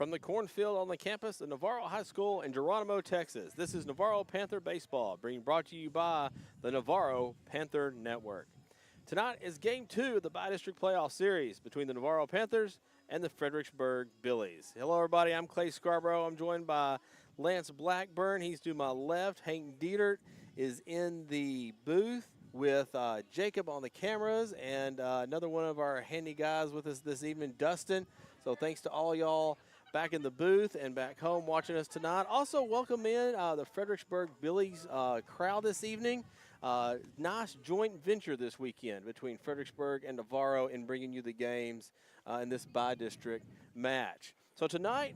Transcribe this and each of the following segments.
From the cornfield on the campus of Navarro High School in Geronimo, Texas, this is Navarro Panther Baseball, being brought to you by the Navarro Panther Network. Tonight is Game 2 of the Bi-District Playoff Series between the Navarro Panthers and the Fredericksburg Billies. Hello, everybody. I'm Clay Scarborough. I'm joined by Lance Blackburn. He's to my left. Hank Dietert is in the booth with Jacob on the cameras and another one of our handy guys with us this evening, Dustin. So thanks to all y'all back in the booth and back home watching us tonight. Also welcome in the Fredericksburg Billies crowd this evening. Nice joint venture this weekend between Fredericksburg and Navarro in bringing you the games in this bi-district match. So tonight,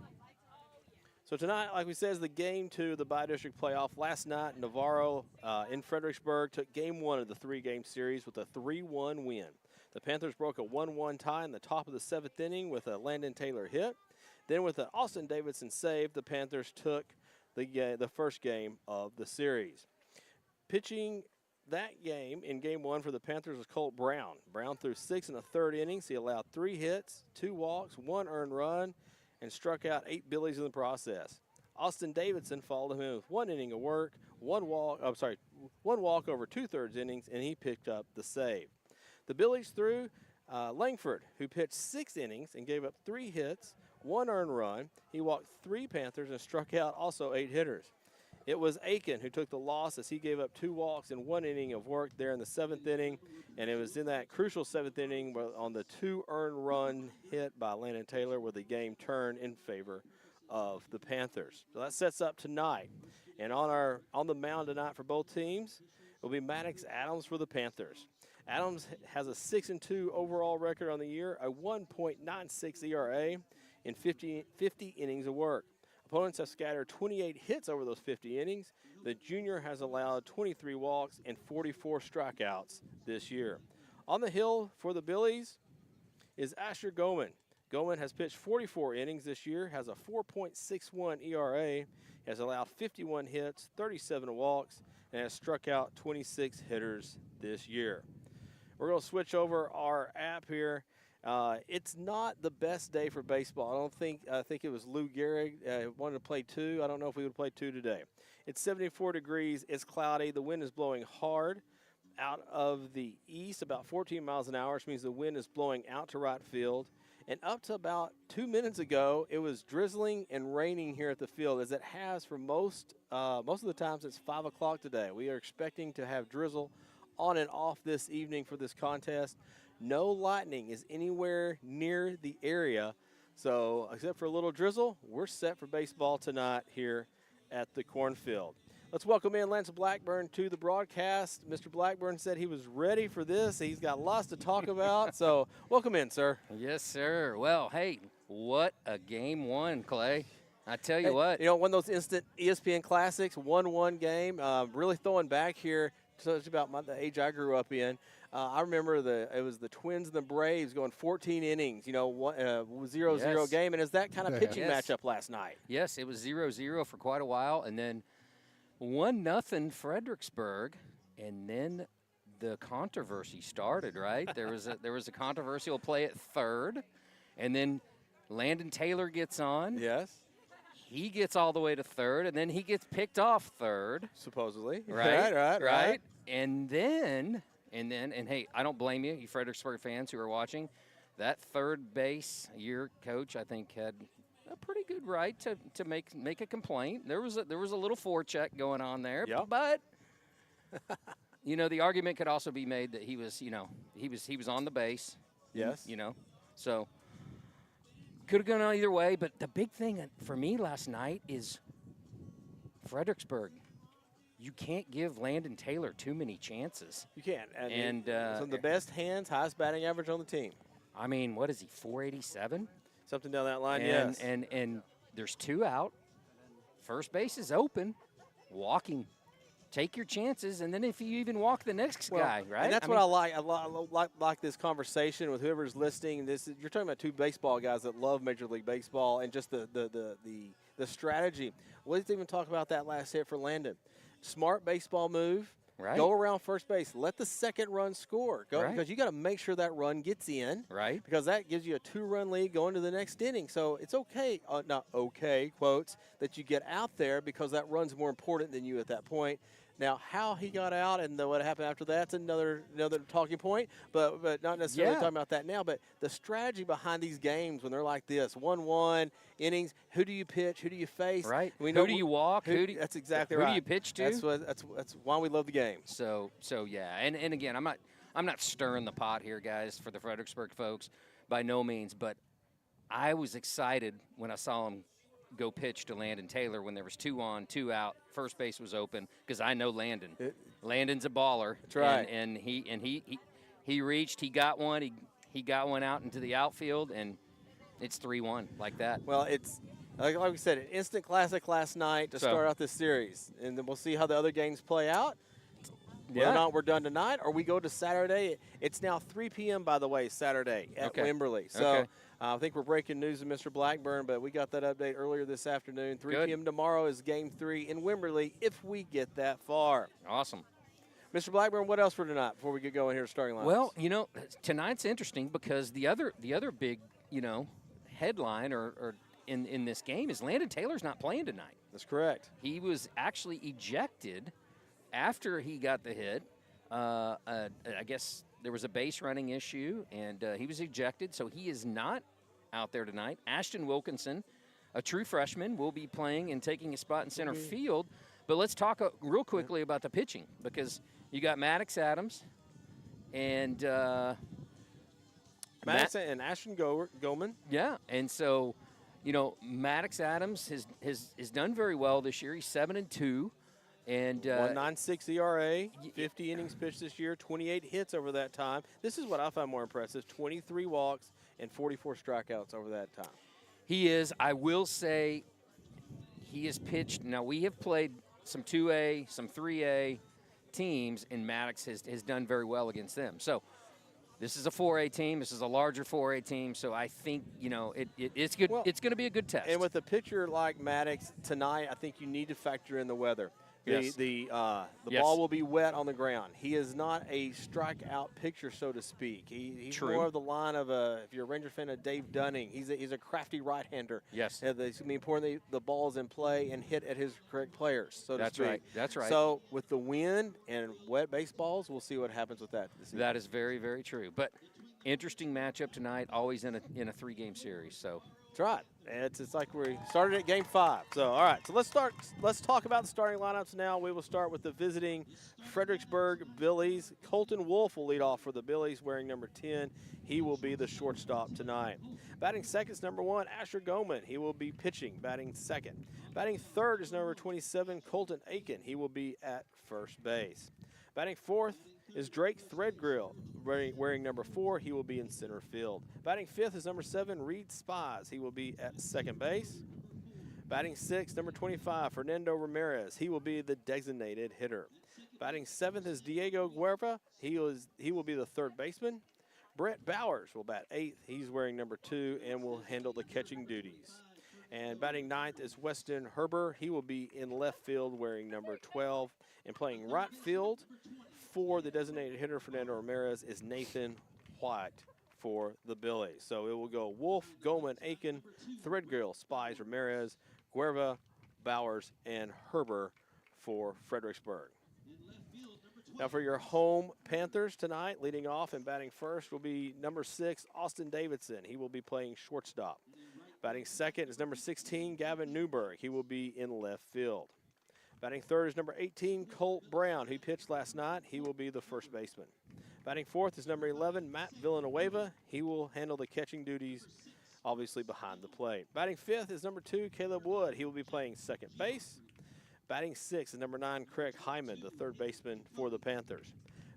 like we said, is the Game 2 of the bi-district playoff. Last night, Navarro in Fredericksburg took Game 1 of the three-game series with a 3-1 win. The Panthers broke a 1-1 tie in the top of the 7th inning with a Landon Taylor hit. Then with an Austin Davidson save, the Panthers took the first game of the series. Pitching that game in Game 1 for the Panthers was Colt Brown. Brown threw 6 in the 3rd innings. He allowed 3 hits, 2 walks, 1 earned run, and struck out 8 Billies in the process. Austin Davidson followed him with 1 inning of work, one walk over 2/3 innings, and he picked up the save. The Billies threw Langford, who pitched 6 innings and gave up 3 hits, 1 earned run. He walked 3 Panthers and struck out also 8 hitters. It was Aiken who took the loss as he gave up 2 walks and 1 inning of work there in the 7th inning. And it was in that crucial 7th inning on the 2 earned run hit by Landon Taylor where the game turned in favor of the Panthers. So that sets up tonight. And on the mound tonight for both teams will be Maddox Adams for the Panthers. Adams has a 6-2 overall record on the year, a 1.96 ERA in 50 innings of work. Opponents have scattered 28 hits over those 50 innings. The junior has allowed 23 walks and 44 strikeouts this year. On the hill for the Billies is Asher Goman. Goman has pitched 44 innings this year, has a 4.61 ERA, has allowed 51 hits, 37 walks, and has struck out 26 hitters this year. We're going to switch over our app here. It's not the best day for baseball. I think it was Lou Gehrig wanted to play 2. I don't know if we would play 2 today. It's 74 degrees. It's cloudy. The wind is blowing hard out of the east, about 14 miles an hour, which means the wind is blowing out to right field. And up to about 2 minutes ago, it was drizzling and raining here at the field, as it has for most of the time since 5 o'clock today. We are expecting to have drizzle on and off this evening for this contest. No lightning is anywhere near the area. So except for a little drizzle, we're set for baseball tonight here at the cornfield. Let's welcome in Lance Blackburn to the broadcast. Mr. Blackburn said he was ready for this. He's got lots to talk about. So welcome in, sir. Yes, sir. Well, hey, what a Game 1, Clay. I tell you what. You know, one of those instant ESPN classics, 1-1 game. Really throwing back here. So it's about the age I grew up in. I remember it was the Twins and the Braves going 14 innings, 0-0 game. And is that kind of pitching matchup last night? Yes, it was 0-0 for quite a while. And then 1-0 Fredericksburg. And then the controversy started, right? There was a controversial play at third. And then Landon Taylor gets on. Yes. He gets all the way to third, and then he gets picked off third. Supposedly. Right. And hey, I don't blame you Fredericksburg fans who are watching. That third base, your coach, I think, had a pretty good right to make a complaint. There was a little forecheck going on there. Yep. But the argument could also be made that he was on the base. Yes. So could have gone either way, but the big thing for me last night is Fredericksburg. You can't give Landon Taylor too many chances. You can't. And some of the best hands, highest batting average on the team. I mean, what is he, 487? Something down that line, yes. And there's 2 out. First base is open. Walking. Take your chances, and then if you even walk the next guy, right? And that's what I like. I like this conversation with whoever's listening. You're talking about 2 baseball guys that love Major League Baseball and just the strategy. Let's even talk about that last hit for Landon. Smart baseball move. Right. Go around first base. Let the second run score. Go, Right. because you got to make sure that run gets in. Right. Because that gives you a 2-run lead going to the next inning. So it's okay, not okay, quotes, that you get out there because that run's more important than you at that point. Now, how he got out and what happened after that's another talking point, but not necessarily talking about that now. But the strategy behind these games when they're like this, 1-1 innings, who do you pitch, who do you face? Right. We Who do you walk? That's exactly who right. Who do you pitch to? That's why we love the game. So yeah, and again, I'm not stirring the pot here, guys, for the Fredericksburg folks, by no means. But I was excited when I saw him go pitch to Landon Taylor when there was 2 on, 2 out. First base was open because I know Landon. Landon's a baller. That's right. And he reached. He got one. He got one out into the outfield, and it's 3-1 like that. Well, it's like we said, an instant classic last night to start out this series, and then we'll see how the other games play out. Whether or not we're done tonight, or we go to Saturday. It's now 3 p.m. by the way, Saturday at Wimberley. So. I think we're breaking news of Mr. Blackburn, but we got that update earlier this afternoon. 3 p.m. tomorrow is Game 3 in Wimberley if we get that far. Awesome. Mr. Blackburn, what else for tonight before we get going here starting lineups? Well, tonight's interesting because the other big, headline or in this game is Landon Taylor's not playing tonight. That's correct. He was actually ejected after he got the hit. I guess there was a base running issue, and he was ejected, so he is not out there tonight. Ashton Wilkinson, a true freshman, will be playing and taking a spot in center field. But let's talk real quickly about the pitching because you got Maddox Adams and Maddox and Ashton Goman. Yeah, and so, Maddox Adams has done very well this year. He's 7-2. And 1.96 ERA, 50 innings pitched this year, 28 hits over that time. This is what I find more impressive: 23 walks and 44 strikeouts over that time. He is. I will say, he has pitched. Now we have played some 2A, some 3A teams, and Maddox has done very well against them. So this is a 4A team. This is a larger 4A team. So I think it's good. Well, it's going to be a good test. And with a pitcher like Maddox tonight, I think you need to factor in the weather. The ball will be wet on the ground. He is not a strikeout pitcher, so to speak. He's more of the line of if you're a Ranger fan, of Dave Dunning. He's a crafty right-hander. Yes. It's going to be important the ball's in play and hit at his correct players, so to speak. That's right. So with the wind and wet baseballs, we'll see what happens with that. That is very, very true. But interesting matchup tonight, always in a 3-game series. So. That's right. It's like we started at Game 5. So, all right. So let's talk about the starting lineups now. We will start with the visiting Fredericksburg Billies. Colton Wolf will lead off for the Billies, wearing number 10. He will be the shortstop tonight. Batting second is number 1, Asher Goman. He will be pitching, batting second. Batting third is number 27, Colton Aiken. He will be at first base. Batting fourth is Drake Threadgill, wearing number 4. He will be in center field. Batting fifth is number 7, Reed Spies. He will be at second base. Batting sixth, number 25, Fernando Ramirez. He will be the designated hitter. Batting seventh is Diego Guerra. He will be the third baseman. Brett Bowers will bat eighth. He's wearing number 2 and will handle the catching duties. And batting ninth is Weston Herber. He will be in left field wearing number 12. And playing right field for the designated hitter, Fernando Ramirez, is Nathan White for the Billies. So it will go Wolf, Goman, Aiken, Threadgill, Spies, Ramirez, Guerra, Bowers, and Herber for Fredericksburg. Now for your home Panthers tonight, leading off and batting first will be number 6, Austin Davidson. He will be playing shortstop. Batting second is number 16, Gavin Newberg. He will be in left field. Batting third is number 18, Colt Brown, who pitched last night. He will be the first baseman. Batting fourth is number 11, Matt Villanueva. He will handle the catching duties, obviously behind the plate. Batting fifth is number 2, Caleb Wood. He will be playing second base. Batting sixth is number 9, Craig Hyman, the third baseman for the Panthers.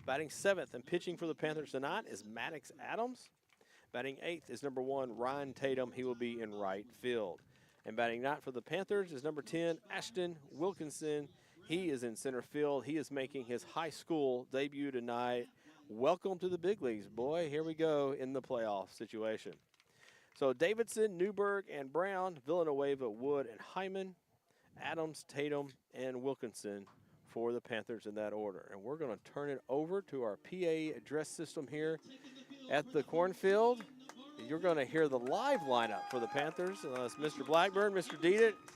Batting seventh and pitching for the Panthers tonight is Maddox Adams. Batting eighth is number 1, Ryan Tatum. He will be in right field. And batting ninth for the Panthers is number 10, Ashton Wilkinson. He is in center field. He is making his high school debut tonight. Welcome to the big leagues, boy. Here we go in the playoff situation. So Davidson, Newberg, and Brown, Villanueva, Wood, and Hyman, Adams, Tatum, and Wilkinson for the Panthers in that order. And we're going to turn it over to our PA address system here at the cornfield. You're going to hear the live lineup for the Panthers. It's Mr. Blackburn, Mr.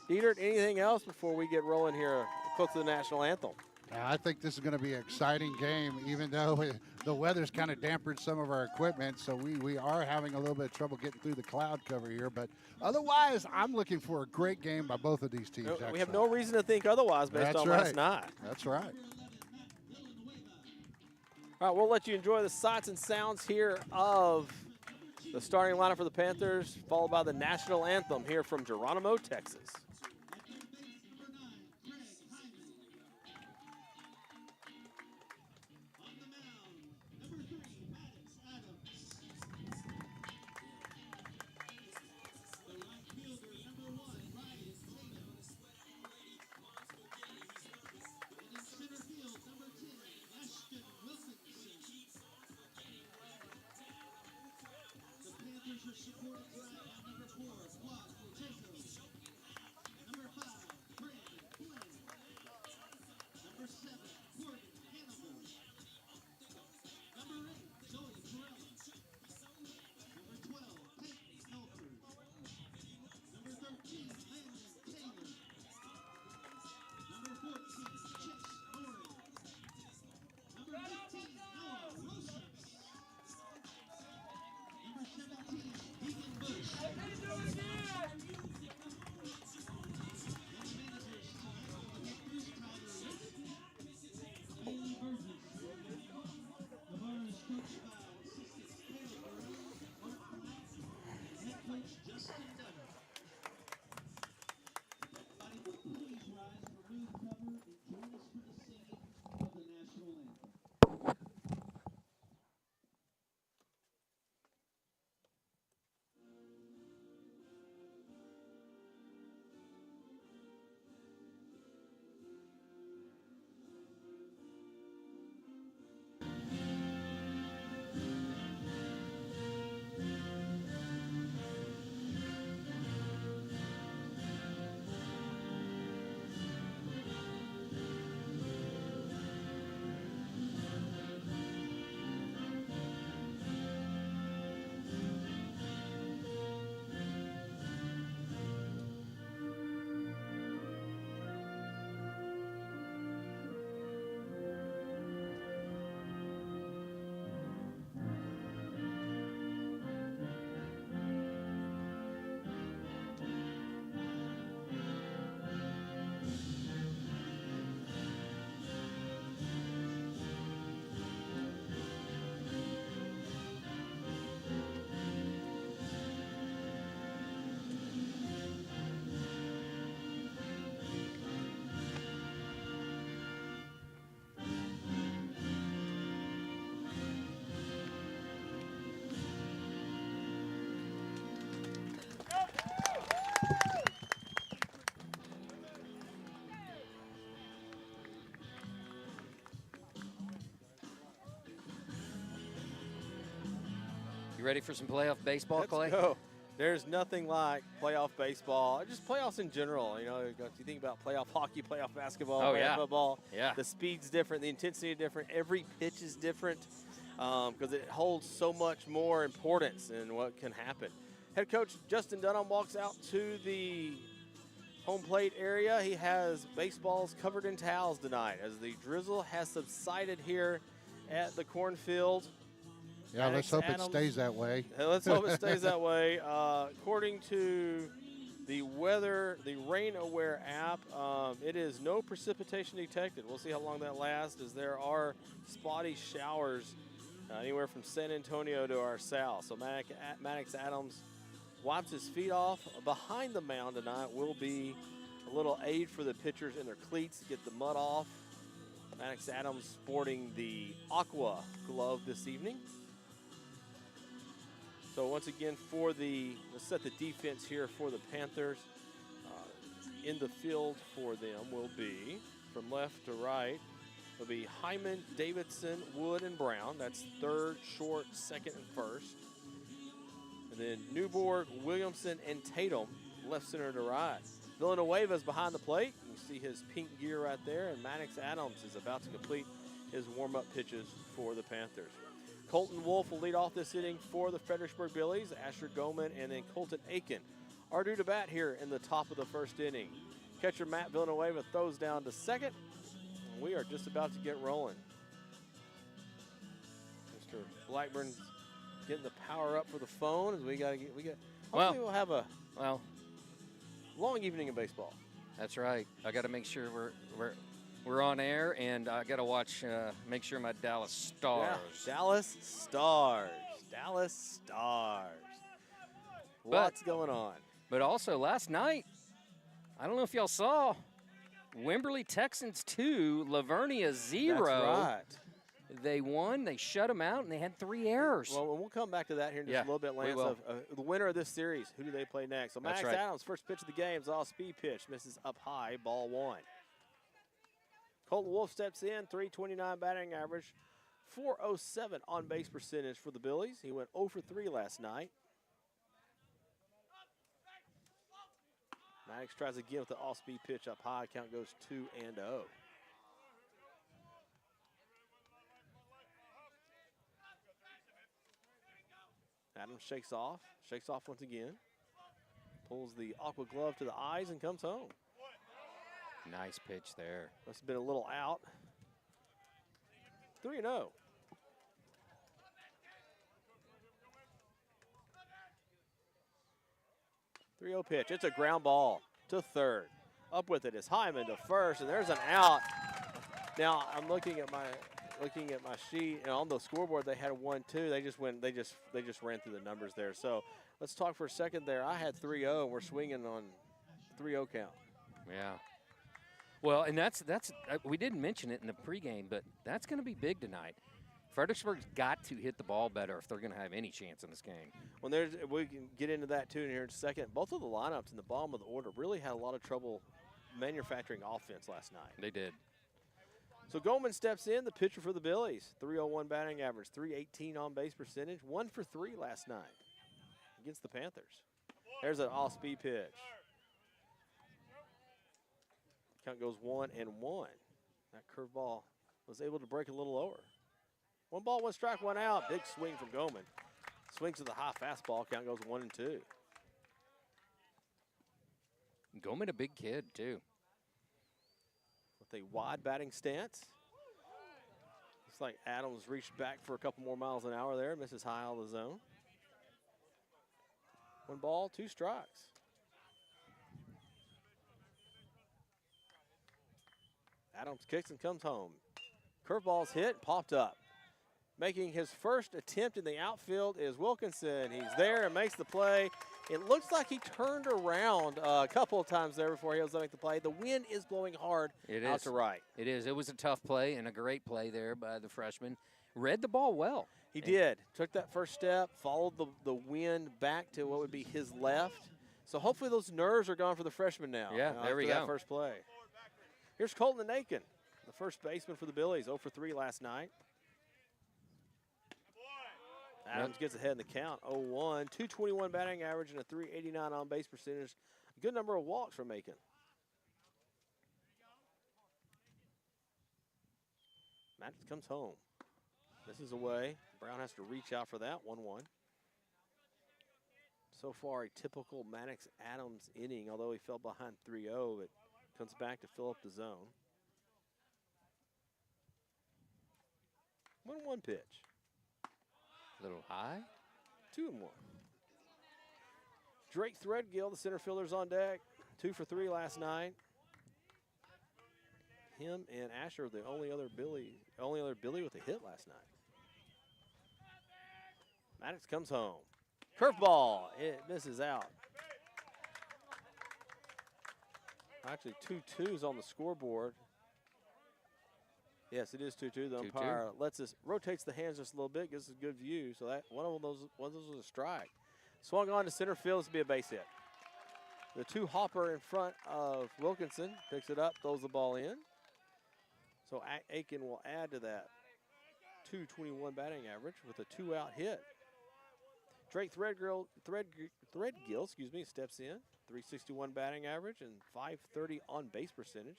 Dietert, anything else before we get rolling here close to the national anthem? I think this is going to be an exciting game, even though the weather's kind of dampened some of our equipment, so we are having a little bit of trouble getting through the cloud cover here. But otherwise, I'm looking for a great game by both of these teams. We have no reason to think otherwise based on last night. That's right. All right, we'll let you enjoy the sights and sounds here of the starting lineup for the Panthers, followed by the national anthem here from Geronimo, Texas. You ready for some playoff baseball, Clay? Let's go. There's nothing like playoff baseball, just playoffs in general. You know, you think about playoff hockey, playoff basketball, playoff football. Yeah. The speed's different, the intensity is different. Every pitch is different because it holds so much more importance in what can happen. Head coach Justin Dunham walks out to the home plate area. He has baseballs covered in towels tonight as the drizzle has subsided here at the cornfield. Yeah, let's hope it stays that way. Let's hope it stays that way. According to the weather, the Rain Aware app, it is no precipitation detected. We'll see how long that lasts, as there are spotty showers anywhere from San Antonio to our south. So Maddox Adams wipes his feet off. Behind the mound tonight will be a little aid for the pitchers in their cleats to get the mud off. Maddox Adams sporting the aqua glove this evening. So once again, let's set the defense here for the Panthers. In the field for them will be, from left to right, will be Hyman, Davidson, Wood, and Brown. That's third, short, second, and first. And then Newborg, Williamson, and Tatum, left center to right. Villanueva's behind the plate. You see his pink gear right there, and Maddox Adams is about to complete his warm-up pitches for the Panthers. Colton Wolf will lead off this inning for the Fredericksburg Billies. Asher Goman and then Colton Aiken are due to bat here in the top of the first inning. Catcher Matt Villanueva throws down to second. And we are just about to get rolling. Mr. Blackburn's getting the power up for the phone as we got. Hopefully we'll have a long evening in baseball. That's right. I got to make sure we're on air, and I got to watch. Make sure my Dallas Stars. Yeah, Dallas Stars. Dallas Stars. What's going on? But also last night, I don't know if y'all saw, Wimberley Texans 2, Lavernia 0. That's right. They won, they shut them out, and they had 3 errors. Well, we'll come back to that here in just a little bit, Lance. Of the winner of this series, who do they play next? So Max Adams, first pitch of the game is off-speed pitch. Misses up high, ball 1. Colton Wolf steps in, 329 batting average, 407 on-base percentage for the Billies. He went 0 for 3 last night. Maddox tries again with the off-speed pitch up high. Count goes 2-0. Adams shakes off once again. Pulls the aqua glove to the eyes and comes home. Nice pitch there. Must have been a little out. 3-0. Pitch. It's a ground ball to third. Up with it is Hyman to first, and there's an out. Now I'm looking at my sheet, and on the scoreboard they had a 1-2. They just ran through the numbers there. So let's talk for a second there. I had 3-0, and we're swinging on 3-0 count. Yeah. Well, and that's we didn't mention it in the pregame, but that's going to be big tonight. Fredericksburg's got to hit the ball better if they're going to have any chance in this game. Well, we can get into that too here in a second. Both of the lineups in the bottom of the order really had a lot of trouble manufacturing offense last night. They did. So Goldman steps in, the pitcher for the Billies. 301 batting average, 318 on base percentage, 1 for 3 last night against the Panthers. There's an off-speed pitch. Count goes 1-1. That curveball was able to break a little lower. 1 ball, 1 strike, 1 out. Big swing from Goldman. Swings to the high fastball. Count goes 1-2. Goldman, a big kid, too. With a wide batting stance. Looks like Adams reached back for a couple more miles an hour there. Misses high out of the zone. 1 ball, 2 strikes. Adams kicks and comes home. Curveball's hit, popped up. Making his first attempt in the outfield is Wilkinson. He's there and makes the play. It looks like he turned around a couple of times there before he was to make the play. The wind is blowing hard out to right. It is. It was a tough play and a great play there by the freshman. Read the ball well. He did. Took that first step, followed the wind back to what would be his left. So hopefully those nerves are gone for the freshman now. Yeah, there we go. That first play. Here's Colton Aiken, the first baseman for the Billies, 0 for 3 last night. Adams gets ahead in the count, 0-1. 221 batting average and a 389 on-base percentage. A good number of walks from Aiken. Maddox comes home. This is away. Brown has to reach out for that, 1-1. So far, a typical Maddox Adams inning, although he fell behind 3-0, but comes back to fill up the zone. 1-1 pitch. A little high. 2-1. Drake Threadgill, the center fielder's on deck. 2 for 3 last night. Him and Asher, the only other Billy with a hit last night. Maddox comes home. Curveball. It misses out. Actually, 2-2s on the scoreboard. Yes, it is 2-2. The umpire rotates the hands just a little bit, gives us a good view. So that one of those was a strike. Swung on to center field. This will be a base hit. The 2-hopper in front of Wilkinson picks it up, throws the ball in. So Aiken will add to that 221 batting average with a 2-out hit. Drake Threadgill, steps in. 361 batting average and 530 on base percentage.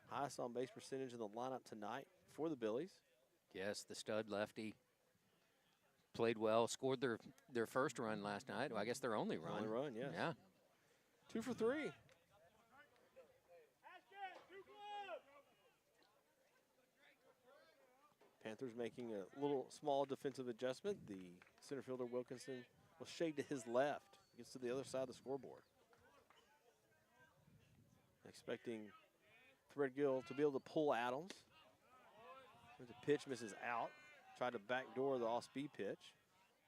Highest on base percentage in the lineup tonight for the Billies. Yes, the stud lefty played well, scored their first run last night. Well, I guess their only run. Only run, yes. Yeah. 2 for 3. Panthers making a little small defensive adjustment. The center fielder Wilkinson will shade to his left. Gets to the other side of the scoreboard. Expecting Threadgill to be able to pull Adams. The pitch misses out. Tried to backdoor the off-speed pitch.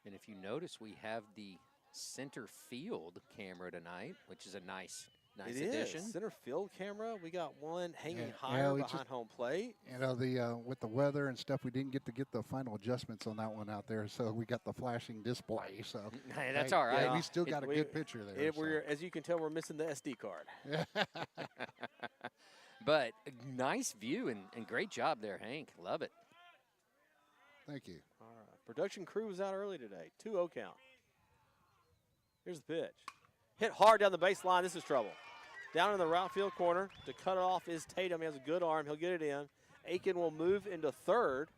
And if you notice, we have the center field camera tonight, which is a nice addition. Center field camera. We got one hanging Yeah, higher we behind home plate. You know, with the weather and stuff, we didn't get to get the final adjustments on that one out there, so we got the flashing display. So Hey, that's all right. Yeah, we still got a good picture there. As you can tell, we're missing the SD card. But a nice view and great job there, Hank. Love it. Thank you. All right. Production crew was out early today. 2-0 count. Here's the pitch. Hit hard down the baseline. This is trouble. Down in the right field corner to cut it off is Tatum. He has a good arm. He'll get it in. Aiken will move into third.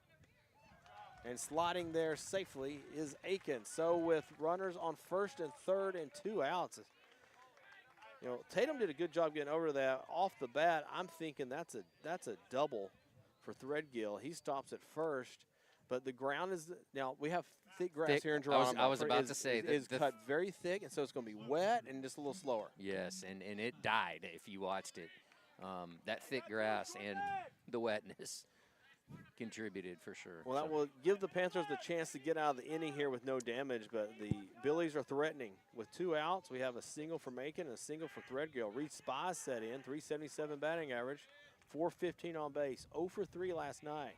And sliding there safely is Aiken. So with runners on first and third and 2 outs, you know, Tatum did a good job getting over that off the bat. I'm thinking that's a double for Threadgill. He stops at first, but the ground is now we have thick grass here in Geronimo. I was about to say that is cut very thick, and so it's going to be wet and just a little slower. Yes, and it died if you watched it. That thick grass and the wetness contributed for sure. Well, that will give the Panthers the chance to get out of the inning here with no damage, but the Billies are threatening. With 2 outs, we have a single for Macon and a single for Threadgill. Reed Spies set in, 377 batting average, 415 on base, 0 for 3 last night.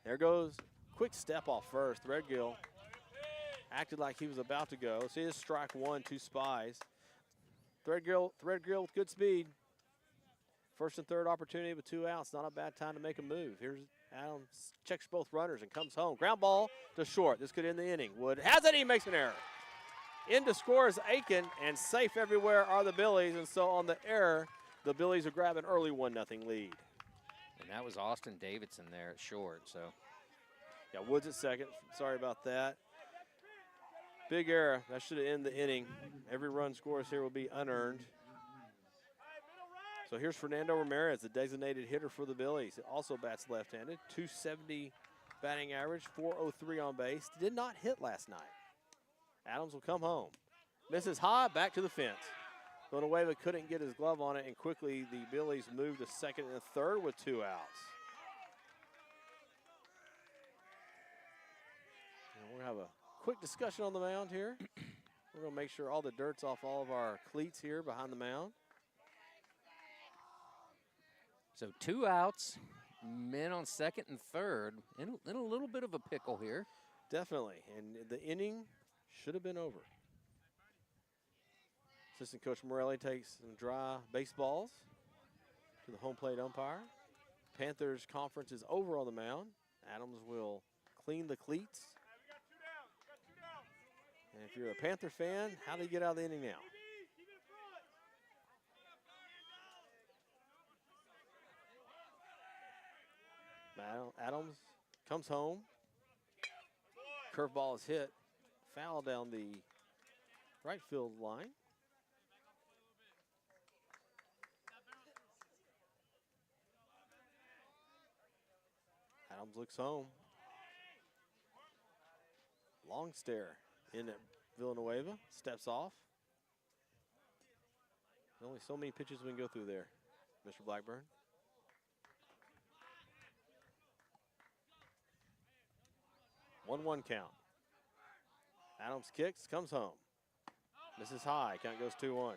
There goes quick step off first. Threadgill acted like he was about to go. So he is strike 1, 2 Spies. Threadgill with good speed. First and third opportunity with 2 outs. Not a bad time to make a move. Here's Adams, checks both runners and comes home. Ground ball to short. This could end the inning. Wood has it. He makes an error. In to score is Aiken, and safe everywhere are the Billies. And so on the error, the Billies will grab an early 1-0 lead. And that was Austin Davidson there at short. So, yeah, Woods at second. Sorry about that. Big error. That should have ended the inning. Every run scores here will be unearned. So here's Fernando Ramirez, the designated hitter for the Billies. Also bats left-handed, 270 batting average, 403 on base. Did not hit last night. Adams will come home. Misses high, back to the fence. Villanueva couldn't get his glove on it, and quickly the Billies move to second and third with 2 outs. And we're going to have a quick discussion on the mound here. We're going to make sure all the dirt's off all of our cleats here behind the mound. So 2 outs, men on second and third, in a little bit of a pickle here. Definitely, and the inning should have been over. Assistant Coach Morelli takes some dry baseballs to the home plate umpire. Panthers conference is over on the mound. Adams will clean the cleats. And if you're a Panther fan, how do you get out of the inning now? Adams comes home. Curveball is hit. Foul down the right field line. Adams looks home. Long stare in at Villanueva. Steps off. There's only so many pitches we can go through there, Mr. Blackburn. 1-1 count. Adams kicks, comes home. Misses high, count goes 2-1.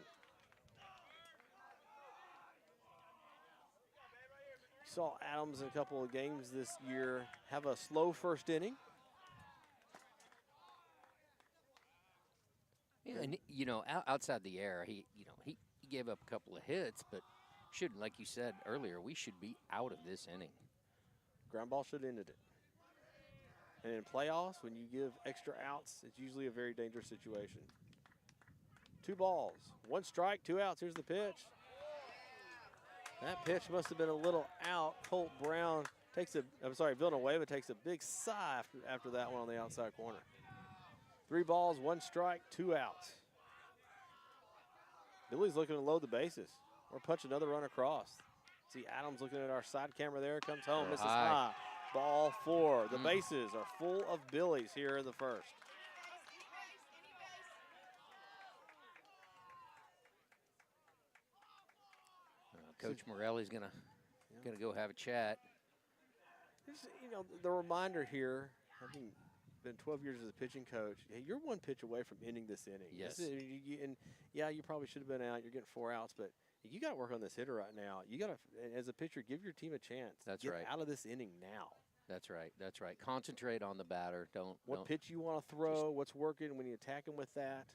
Saw Adams in a couple of games this year have a slow first inning. Yeah, and outside the error, he gave up a couple of hits, but like you said earlier, we should be out of this inning. Ground ball should have ended it. And in playoffs, when you give extra outs, it's usually a very dangerous situation. 2 balls, 1 strike, 2 outs. Here's the pitch. That pitch must have been a little out. Colt Brown Villanueva takes a big sigh after that one on the outside corner. 3 balls, 1 strike, 2 outs. Billy's looking to load the bases or punch another run across. See Adams looking at our side camera there. Comes home, misses high. Ball 4. The bases are full of Billies here in the first. Coach Morelli's gonna go have a chat. You know, the reminder here, having been 12 years as a pitching coach, hey, you're 1 pitch away from ending this inning. Yes. And yeah, you probably should have been out. You're getting 4 outs, but you got to work on this hitter right now. You got to, as a pitcher, give your team a chance. That's Get right. out of this inning now. That's right. That's right. Concentrate on the batter. What pitch you want to throw, what's working when you attack him with that.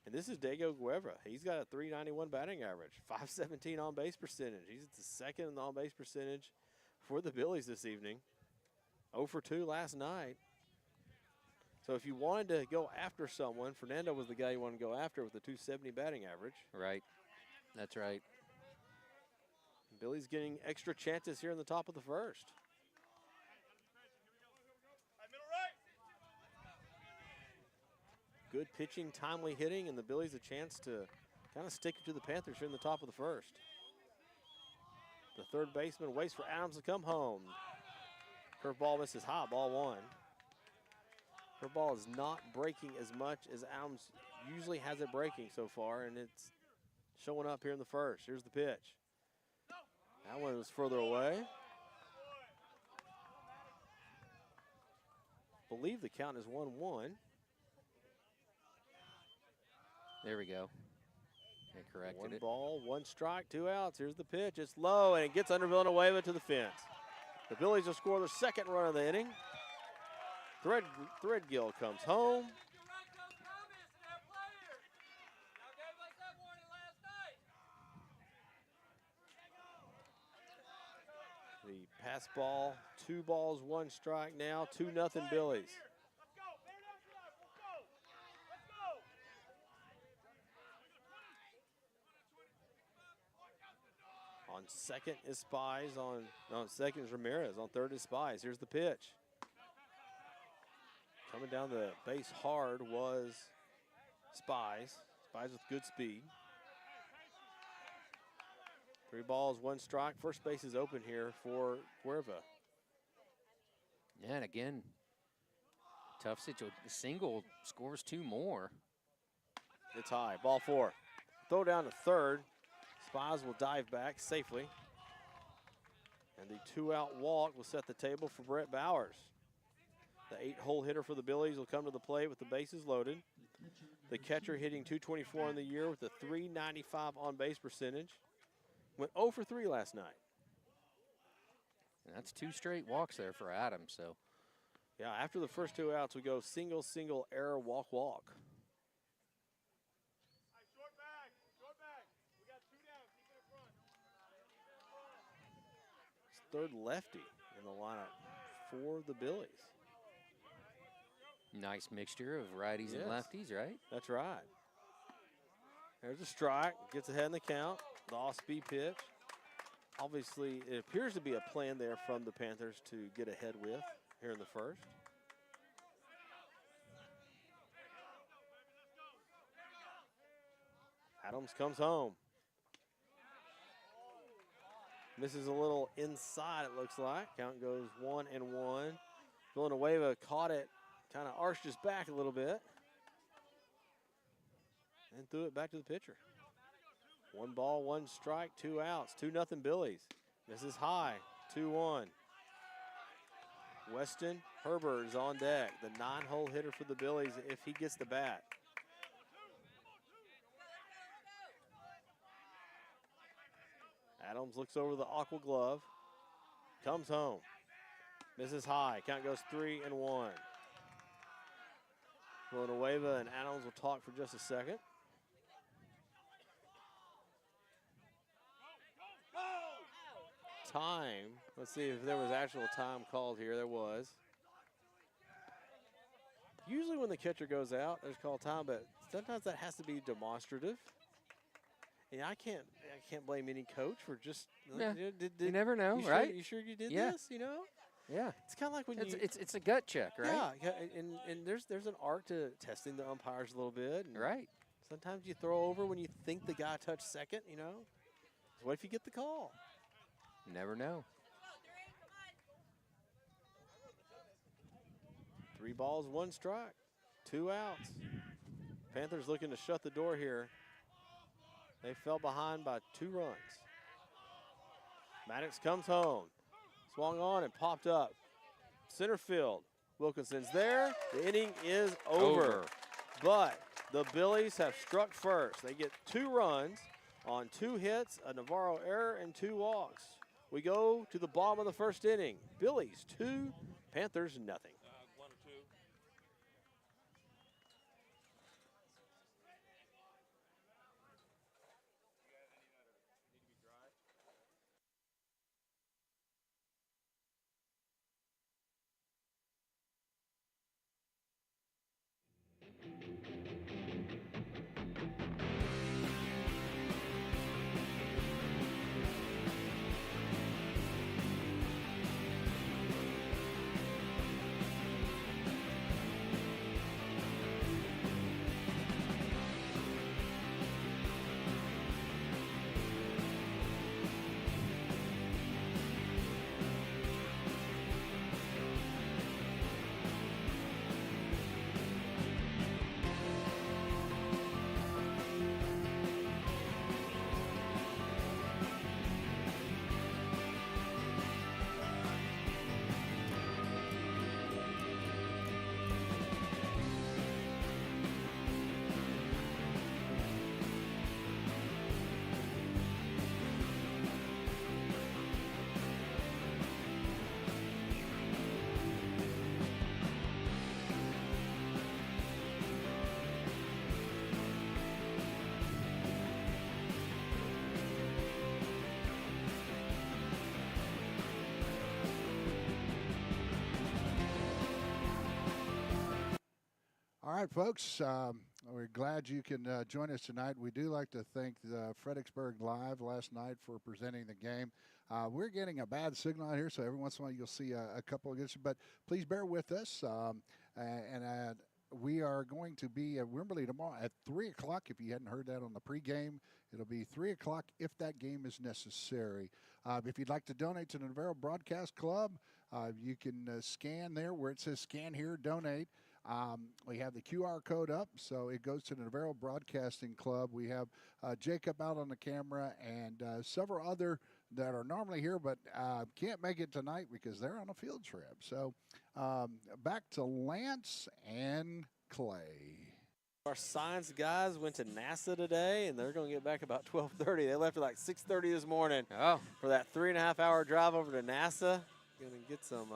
And this is Diego Guevara. He's got a .391 batting average, .517 on-base percentage. He's the second in the on-base percentage for the Billies this evening. 0 for 2 last night. So if you wanted to go after someone, Fernando was the guy you wanted to go after with a .270 batting average. Right. That's right. Billy's getting extra chances here in the top of the first. Good pitching, timely hitting, and the Billies a chance to kind of stick it to the Panthers here in the top of the first. The third baseman waits for Adams to come home. Curveball misses high, ball 1. Curveball is not breaking as much as Adams usually has it breaking so far, and it's showing up here in the first. Here's the pitch. That one was further away. Believe the count is 1-1. There we go. They corrected it. 1 ball, 1 strike, 2 outs. Here's the pitch. It's low, and it gets under Villanueva to the fence. The Billies will score their 2nd run of the inning. Threadgill comes home. The pass ball, 2 balls, 1 strike now, 2-0 Billies. On second is Spies. On second is Ramirez. On third is Spies. Here's the pitch. Coming down the base hard was Spies. Spies with good speed. 3 balls, 1 strike. First base is open here for Cuerva. Yeah, and again, tough situation. The single scores 2 more. It's high. Ball 4. Throw down to third. Spies will dive back safely. And the 2-out walk will set the table for Brett Bowers. The 8-hole hitter for the Billies will come to the plate with the bases loaded. The catcher hitting .224 in the year with a .395 on-base percentage. Went 0 for 3 last night. And that's 2 straight walks there for Adams. So, yeah, after the first 2 outs, we go single, single, error, walk, walk. Third lefty in the lineup for the Billies. nice mixture of righties and lefties, right? That's right. There's a strike, gets ahead in the count. The off-speed pitch. Obviously, it appears to be a plan there from the Panthers to get ahead with here in the first. Adams comes home. Misses a little inside, it looks like. Count goes 1-1. Villanueva caught it, kind of arched his back a little bit. And threw it back to the pitcher. 1 ball, 1 strike, 2 outs. 2-0 Billies. Misses high, 2-1. Weston Herbert is on deck. The 9-hole hitter for the Billies if he gets the bat. Adams looks over the aqua glove. Comes home. Misses high. Count goes 3-1. Villanueva and Adams will talk for just a second. Time Let's see if there was actual time called here. There was. Usually when the catcher goes out, there's called time, but sometimes that has to be demonstrative. And I can't blame any coach for just. Yeah. You never know, you right? Sure, you sure you did Yeah. this? You know. Yeah. It's kind of like when it's a gut check, right? Yeah, and there's an art to testing the umpires a little bit. And Right. sometimes you throw over when you think the guy touched second. You know. So what if you get the call? You never know. 3 balls, 1 strike, 2 outs. Panthers looking to shut the door here. They fell behind by 2 runs. Maddox comes home. Swung on and popped up. Center field. Wilkinson's there. The inning is over. But the Billies have struck first. They get 2 runs on 2 hits, a Navarro error, and 2 walks. We go to the bottom of the first inning. Billies 2, Panthers nothing. All right, folks. We're glad you can join us tonight. We do like to thank the Fredericksburg Live last night for presenting the game. We're getting a bad signal out here, so every once in a while you'll see a couple of glitches, but please bear with us. We are going to be at Wimberley tomorrow at 3 o'clock. If you hadn't heard that on the pregame, it'll be 3 o'clock if that game is necessary. If you'd like to donate to the Navarro Broadcast Club, you can scan there where it says scan here, donate. We have the QR code up, so it goes to the Navarro Broadcasting Club. We have Jacob out on the camera and several other that are normally here but can't make it tonight because they're on a field trip. So back to Lance and Clay. Our science guys went to NASA today, and they're going to get back about 12:30. They left at like 6:30 this morning for that 3.5-hour drive over to NASA. Going to get some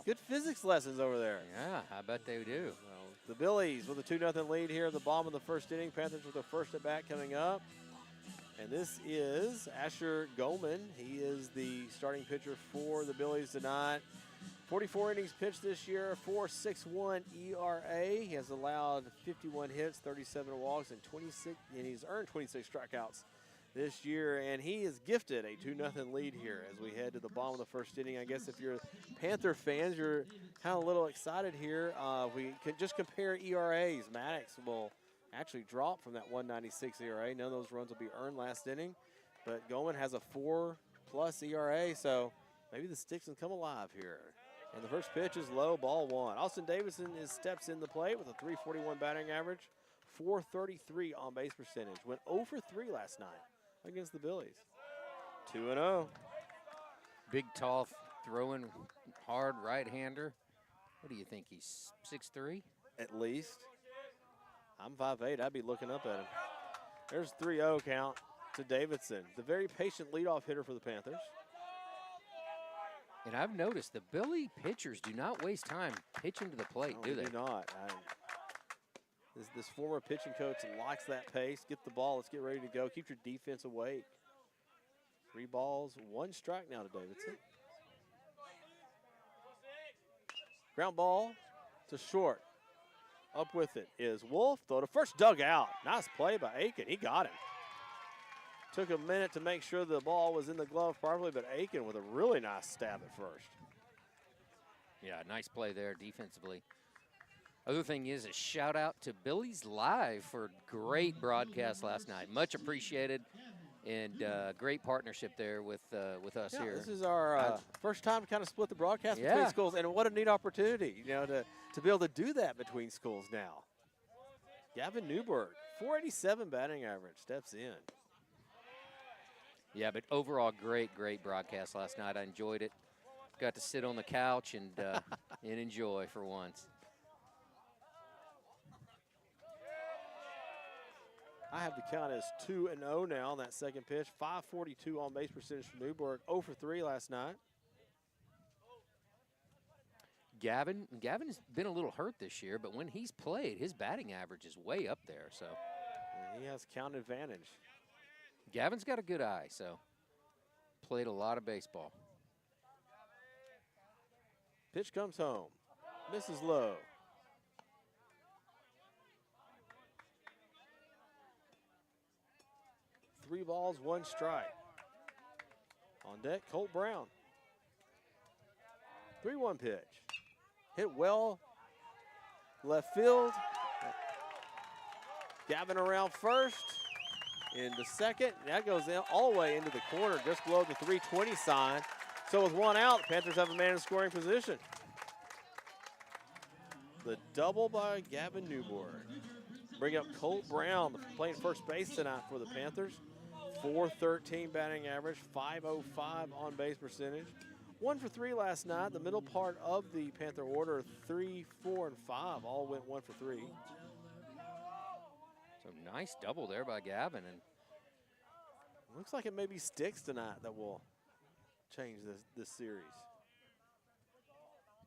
good physics lessons over there. Yeah, I bet they do. Well, the Billies with a 2-0 lead here at the bottom of the first inning. Panthers with their first at bat coming up. And this is Asher Goldman. He is the starting pitcher for the Billies tonight. 44 innings pitched this year, 4.61 ERA. He has allowed 51 hits, 37 walks, and he's earned 26 strikeouts this year, and he is gifted a 2-0 lead here as we head to the bottom of the first inning. I guess if you're Panther fans, you're kind of a little excited here. We could just compare ERAs. Maddox will actually drop from that 1.96 ERA. None of those runs will be earned last inning, but Goldman has a 4+ ERA, so maybe the sticks can come alive here. And the first pitch is low, ball 1. Austin Davidson steps in the plate with a 341 batting average, 433 on base percentage. Went 0 for 3 last night against the Billies. 2-0. Big, tall, throwing hard right-hander. What do you think? He's 6'3"? At least. I'm 5'8". I'd be looking up at him. There's 3-0 count to Davidson, the very patient leadoff hitter for the Panthers. And I've noticed the Billy pitchers do not waste time pitching to the plate, do they? They do not. This former pitching coach likes that pace. Get the ball. Let's get ready to go. Keep your defense awake. 3 balls, 1 strike now to Davidson. Ground ball to short. Up with it is Wolf. Throw to first, dug out. Nice play by Aiken. He got him. Took a minute to make sure the ball was in the glove properly, but Aiken with a really nice stab at first. Yeah, nice play there defensively. Other thing is a shout out to Billy's Live for great broadcast last night. Much appreciated, and great partnership there with us here. This is our first time to kind of split the broadcast between schools, and what a neat opportunity, to be able to do that between schools now. Gavin Newberg, 487 batting average, steps in. Yeah, but overall, great broadcast last night. I enjoyed it. Got to sit on the couch and and enjoy for once. I have the count as 2-0 now on that second pitch. 542 on base percentage for Newberg. 0 for 3 last night. Gavin's been a little hurt this year, but when he's played, his batting average is way up there. So and he has count advantage. Gavin's got a good eye, so played a lot of baseball. Pitch comes home. Misses low. Three balls, one strike. On deck, Colt Brown. 3-1 pitch. Hit well. Left field. Gavin around first. Into second. That goes in all the way into the corner, just below the 320 sign. So with one out, the Panthers have a man in scoring position. The double by Gavin Newberg. Bring up Colt Brown, playing first base tonight for the Panthers. 413 batting average, 505 on base percentage. 1 for 3 last night. The middle part of the Panther order, 3, 4, and 5, all went 1 for 3. So nice double there by Gavin, and looks like it may be sticks tonight that will change this series.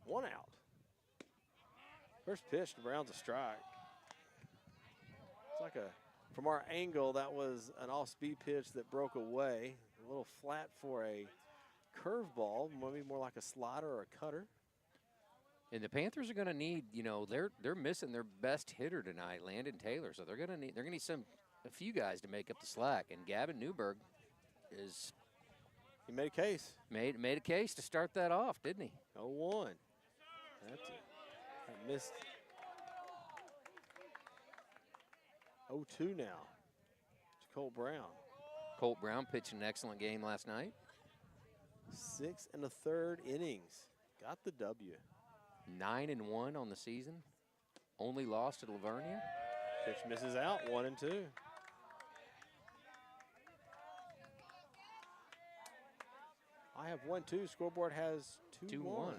One out. First pitch to Brown's a strike. It's like from our angle, that was an off-speed pitch that broke away. A little flat for a curveball, maybe more like a slider or a cutter. And the Panthers are going to need, they're missing their best hitter tonight, Landon Taylor. So they're going to need a few guys to make up the slack. And Gavin Newberg he made a case. Made a case to start that off, didn't he? 0-1. That's it. I missed. 0-2 now. It's Colt Brown. Colt Brown pitched an excellent game last night. 6 1/3 innings. Got the W. 9-1 on the season. Only lost to Lavernia. Pitch misses out, 1-2. I have 1-2. Scoreboard has 2-1.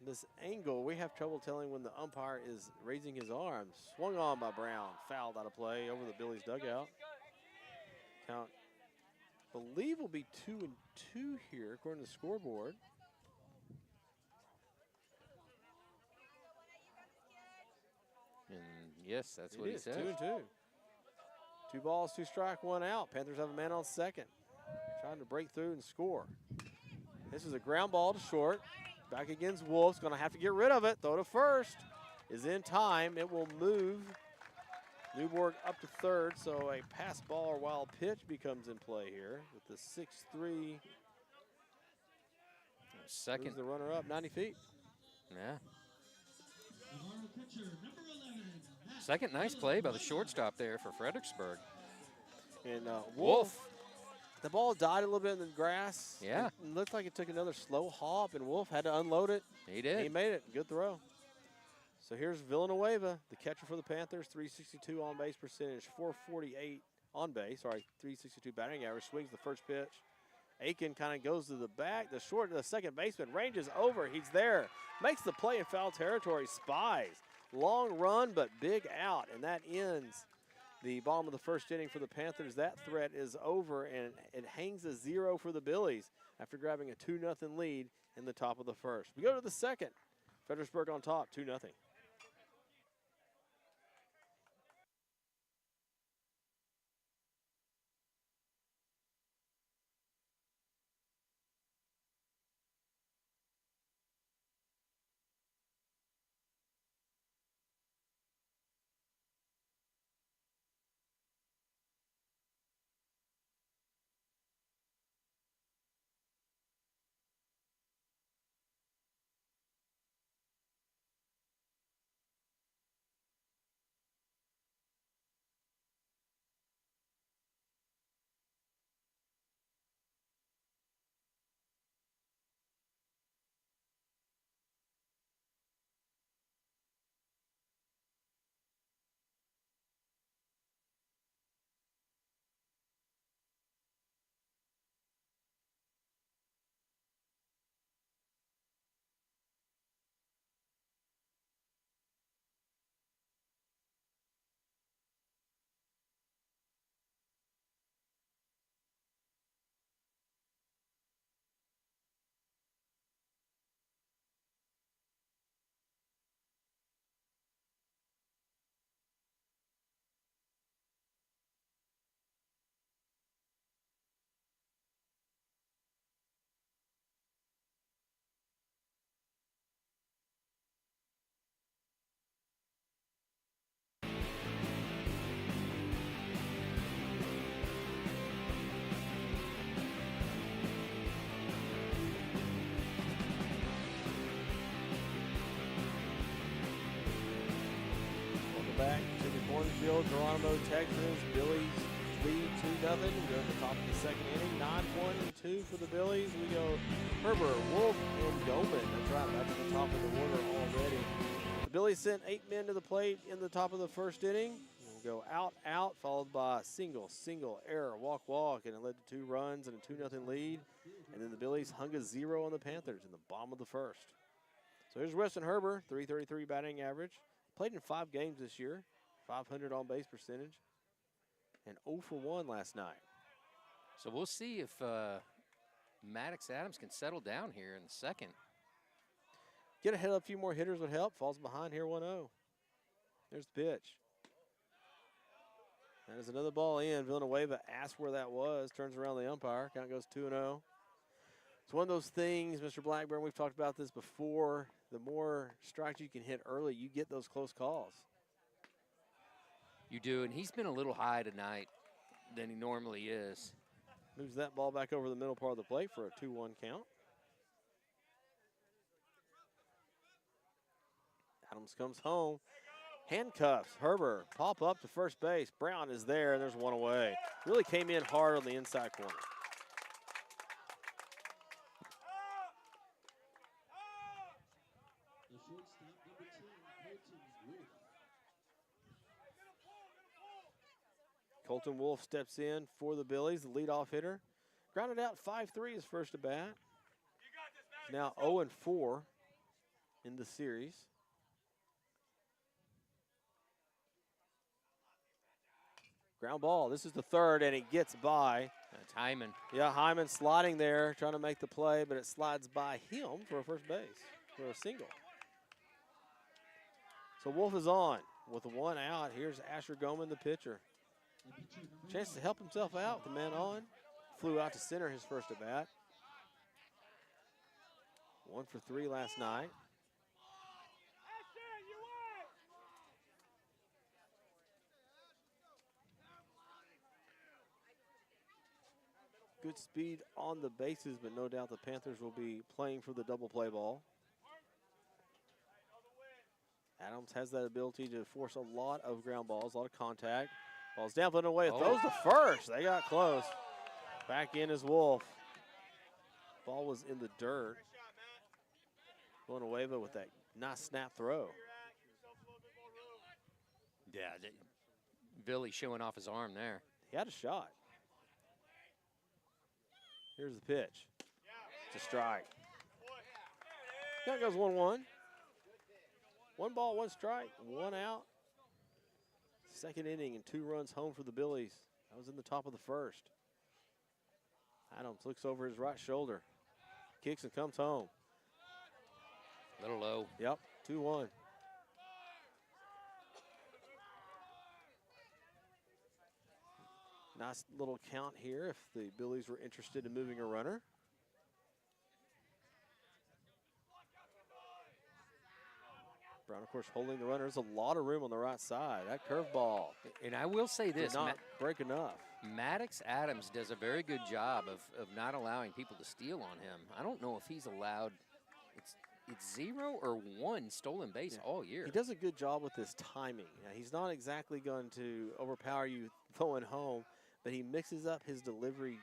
This angle, we have trouble telling when the umpire is raising his arms. Swung on by Brown, fouled out of play over the Billy's dugout. Count, believe, will be 2-2 here, according to the scoreboard. And yes, that's what he says. 2-2. 2 balls, 2 strike, 1 out. Panthers have a man on second, trying to break through and score. This is a ground ball to short. Back against Wolves, going to have to get rid of it. Throw to first is in time. It will move Newberg up to third, so a pass ball or wild pitch becomes in play here with the 6-3. Second. Moves the runner up 90 feet. Yeah. Second nice play by the shortstop there for Fredericksburg. And Wolf. The ball died a little bit in the grass. Yeah. It looked like it took another slow hop, and Wolf had to unload it. He did. He made it. Good throw. So here's Villanueva, the catcher for the Panthers, 362 on base percentage, 448 on base. Sorry, 362 batting average. Swings the first pitch. Aiken kind of goes to the back. The second baseman ranges over. He's there. Makes the play in foul territory. Spies. Long run, but big out, and that ends the bottom of the first inning for the Panthers. That threat is over, and it hangs a 0 for the Billies after grabbing a 2-0 lead in the top of the first. We go to the second. Fredericksburg on top, 2-0. back to the cornfield, Geronimo, Texas. Billies lead 2-0. We go to the top of the second inning. 9-1-2 for the Billies. We go Herbert, Wolf, and Goldman. That's right, back to the top of the order already. The Billies sent 8 men to the plate in the top of the first inning. We'll go out, followed by a single, error, walk, and it led to 2 runs and a 2-0 lead. And then the Billies hung a 0 on the Panthers in the bottom of the first. So here's Weston Herbert, 333 batting average. Played in 5 games this year, 500 on base percentage, and 0 for 1 last night. So we'll see if Maddox Adams can settle down here in the second. Get ahead of a few more hitters would help. Falls behind here 1-0. There's the pitch. That is another ball in. Villanueva asks where that was, turns around the umpire. Count goes 2-0. It's one of those things, Mr. Blackburn, we've talked about this before. The more strikes you can hit early, you get those close calls. You do, and he's been a little high tonight than he normally is. Moves that ball back over the middle part of the plate for a 2-1 count. Adams comes home. Handcuffs, Herbert, pop up to first base. Brown is there, and there's 1 away. Really came in hard on the inside corner. Colton Wolf steps in for the Billies, the leadoff hitter. Grounded out 5-3 his first at bat. Now 0-4 in the series. Ground ball. This is the third, and it gets by. That's Hyman. Yeah, Hyman sliding there, trying to make the play, but it slides by him for a first base, for a single. So Wolf is on with 1 out. Here's Asher Goman, the pitcher. Chance to help himself out, the man on. Flew out to center his first at bat. 1 for 3 last night. Good speed on the bases, but no doubt the Panthers will be playing for the double play ball. Adams has that ability to force a lot of ground balls, a lot of contact. Ball's down, put away, throws to first. They got close. Back in is Wolf. Ball was in the dirt. Villanueva with that nice snap throw. Yeah, Billy showing off his arm there. He had a shot. Here's the pitch. It's a strike. That goes 1-1. 1 ball, 1 strike, 1 out. Second inning and 2 runs home for the Billies. That was in the top of the first. Adams looks over his right shoulder. Kicks and comes home. A little low. Yep, 2-1. Nice little count here if the Billies were interested in moving a runner. Brown, of course, holding the runner. There's a lot of room on the right side. That curveball. And I will say this. Did not break enough. Maddox Adams does a very good job of not allowing people to steal on him. I don't know if he's allowed, it's 0 or 1 stolen base all year. He does a good job with his timing. Now, he's not exactly going to overpower you throwing home, but he mixes up his delivery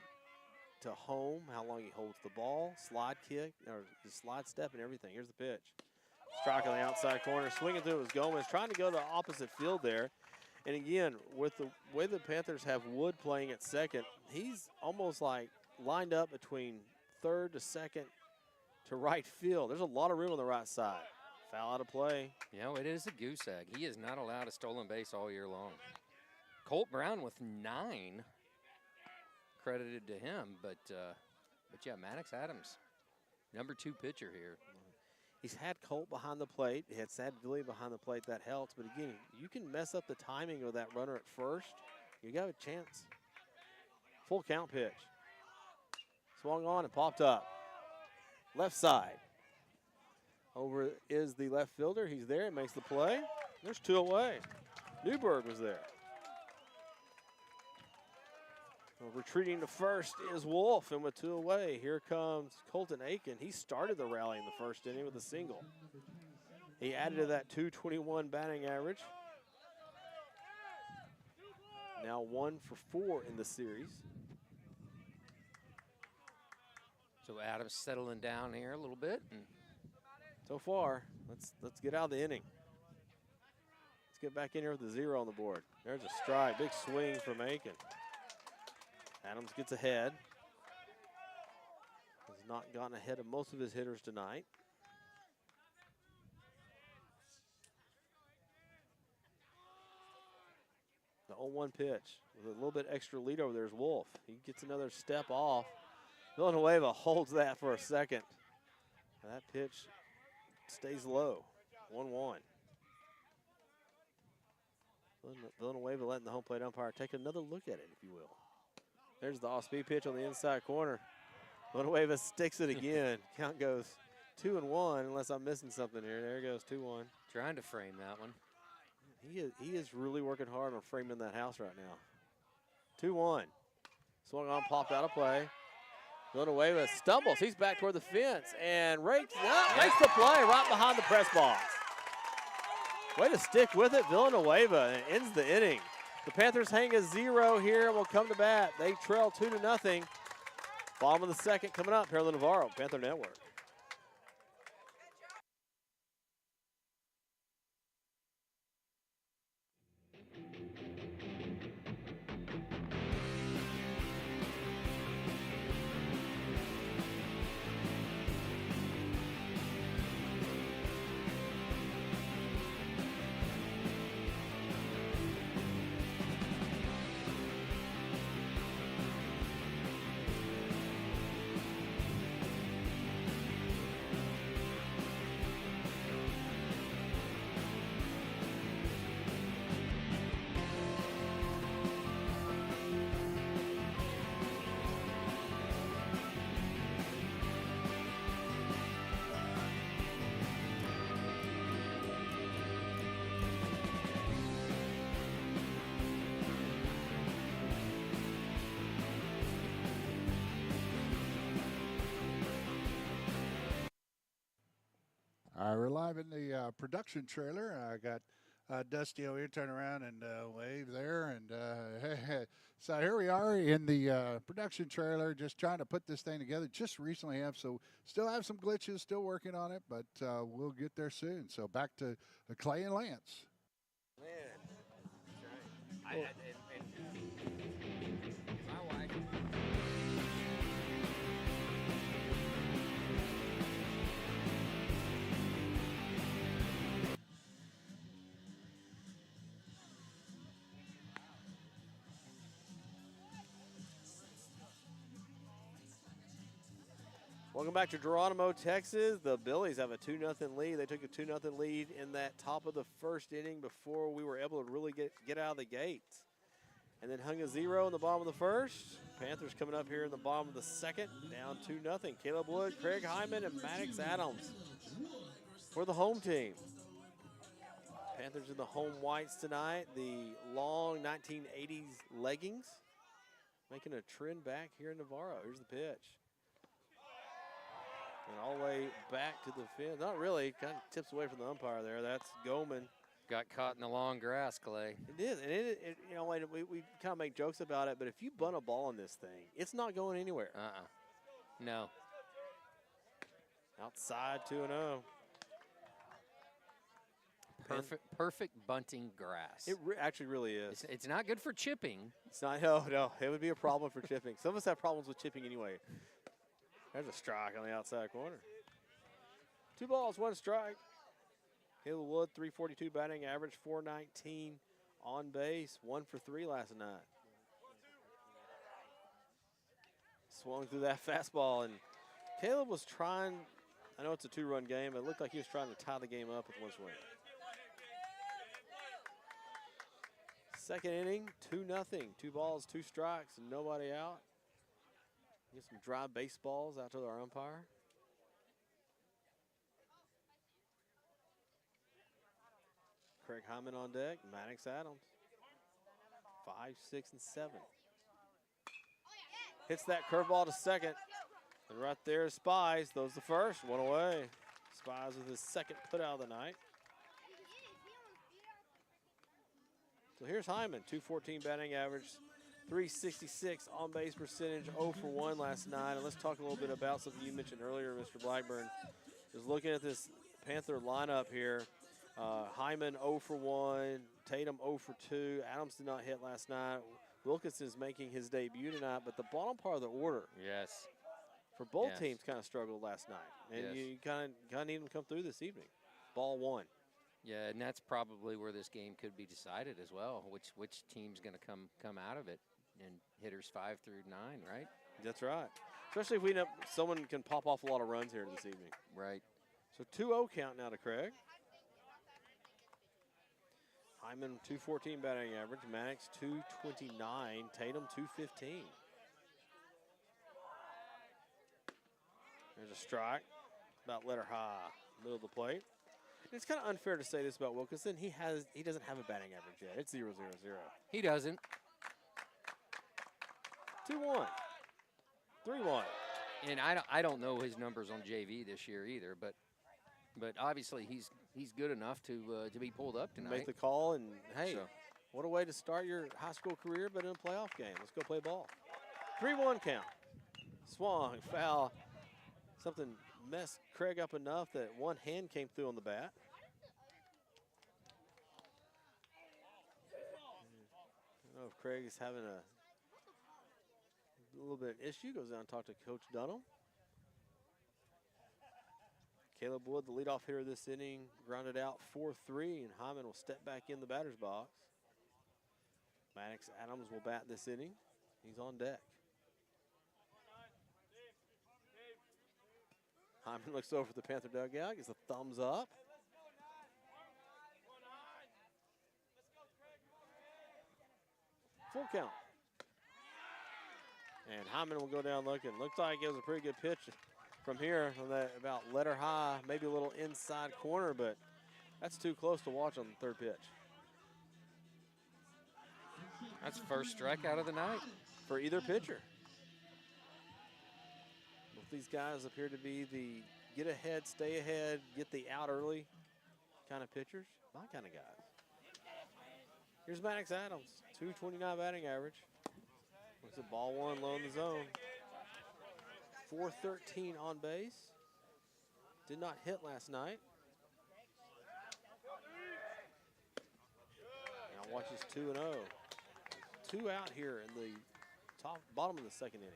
to home, how long he holds the ball, slide kick, or the slide step and everything. Here's the pitch. Strike on the outside corner, swinging through it was Gomez, trying to go to the opposite field there. And again, with the way the Panthers have Wood playing at second, he's almost like lined up between third to second to right field. There's a lot of room on the right side. Foul out of play. You know, it is a goose egg. He is not allowed a stolen base all year long. Colt Brown with 9 credited to him, but yeah, Maddox Adams, number 2 pitcher here. He's had Colt behind the plate. He had Sad Billy behind the plate. That helps. But again, you can mess up the timing of that runner at first. You got a chance. Full count pitch. Swung on and popped up. Left side. Over is the left fielder. He's there. He makes the play. There's 2 away. Newberg was there. Well, retreating to first is Wolf, and with 2 away, here comes Colton Aiken. He started the rally in the first inning with a single. He added to that 221 batting average. now 1 for 4 in the series. So Adams settling down here a little bit. And so far, let's get out of the inning. Let's get back in here with a 0 on the board. There's a strike, big swing from Aiken. Adams gets ahead. Has not gotten ahead of most of his hitters tonight. The 0-1 pitch with a little bit extra lead over there is Wolf. He gets another step off. Villanueva holds that for a second. That pitch stays low. 1-1. Villanueva letting the home plate umpire take another look at it, if you will. There's the off-speed pitch on the inside corner. Villanueva sticks it again. Count goes 2-1, unless I'm missing something here. There goes 2-1. trying to frame that one. He is really working hard on framing that house right now. 2-1. Swung on, popped out of play. Villanueva stumbles. He's back toward the fence and rakes the play right behind the press box. Way to stick with it, Villanueva, and ends the inning. The Panthers hang a 0 here and will come to bat. They trail 2-0. Bottom of the second coming up here on the Navarro Panther Network. All right, we're live in the production trailer. I got Dusty over here, turn around and wave there. And so here we are in the production trailer, just trying to put this thing together. Just recently still have some glitches, still working on it, but we'll get there soon. So back to Clay and Lance. Man, that's right. My wife. Welcome back to Geronimo, Texas. The Billies have a 2-0 lead. They took a 2-0 lead in that top of the first inning before we were able to really get out of the gates. And then hung a 0 in the bottom of the first. Panthers coming up here in the bottom of the second, down 2-0. Caleb Wood, Craig Hyman, and Maddox Adams for the home team. Panthers in the home whites tonight. The long 1980s leggings making a trend back here in Navarro. Here's the pitch. And all the way back to the fence. Not really. Kind of tips away from the umpire there. That's Goldman. Got caught in the long grass, Clay. It did. And it you know, we kind of make jokes about it, but if you bunt a ball on this thing, it's not going anywhere. No. Outside 2-0. Perfect bunting grass. It actually really is. It's not good for chipping. It's not. No. It would be a problem for chipping. Some of us have problems with chipping anyway. There's a strike on the outside corner. 2 balls, 1 strike. Caleb Wood, 342 batting average, 419 on base, 1 for 3 last night. Swung through that fastball, and Caleb was trying, I know it's a 2-run game, but it looked like he was trying to tie the game up with 1 swing. Second inning, 2-0, 2 balls, 2 strikes, and nobody out. Get some dry baseballs out to our umpire. Craig Hyman on deck, Maddox Adams. 5, 6, and 7. Hits that curveball to second. And right there is Spies. Throws the first, 1 away. Spies with his second put out of the night. So here's Hyman, 214 batting average, 366 on base percentage, 0 for 1 last night. And let's talk a little bit about something you mentioned earlier, Mr. Blackburn. Just looking at this Panther lineup here. Hyman 0 for 1, Tatum 0 for 2. Adams did not hit last night. Wilkinson is making his debut tonight, but the bottom part of the order Yes. for both Yes. teams kind of struggled last night. And Yes. you kind of need them to come through this evening. Ball 1. Yeah, and that's probably where this game could be decided as well. Which team's going to come out of it? And hitters 5 through 9, right? That's right. Especially if we know someone can pop off a lot of runs here this evening. Right. So 2-0 count now to Craig. Hyman 214 batting average, Maddox 229, Tatum 215. There's a strike, about letter high, middle of the plate. And it's kind of unfair to say this about Wilkinson. He doesn't have a batting average yet. It's 0-0-0. He doesn't. 2-1, 3-1. And I don't know his numbers on JV this year either, but obviously he's good enough to be pulled up tonight. Make the call, and hey, So. what a way to start your high school career, but in a playoff game. Let's go play ball. 3-1 count. Swung, foul. Something messed Craig up enough that one hand came through on the bat. I don't know if Craig is having a little bit of issue. Goes down and talk to Coach Dunham. Caleb Wood, the leadoff hitter this inning, grounded out 4-3, and Hyman will step back in the batter's box. Maddox Adams will bat this inning. He's on deck. Hyman looks over at the Panther dugout, gets a thumbs up. Full count. And Hyman will go down looking. Looks like it was a pretty good pitch from here on that about letter high, maybe a little inside corner, but that's too close to watch on the third pitch. That's first strikeout of the night For either pitcher. Both these guys appear to be the get ahead, stay ahead, get the out early kind of pitchers. My kind of guys. Here's Maddox Adams, 229 batting average. Looks at ball 1 low in the zone. 413 on base. Did not hit last night. Now watches 2-0. 2 out here in the bottom of the second inning.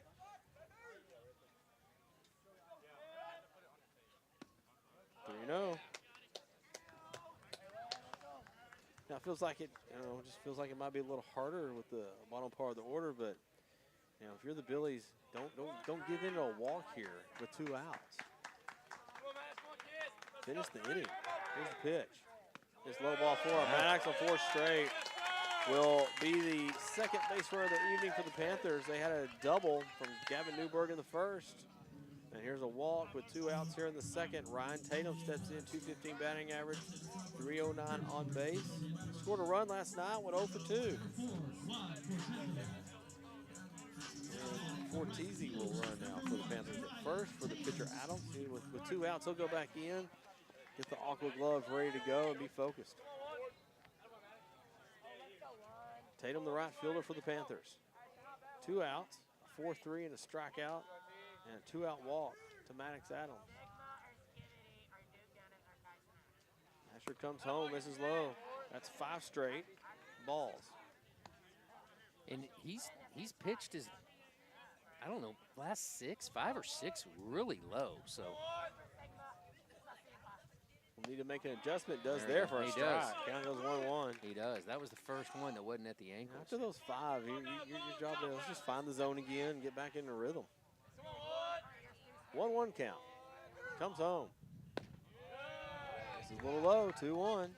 Three-0. Now it feels like it, just feels like it might be a little harder with the bottom part of the order, but if you're the Billies, don't give in to a walk here with 2 outs. Finish the inning. Here's the pitch. It's low ball 4. Maddox on 4 straight will be the second base runner of the evening for the Panthers. They had a double from Gavin Newberg in the first. And here's a walk with 2 outs here in the second. Ryan Tatum steps in, 215 batting average, 309 on base. Scored a run last night, went 0 for 2. Fortizzi will run now for the Panthers at first for the pitcher Adams. With 2 outs, he'll go back in, get the aqua glove ready to go and be focused. Tatum, the right fielder for the Panthers. 2 outs, 4-3 and a strikeout, and a 2-out walk to Maddox Adams. Asher comes home, misses low. That's 5 straight balls. And he's pitched his, I don't know, last 5 or 6 really low. So We'll need to make an adjustment. Does there for a strike. does. Count goes 1-1. he does. That was the first one that wasn't at the ankles. After those 5, your job is let's just find the zone again and get back in the rhythm. 1-1 count. Comes home. This is a little low, 2-1.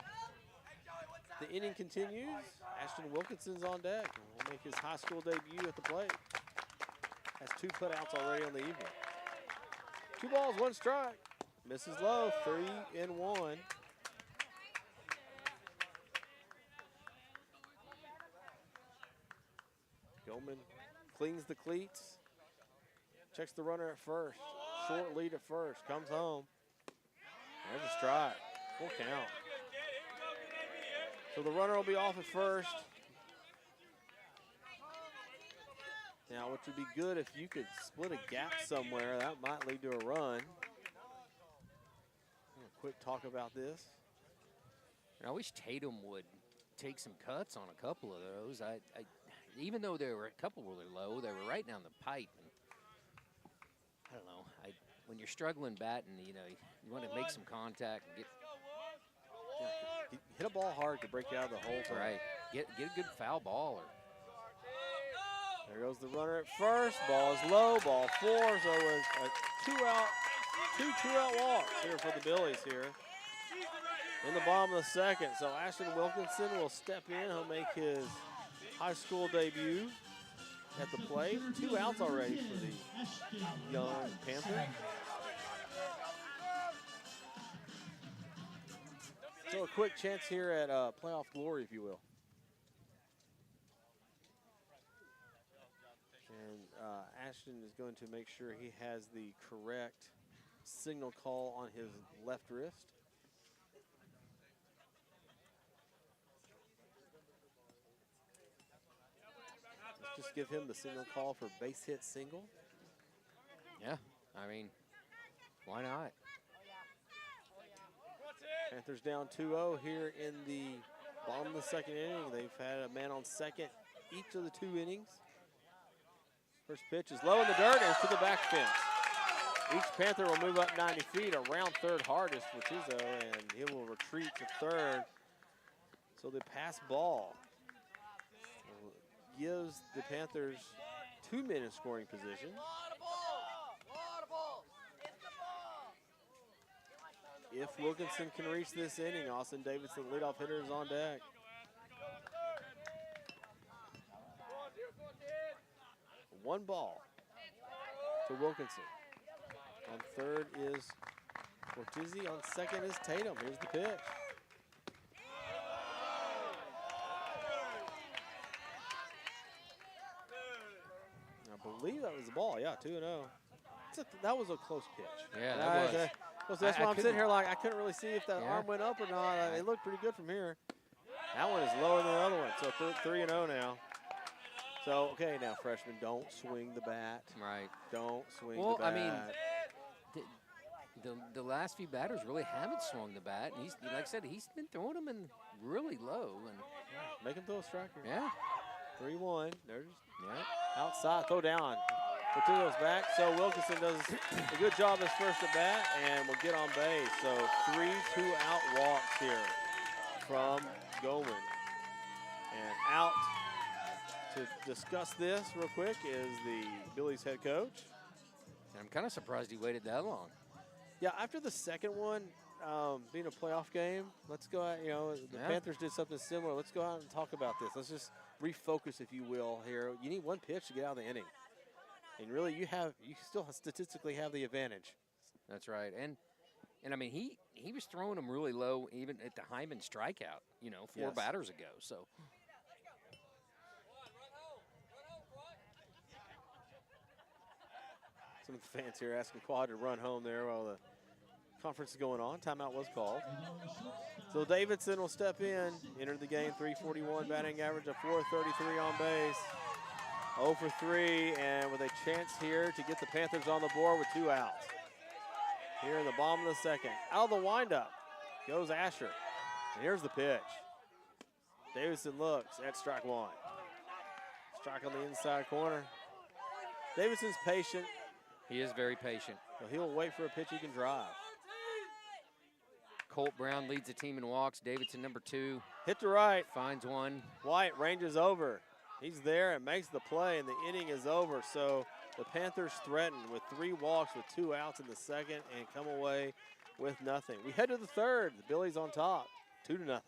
The inning continues. Ashton Wilkinson's on deck. Will make his high school debut at the plate. Has 2 putouts already on the evening. 2 balls, 1 strike. Misses low, 3-1. Gilman cleans the cleats. Checks the runner at first. Short lead at first. Comes home. There's a strike. Full count. So the runner will be off at first. Now, which would be good if you could split a gap somewhere. That might lead to a run. Quick talk about this. I wish Tatum would take some cuts on a couple of those. Even though there were a couple really low, they were right down the pipe. And I don't know. When you're struggling batting, you want to make some contact and hit a ball hard to break out of the hole. Right. Get a good foul ball. There goes the runner at first. Ball is low. Ball 4. So it's a two-out walks here for the Billies here. In the bottom of the second. So Ashton Wilkinson will step in. He'll make his high school debut at the plate. 2 outs already for the young Panther. So a quick chance here at playoff glory, if you will. And Ashton is going to make sure he has the correct signal call on his left wrist. Let's just give him the signal call for base hit single. Yeah, I mean, why not? Panthers down 2-0 here in the bottom of the second inning. They've had a man on second each of the 2 innings. First pitch is low in the dirt and it's to the back fence. Each Panther will move up 90 feet around third hardest for Tizzo, and he will retreat to third. So the pass ball gives the Panthers 2 men in scoring position. If Wilkinson can reach this inning, Austin Davidson, leadoff hitter, is on deck. One ball to Wilkinson. On third is Cortizzi. On second is Tatum. Here's the pitch. I believe that was the ball. Yeah, 2-0. That was a close pitch. Yeah, that was. So that's why I'm sitting here like I couldn't really see if that arm went up or not. It looked pretty good from here. That one is lower than the other one. So 3-0 now. So, okay, now, freshmen, don't swing the bat. Right. Don't swing the bat. Well, I mean, the last few batters really haven't swung the bat. And he's, like I said, he's been throwing them in really low. And make him throw a striker. Yeah. 3-1. There's outside. Throw down. Portillo's back. So Wilkinson does a good job his first at bat and will get on base. So 3 2-out walks here from Goldman. And out to discuss this real quick is the Billies head coach. And I'm kind of surprised he waited that long. Yeah, after the second one, being a playoff game, let's go out, the Panthers did something similar. Let's go out and talk about this. Let's just refocus, if you will, here. You need one pitch to get out of the inning. And really, you still statistically have the advantage. That's right. And I mean, he was throwing them really low even at the Hyman strikeout, 4 batters ago. So some of the fans here asking Quad to run home there while the conference is going on. Timeout was called. So Davidson will step in, enter the game, 341 batting average, a 433 on base. 0 for 3, and with a chance here to get the Panthers on the board with 2 outs. Here in the bottom of the second. Out of the windup goes Asher. And here's the pitch. Davidson looks at strike 1. Strike on the inside corner. Davidson's patient. he is very patient. So he'll wait for a pitch he can drive. Colt Brown leads the team in walks. Davidson, number 2. Hit to right. Finds one. White ranges over. He's there and makes the play, and the inning is over. So the Panthers threaten with 3 walks with 2 outs in the second and come away with nothing. We head to the third. The Billies on top, 2-0.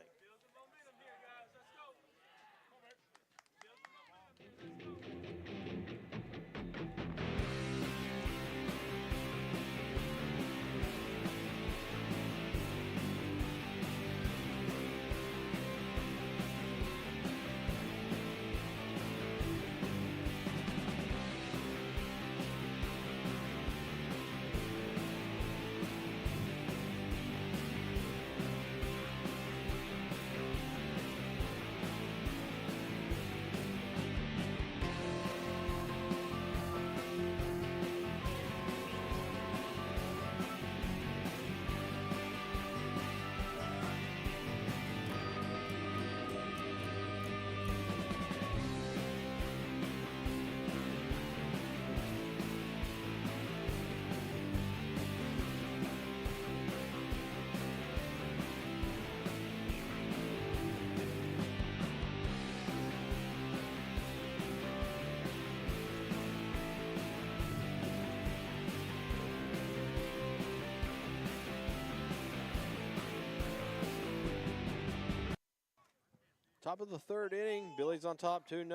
Top of the third inning, Billy's on top 2-0.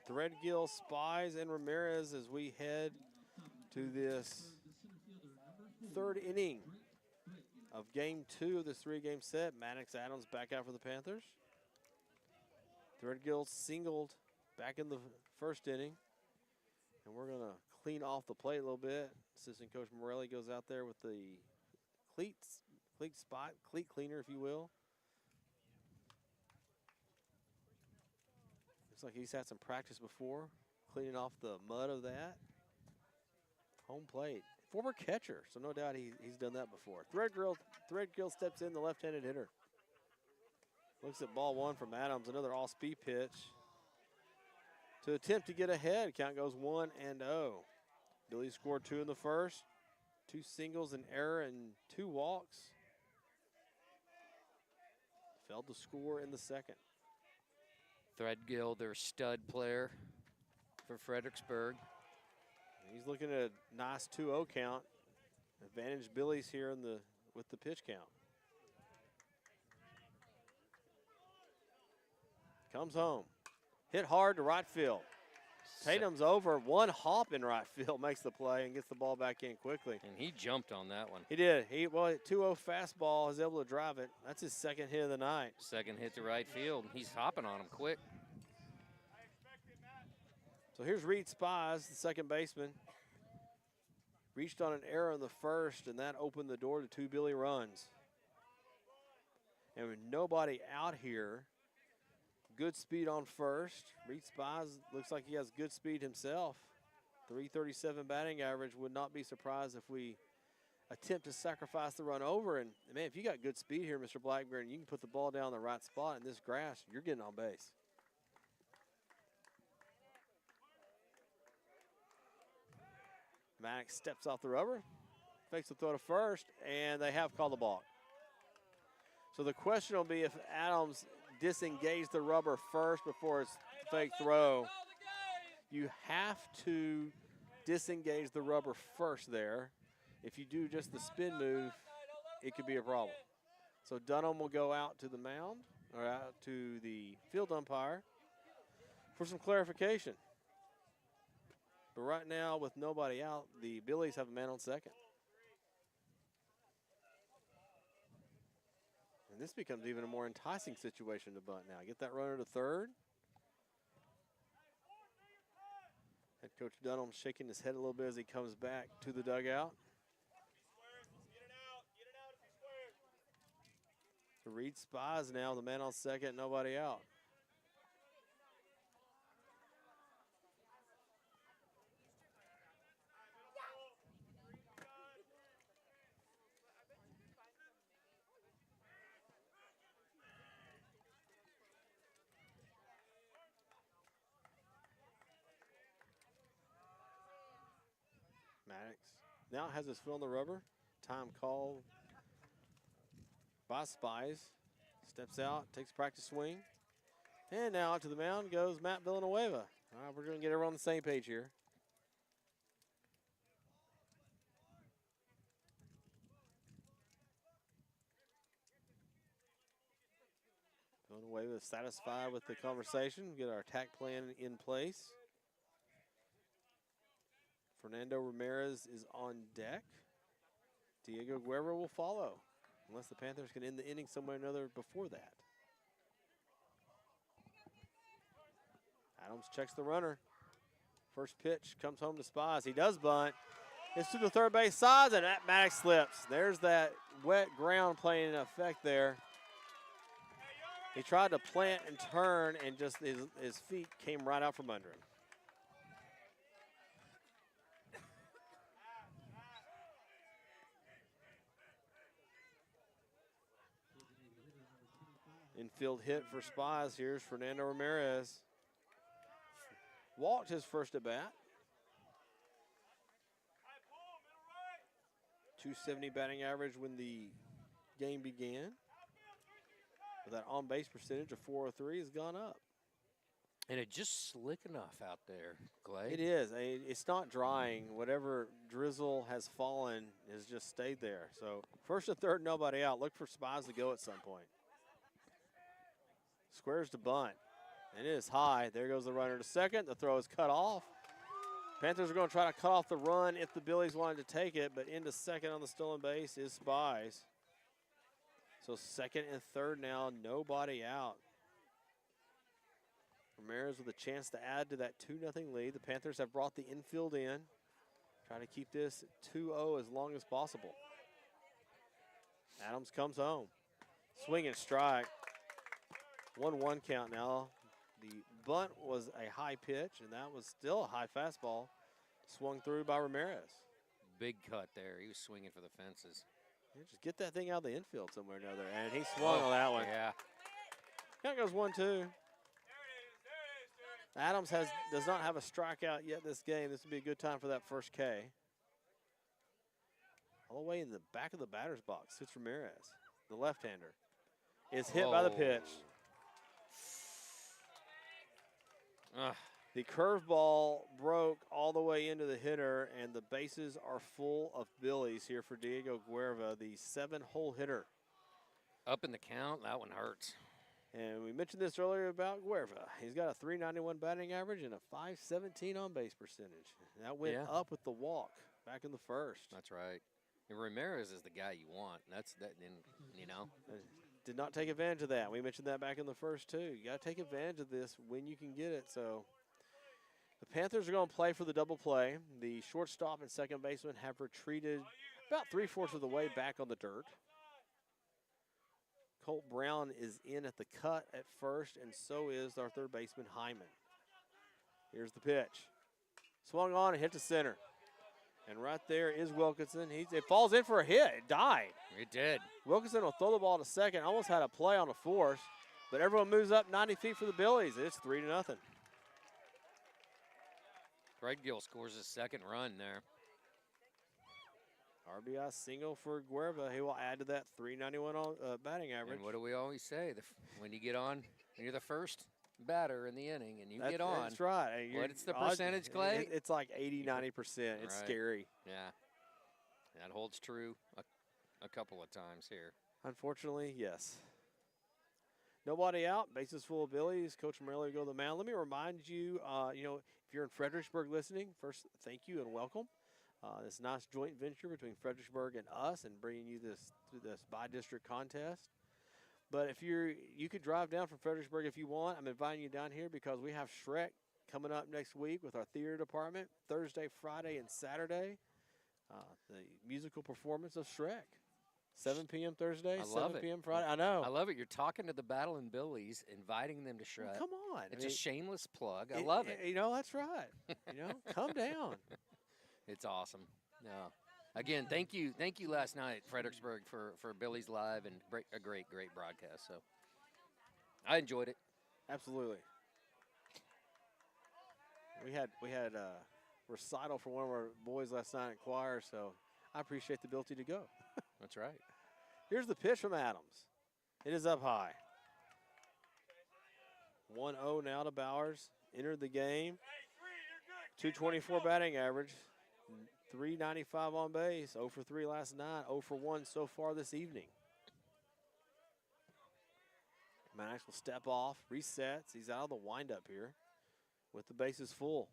Threadgill, Spies, and Ramirez as we head to this third inning of game 2 of this 3-game set. Maddox Adams back out for the Panthers. Threadgill singled back in the first inning. And we're going to clean off the plate a little bit. Assistant Coach Morelli goes out there with the cleat cleaner, if you will. Looks like he's had some practice before, cleaning off the mud of that. Home plate. Former catcher, so no doubt he's done that before. Threadgill steps in, the left-handed hitter. Looks at ball 1 from Adams, another all-speed pitch. To attempt to get ahead, count goes 1-0. Billy scored 2 in the first, 2 singles, an error, and 2 walks. Failed to score in the second. Threadgill, their stud player for Fredericksburg. He's looking at a nice 2-0 count. Advantage Billy's here with the pitch count. Comes home. Hit hard to right field. Tatum's over. One hop in right field makes the play and gets the ball back in quickly. And he jumped on that one. He did. 2-0 fastball, is able to drive it. That's his second hit of the night. Second hit to right field. He's hopping on him quick. So here's Reed Spies, the second baseman. Reached on an error in the first, and that opened the door to 2 Billy runs. And with nobody out here, good speed on first. Reed Spies looks like he has good speed himself. 337 batting average. Would not be surprised if we attempt to sacrifice the run over. And, man, if you got good speed here, Mr. Blackburn, you can put the ball down in the right spot in this grass, you're getting on base. Maddox steps off the rubber, fakes the throw to first, and they have called the ball. So the question will be if Adams disengaged the rubber first before his fake throw. You have to disengage the rubber first there. If you do just the spin move, it could be a problem. So Dunham will go out to the mound, or out to the field umpire for some clarification. But right now, with nobody out, the Billies have a man on second. And this becomes even a more enticing situation to bunt now. Get that runner to third. Head Coach Dunham shaking his head a little bit as he comes back to the dugout. To Reed Spies now, the man on second, nobody out. Maddox now has his foot on the rubber. Time call by Spies. Steps out, takes practice swing. And now out to the mound goes Matt Villanueva. All right, we're going to get everyone on the same page here. Villanueva is satisfied with the conversation. Get our attack plan in place. Fernando Ramirez is on deck. Diego Guerra will follow, unless the Panthers can end the inning some way or another before that. Adams checks the runner. First pitch comes home to Spies. He does bunt. It's to the third base side, and Maddox slips. There's that wet ground playing an effect there. He tried to plant and turn, and just his feet came right out from under him. Infield hit for Spies. Here's Fernando Ramirez. Walked his first at bat. 270 batting average when the game began. But that on-base percentage of 403 has gone up. And it's just slick enough out there, Clay. It is. It's not drying. Whatever drizzle has fallen has just stayed there. So first and third, nobody out. Look for Spies to go at some point. Squares to bunt. And it is high. There goes the runner to second. The throw is cut off. Panthers are going to try to cut off the run if the Billies wanted to take it, but into second on the stolen base is Spies. So second and third now, nobody out. Ramirez with a chance to add to that 2-0 lead. The Panthers have brought the infield in. Try to keep this 2-0 as long as possible. Adams comes home. Swing and strike. 1-1 count now. The bunt was a high pitch, and that was still a high fastball. Swung through by Ramirez. Big cut there. He was swinging for the fences. Yeah, just get that thing out of the infield somewhere or another. And he swung on that one. Yeah. Count goes 1-2. Adams does not have a strikeout yet this game. This would be a good time for that first K. All the way in the back of the batter's box sits Ramirez. The left-hander is hit by the pitch. The curveball broke all the way into the hitter, and the bases are full of Billies here for Diego Guerva, the 7-hole hitter. Up in the count, that one hurts. And we mentioned this earlier about Guerva. He's got a .391 batting average and a .517 on-base percentage. And that went up with the walk back in the first. That's right. And Ramirez is the guy you want. That's that. You know. Did not take advantage of that. We mentioned that back in the first too. You got to take advantage of this when you can get it. So the Panthers are going to play for the double play. The shortstop and second baseman have retreated about 3/4 of the way back on the dirt. Colt Brown is in at the cut at first, and so is our third baseman, Hyman. Here's the pitch. Swung on and hit to center. And right there is Wilkinson. It falls in for a hit. It died. It did. Wilkinson will throw the ball to second. Almost had a play on a force, but everyone moves up 90 feet for the Billies. It's 3-0. Craig Gill scores his second run there. RBI single for Guerva. He will add to that .391 on batting average. And what do we always say? When you get on, when you're the first batter in the inning and you get on. That's right. What's the percentage, Clay? It's like 80, 90%. It's scary. Yeah. That holds true a couple of times here. Unfortunately, yes. Nobody out. Bases full of Billies. Coach Morelli will go to the mound. Let me remind you, if you're in Fredericksburg listening, first, thank you and welcome. This nice joint venture between Fredericksburg and us and bringing you this by-district contest. But if you could drive down from Fredericksburg if you want. I'm inviting you down here because we have Shrek coming up next week with our theater department, Thursday, Friday, and Saturday. The musical performance of Shrek. 7 p.m. Thursday, 7 p.m. Friday. I know. I love it. You're talking to the Battle and Billies, inviting them to Shrek. Well, come on. It's a shameless plug. I love it. That's right. Come down. It's awesome. No. Again, thank you last night, Fredericksburg, for Billy's Live and a great broadcast. So I enjoyed it. Absolutely. We had a recital for one of our boys last night in choir, so I appreciate the ability to go. That's right. Here's the pitch from Adams. It is up high. 1-0 now to Bowers. Entered the game. 224 batting average. 395 on base. 0 for 3 last night. 0 for 1 so far this evening. Maddox will step off, resets. He's out of the windup here with the bases full.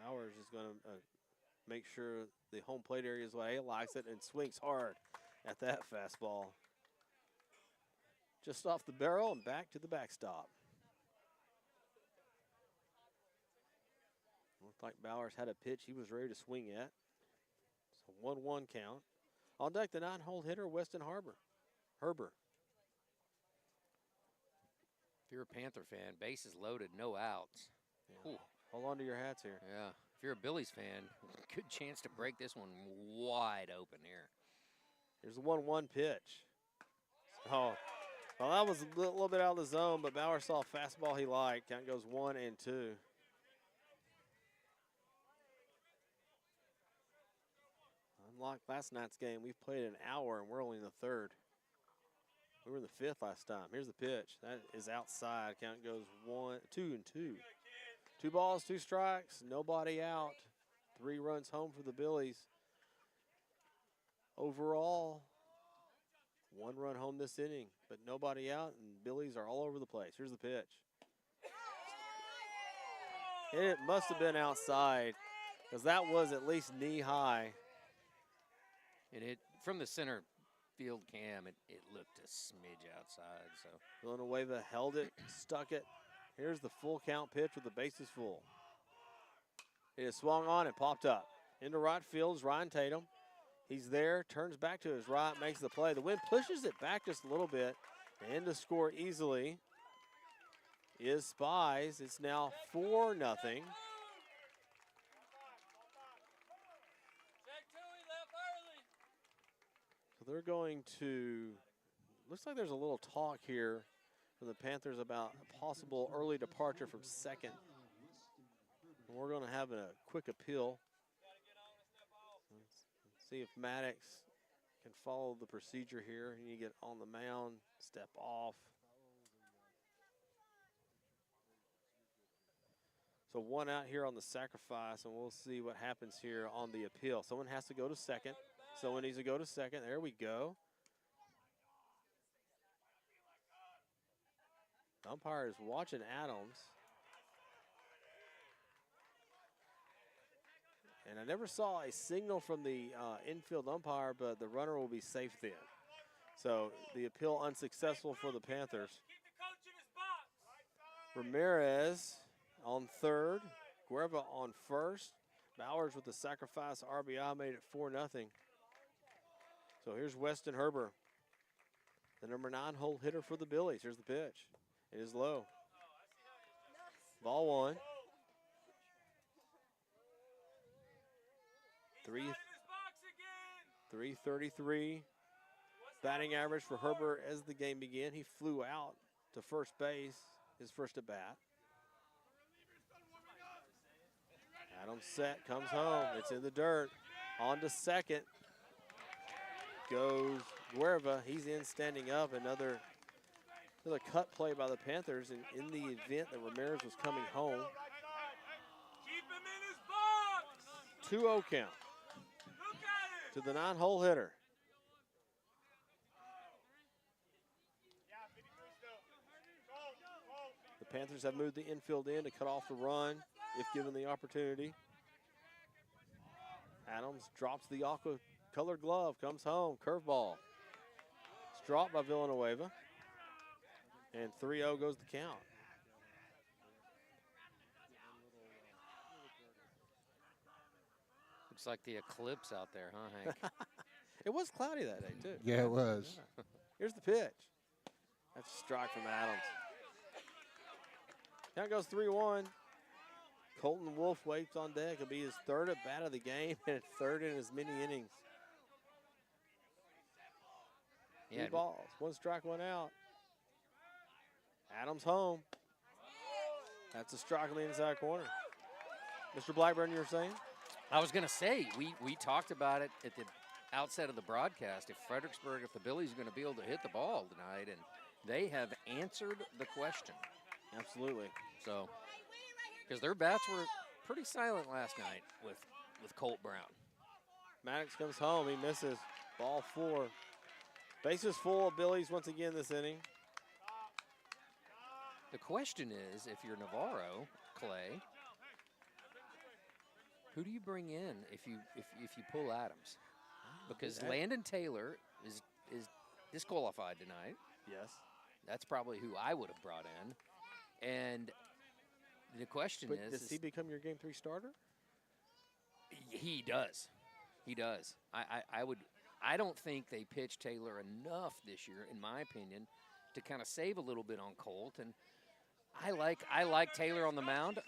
Bowers is going to make sure the home plate area is where he likes it and swings hard at that fastball. Just off the barrel and back to the backstop. Looked like Bowers had a pitch he was ready to swing at. So 1-1 count. On deck, the 9-hole hitter, Weston Herber. If you're a Panther fan, bases loaded, no outs. Yeah. Hold on to your hats here. Yeah. If you're a Billies fan, good chance to break this one wide open here. Here's the 1-1 pitch. Oh, well, that was a little bit out of the zone, but Bauer saw a fastball he liked. Count goes 1-2. Unlike last night's game, we've played an hour and we're only in the third. We were in the fifth last time. Here's the pitch. That is outside. Count goes 2-2. 2 balls, 2 strikes, nobody out. 3 runs home for the Billies. overall. 1 run home this inning, but nobody out, and Billies are all over the place. Here's the pitch. It must have been outside because that was at least knee high. And it from the center field cam, it looked a smidge outside. So Villanueva held it, stuck it. Here's the full count pitch with the bases full. It is swung on and popped up. Into right field is Ryan Tatum. He's there, turns back to his right, makes the play. The wind pushes it back just a little bit. And to score easily is Spies. It's now 4-0. So they're going to, looks like there's a little talk here from the Panthers about a possible early departure from second. And we're going to have a quick appeal. Let's see if Maddox can follow the procedure here. You get on the mound, step off. So 1 out here on the sacrifice, and we'll see what happens here on the appeal. Someone has to go to second. Someone needs to go to second. There we go. The umpire is watching Adams. And I never saw a signal from the infield umpire, but the runner will be safe then. So the appeal unsuccessful for the Panthers. Ramirez on third. Guerva on first. Bowers with the sacrifice RBI made it 4-0. So here's Weston Herber, the number 9 hole hitter for the Billies. Here's the pitch. It is low. Ball 1. 333 batting average for Herber as the game began. He flew out to first base, his first at bat. Adams set, comes home. It's in the dirt. On to second goes Guerva. He's in standing up. Another cut play by the Panthers in the event that Ramirez was coming home. 2-0 count to the 9-hole hitter. The Panthers have moved the infield in to cut off the run if given the opportunity. Adams drops the aqua colored glove, comes home, curveball. It's dropped by Villanueva. And 3-0 goes the count. looks like the eclipse out there, huh, Hank? It was cloudy that day, too. Yeah, it was. Yeah. Here's the pitch. That's a strike from Adams. Count goes 3-1. Colton Wolf waits on deck. It'll be his third at bat of the game and third in as many innings. Yeah. 3 balls, 1 strike, 1 out. Adams home. That's a strike on the inside corner. Mr. Blackburn, you were saying? I was going to say, we talked about it at the outset of the broadcast. If Fredericksburg, if the Billies are going to be able to hit the ball tonight, and they have answered the question. Absolutely. So, because their bats were pretty silent last night with Colt Brown. Maddox comes home. He misses. Ball 4. Bases full of Billies once again this inning. The question is, if you're Navarro, Clay, who do you bring in if you pull Adams? Because Landon Taylor is disqualified tonight. Yes. That's probably who I would have brought in. And the question is, does he become your Game 3 starter? He does. He does. I don't think they pitched Taylor enough this year, in my opinion, to kind of save a little bit on Colt. And I like Taylor on the mound.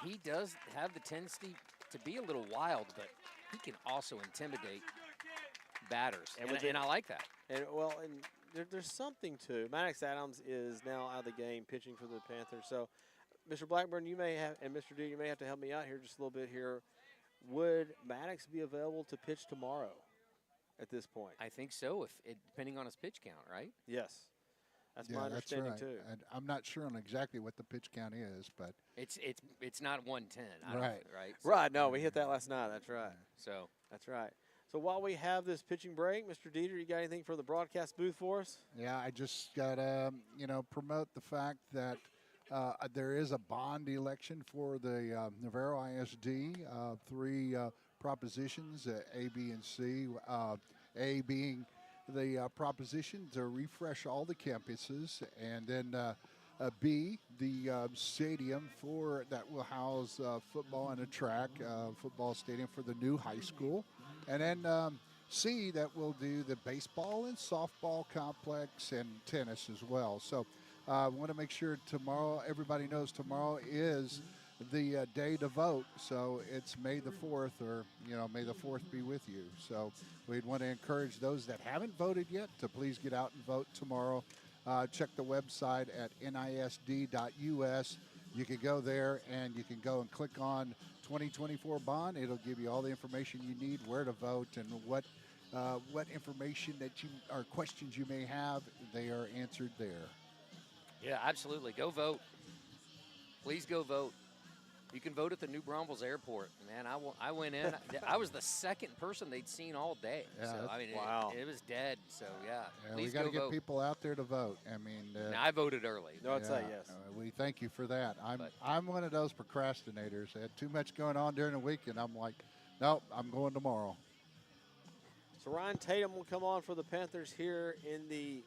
He does have the tendency to be a little wild, but he can also intimidate batters, and I like that. And there's something to Maddox. Adams is now out of the game pitching for the Panthers. So, Mr. Blackburn, you may have, and Mr. D, you may have to help me out here just a little bit here. Would Maddox be available to pitch tomorrow at this point? I think so, depending on his pitch count, right? Yes. That's my understanding, that's right. too. And I'm not sure on exactly what the pitch count is, but it's not 110. Right. Right. Right. No, we hit that last night. That's right. So that's right. So while we have this pitching break, Mr. Dieter, you got anything for the broadcast booth for us? Yeah, I just got to, promote the fact that there is a bond election for the Navarro ISD. Three propositions, A, B, and C. A being the proposition to refresh all the campuses, and then B, the stadium for that will house football and a track, football stadium for the new high school, and then C, that will do the baseball and softball complex and tennis as well. So I want to make sure tomorrow, everybody knows tomorrow is the day to vote. So it's May the 4th, or, may the 4th be with you. So we'd want to encourage those that haven't voted yet to please get out and vote tomorrow. Check the website at nisd.us. You can go there and you can go and click on 2024 bond. It'll give you all the information you need, where to vote, and what information that you or questions you may have. They are answered there. Yeah, absolutely. Go vote. Please go vote. You can vote at the New Braunfels Airport. Man, I went in. I was the second person they'd seen all day. Yeah, so, I mean, wow. it was dead. So, yeah. We got to get people out there to vote. I mean, now, I voted early. No, I'd say yes. We thank you for that. I'm one of those procrastinators. I had too much going on during the week, and I'm like, nope, I'm going tomorrow. So Ryan Tatum will come on for the Panthers here in the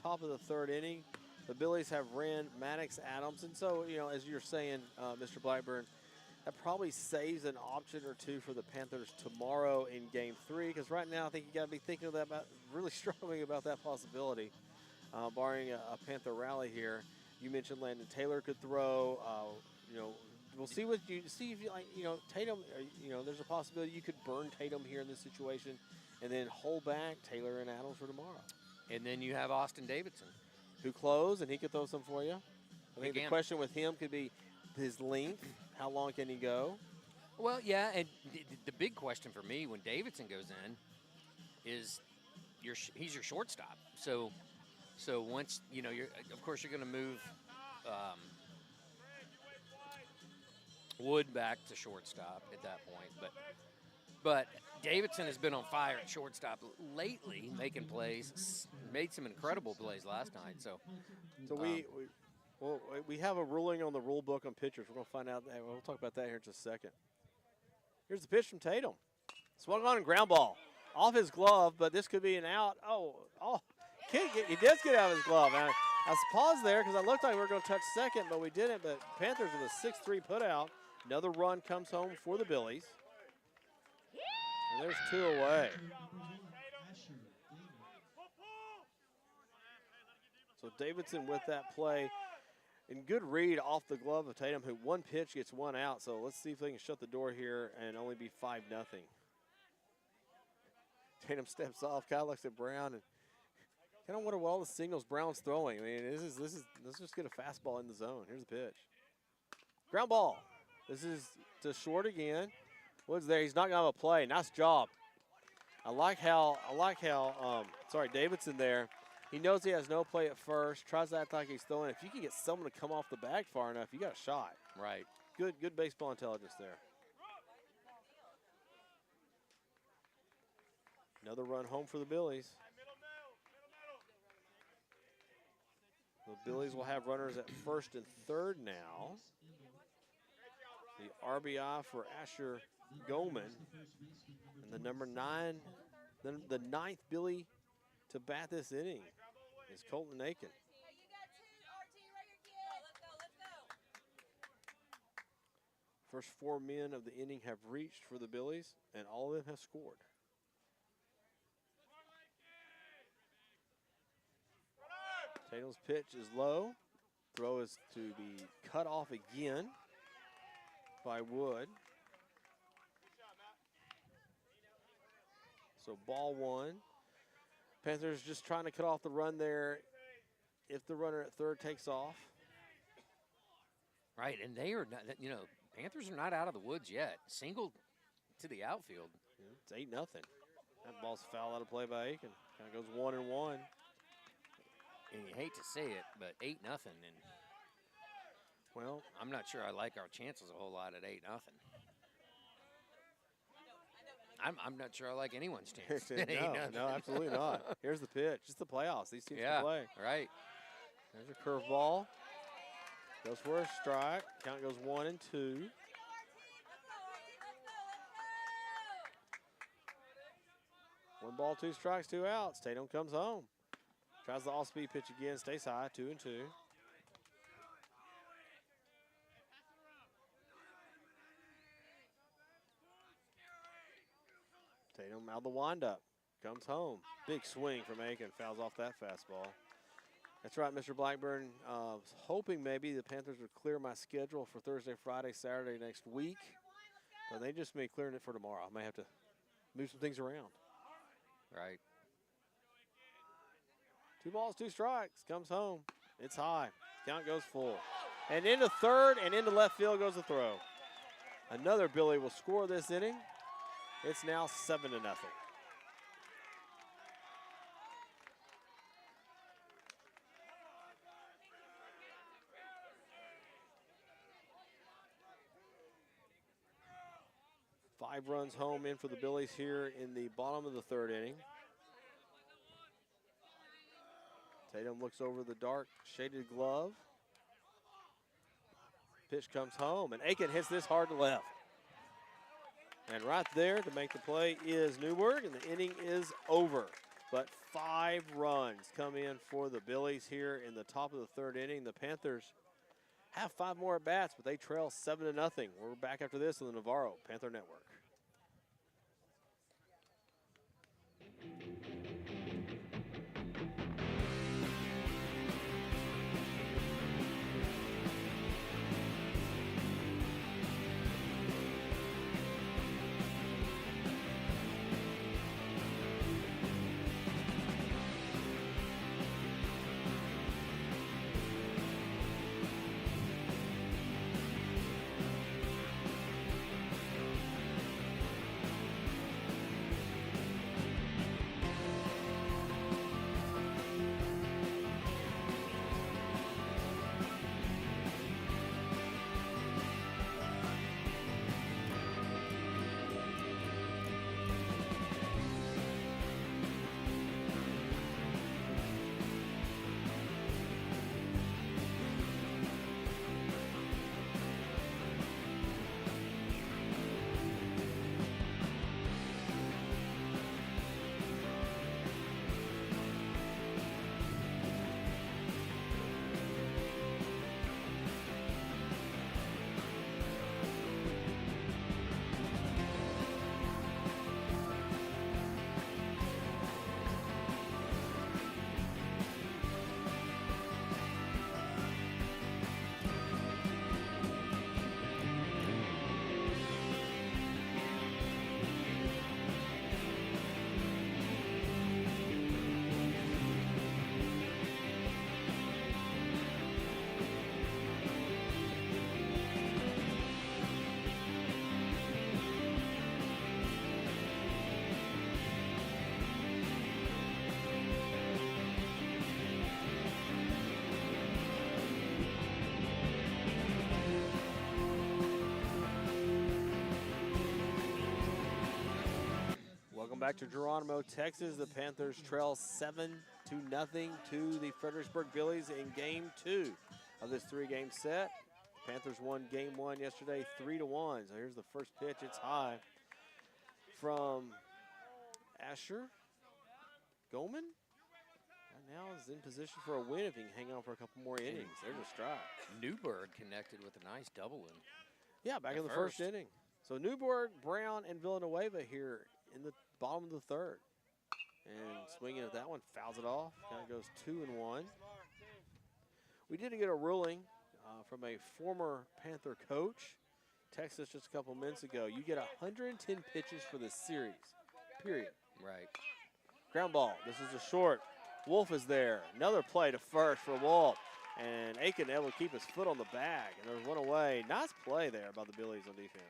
top of the third inning. The Billies have ran Maddox, Adams, and so, as you're saying, Mr. Blackburn, that probably saves an option or two for the Panthers tomorrow in Game 3, because right now I think you got to be thinking of that, really struggling about that possibility, barring a Panther rally here. You mentioned Landon Taylor could throw. We'll see if you like. Tatum. There's a possibility you could burn Tatum here in this situation, and then hold back Taylor and Adams for tomorrow. And then you have Austin Davidson, who close, and he could throw some for you. I think the Again. question with him could be his length. How long can he go? Well, yeah, and the big question for me when Davidson goes in is he's your shortstop. So once of course you're going to move Wood back to shortstop at that point, but Davidson has been on fire at shortstop lately, making plays, made some incredible plays last night. So we have a ruling on the rule book on pitchers. We're going to find out. We'll talk about that here in just a second. Here's the pitch from Tatum. Swung on and ground ball. Off his glove, but this could be an out. He does get out of his glove. I was paused there because I looked like we were going to touch second, but we didn't. But Panthers with a 6-3 put out. Another run comes home for the Billies. And there's two away. So Davidson with that play. And good read off the glove of Tatum, who one pitch gets one out. So let's see if they can shut the door here and only be 5-0. Tatum steps off, kind of looks at Brown, and kind of wonder what all the signals Brown's throwing. I mean, let's just get a fastball in the zone. Here's the pitch. Ground ball. This is to short again. Woods there. He's not going to have a play. Nice job. I like how Davidson there. He knows he has no play at first. Tries to act like he's throwing. If you can get someone to come off the bag far enough, you got a shot. Right. Good baseball intelligence there. Another run home for the Billies. The Billies will have runners at first and third now. The RBI for Asher Goldman. And the number 9, the ninth Billy to bat this inning is Colton Aiken. First 4 men of the inning have reached for the Billies, and all of them have scored. Tatum's pitch is low. Throw is to be cut off again by Wood. So ball one. Panthers just trying to cut off the run there if the runner at third takes off. Right, and they are not, Panthers are not out of the woods yet. Single to the outfield. It's 8-0. That ball's foul out of play by Aiken. Kind of goes 1-1. And you hate to say it, but 8-0, and well, I'm not sure I like our chances a whole lot at 8-0. I'm not sure I like anyone's chance. no, absolutely not. Here's the pitch. It's the playoffs. These teams can play. Right. There's a curveball. Goes for a strike. Count goes 1-2. One ball, 2 strikes, 2 outs. Tatum comes home. Tries the off-speed pitch again. Stays high, 2-2. Tatum out of the windup. Comes home. Big swing from Aiken. Fouls off that fastball. That's right, Mr. Blackburn. Was hoping maybe the Panthers would clear my schedule for Thursday, Friday, Saturday next week. But they just may clearing it for tomorrow. I may have to move some things around. Right. 2 balls, 2 strikes. Comes home. It's high. Count goes full. And into third and into left field goes the throw. Another Billy will score this inning. It's now 7-0. Five runs home in for the Billies here in the bottom of the 3rd inning. Tatum looks over the dark shaded glove. Pitch comes home, and Aiken hits this hard to left. And right there to make the play is Newberg, and the inning is over. But 5 runs come in for the Billies here in the top of the 3rd inning. The Panthers have 5 more at-bats, but they trail 7-0. We're back after this on the Navarro Panther Network. Welcome back to Geronimo, Texas. The Panthers trail 7-0 to the Fredericksburg Billies in Game 2 of this 3-game set. Panthers won Game 1 yesterday 3-1. So here's the first pitch. It's high from Asher Goldman. And now is in position for a win if he can hang on for a couple more innings. There's a strike. Newberg connected with a nice double in. Yeah, back in the first inning. So Newberg, Brown, and Villanueva here in the bottom of the 3rd. And swinging at that one, fouls it off. Kind of goes 2-1. We did get a ruling from a former Panther coach. Texted us just a couple minutes ago. You get 110 pitches for this series, period. Right. Ground ball. This is a short. Wolf is there. Another play to first for Wolf. And Aiken able to keep his foot on the bag. And there's one away. Nice play there by the Billies on defense.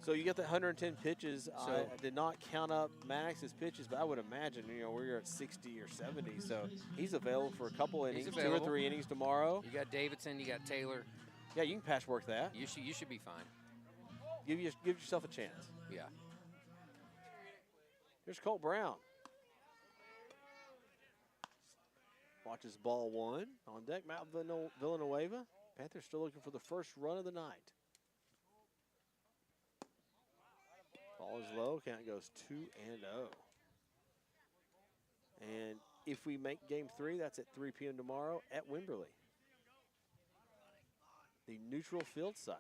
So you get the 110 pitches. I did not count up Maddox's pitches, but I would imagine, we're at 60 or 70. So he's available for a couple innings, 2 or 3 innings tomorrow. You got Davidson, you got Taylor. Yeah, you can patchwork that. You should be fine. Give yourself a chance. Yeah. Here's Colt Brown. Watches ball one on deck. Mount Villanueva. Panthers still looking for the first run of the night. Ball is low. Count goes 2-0. And if we make game 3, that's at 3 p.m. tomorrow at Wimberley, the neutral field site.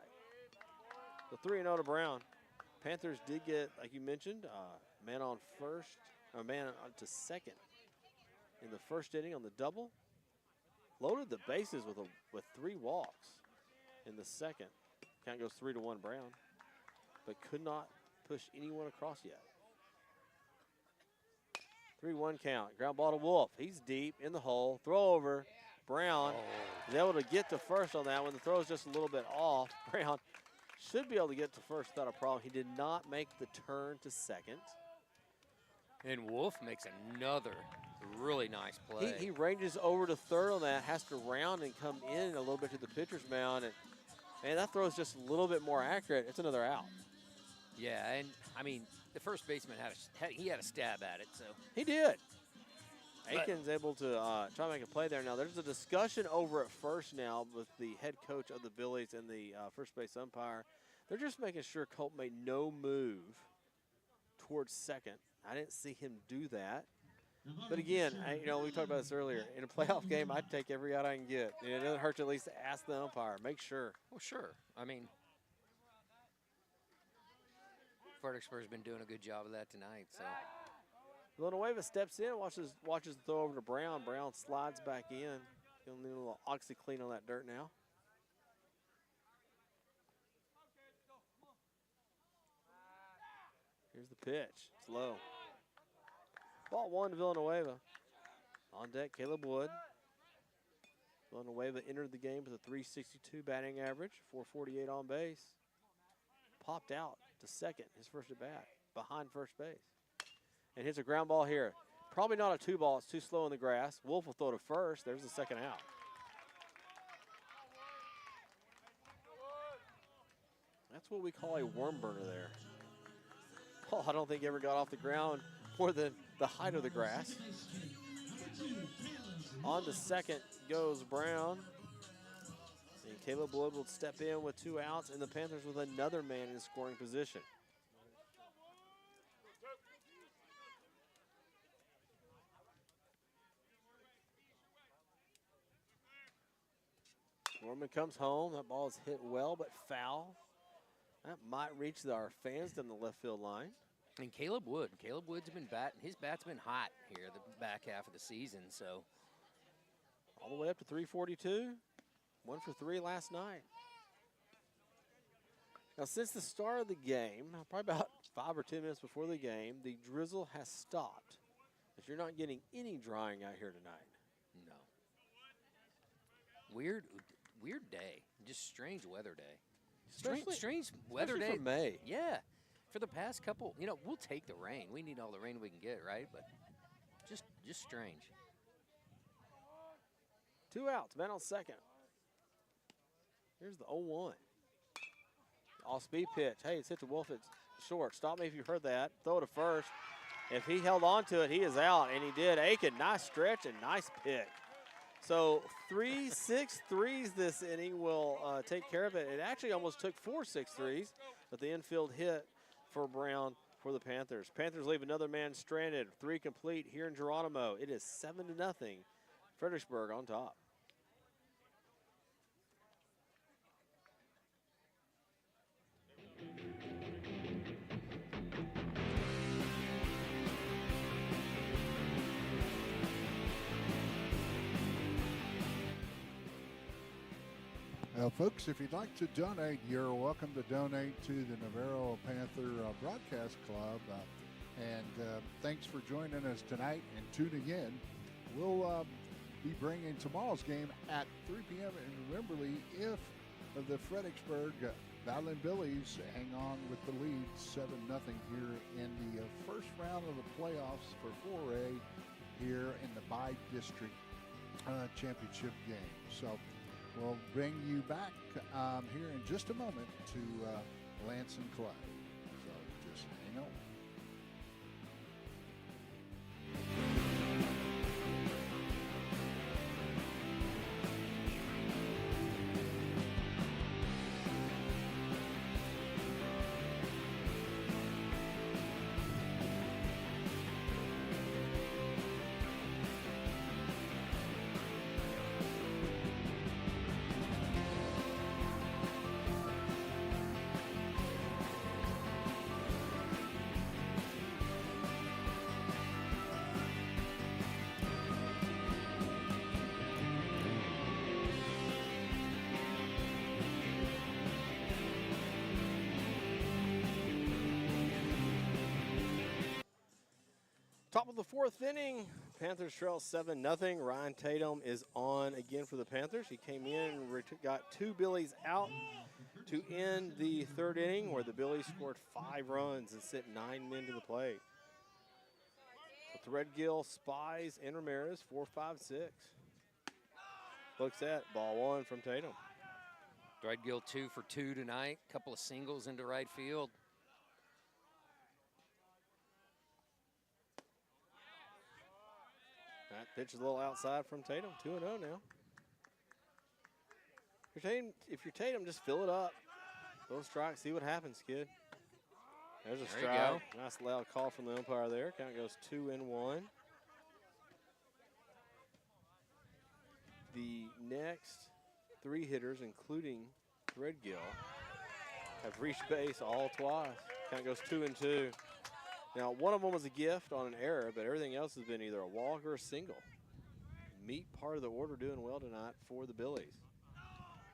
The 3-0 to Brown. Panthers did get, like you mentioned, man on first, or man on to second in the first inning on the double. Loaded the bases with 3 walks in the second. Count goes 3-1 Brown, but could not push anyone across yet. 3-1 count. Ground ball to Wolf. He's deep in the hole. Throw over. Brown is able to get to first on that one. The throw is just a little bit off. Brown should be able to get to first without a problem. He did not make the turn to second. And Wolf makes another really nice play. He ranges over to third on that, has to round and come in a little bit to the pitcher's mound. And man, that throw is just a little bit more accurate. It's another out. Yeah, and I mean, the first baseman had a stab at it, so. He did. Aiken's able to try to make a play there. Now, there's a discussion over at first now with the head coach of the Billies and the first base umpire. They're just making sure Colt made no move towards second. I didn't see him do that. But again, we talked about this earlier. In a playoff game, I'd take every out I can get. And it doesn't hurt to at least ask the umpire. Make sure. Well, sure. I mean, Fredericksburg's been doing a good job of that tonight, so. Villanueva steps in, watches the throw over to Brown. Brown slides back in. He'll need a little OxyClean on that dirt now. Here's the pitch. It's low. Ball 1 to Villanueva. On deck, Caleb Wood. Villanueva entered the game with a .362 batting average, .448 on base. Popped out to second, his first at bat, behind first base. And hits a ground ball here. Probably not a 2-ball. It's too slow in the grass. Wolf will throw to first. There's the second out. That's what we call a worm burner there. Ball, I don't think ever got off the ground more than the height of the grass. On to second goes Brown. And Caleb Wood will step in with 2 outs, and the Panthers with another man in scoring position. Norman comes home. That ball is hit well, but foul. That might reach our fans down the left field line. And Caleb Wood's been batting. His bat's been hot here the back half of the season, so. All the way up to 342. 1 for 3 last night. Now, since the start of the game, probably about 5 or 10 minutes before the game, the drizzle has stopped. But you're not getting any drying out here tonight. No. Weird day. Just strange weather day. Strange weather day. For May. Yeah. For the past couple, we'll take the rain. We need all the rain we can get, right? But just strange. 2 outs, man on second. Here's the 0-1. Off-speed pitch. Hey, it's hit to Wolf at short. Stop me if you heard that. Throw to first. If he held on to it, he is out, and he did. Aiken, nice stretch and nice pick. So 3 6-3s this inning will take care of it. It actually almost took 4 6-3s, but the infield hit for Brown for the Panthers. Panthers leave another man stranded. 3 complete here in Geronimo. It is 7-0. Fredericksburg on top. Folks, if you'd like to donate, you're welcome to donate to the Navarro Panther Broadcast Club. Thanks for joining us tonight and tuning in. We'll be bringing tomorrow's game at 3 p.m. in Wimberley if the Fredericksburg Battling Billies hang on with the lead 7-0 here in the first round of the playoffs for 4A here in the Bi-District Championship game. So We'll bring you back here in just a moment to Lance and Clay. So just hang on. Top of the fourth inning, Panthers trail 7-0. Ryan Tatum is on again for the Panthers. He came in and got two Billies out to end the third inning, where the Billies scored 5 runs and sent 9 men to the plate. So Threadgill, Spies, and Ramirez, 4, 5, 6. Looks at ball 1 from Tatum. Threadgill 2 for 2 tonight. Couple of singles into right field. That pitch is a little outside from Tatum. 2-0 now. If you're Tatum, just fill it up. Those strikes, see what happens, kid. There's a There strike. you go. Nice loud call from the umpire there. Count goes 2-1. The next 3 hitters, including Threadgill, have reached base all twice. Count goes 2-2. Now, one of them was a gift on an error, but everything else has been either a walk or a single. Meat part of the order doing well tonight for the Billies.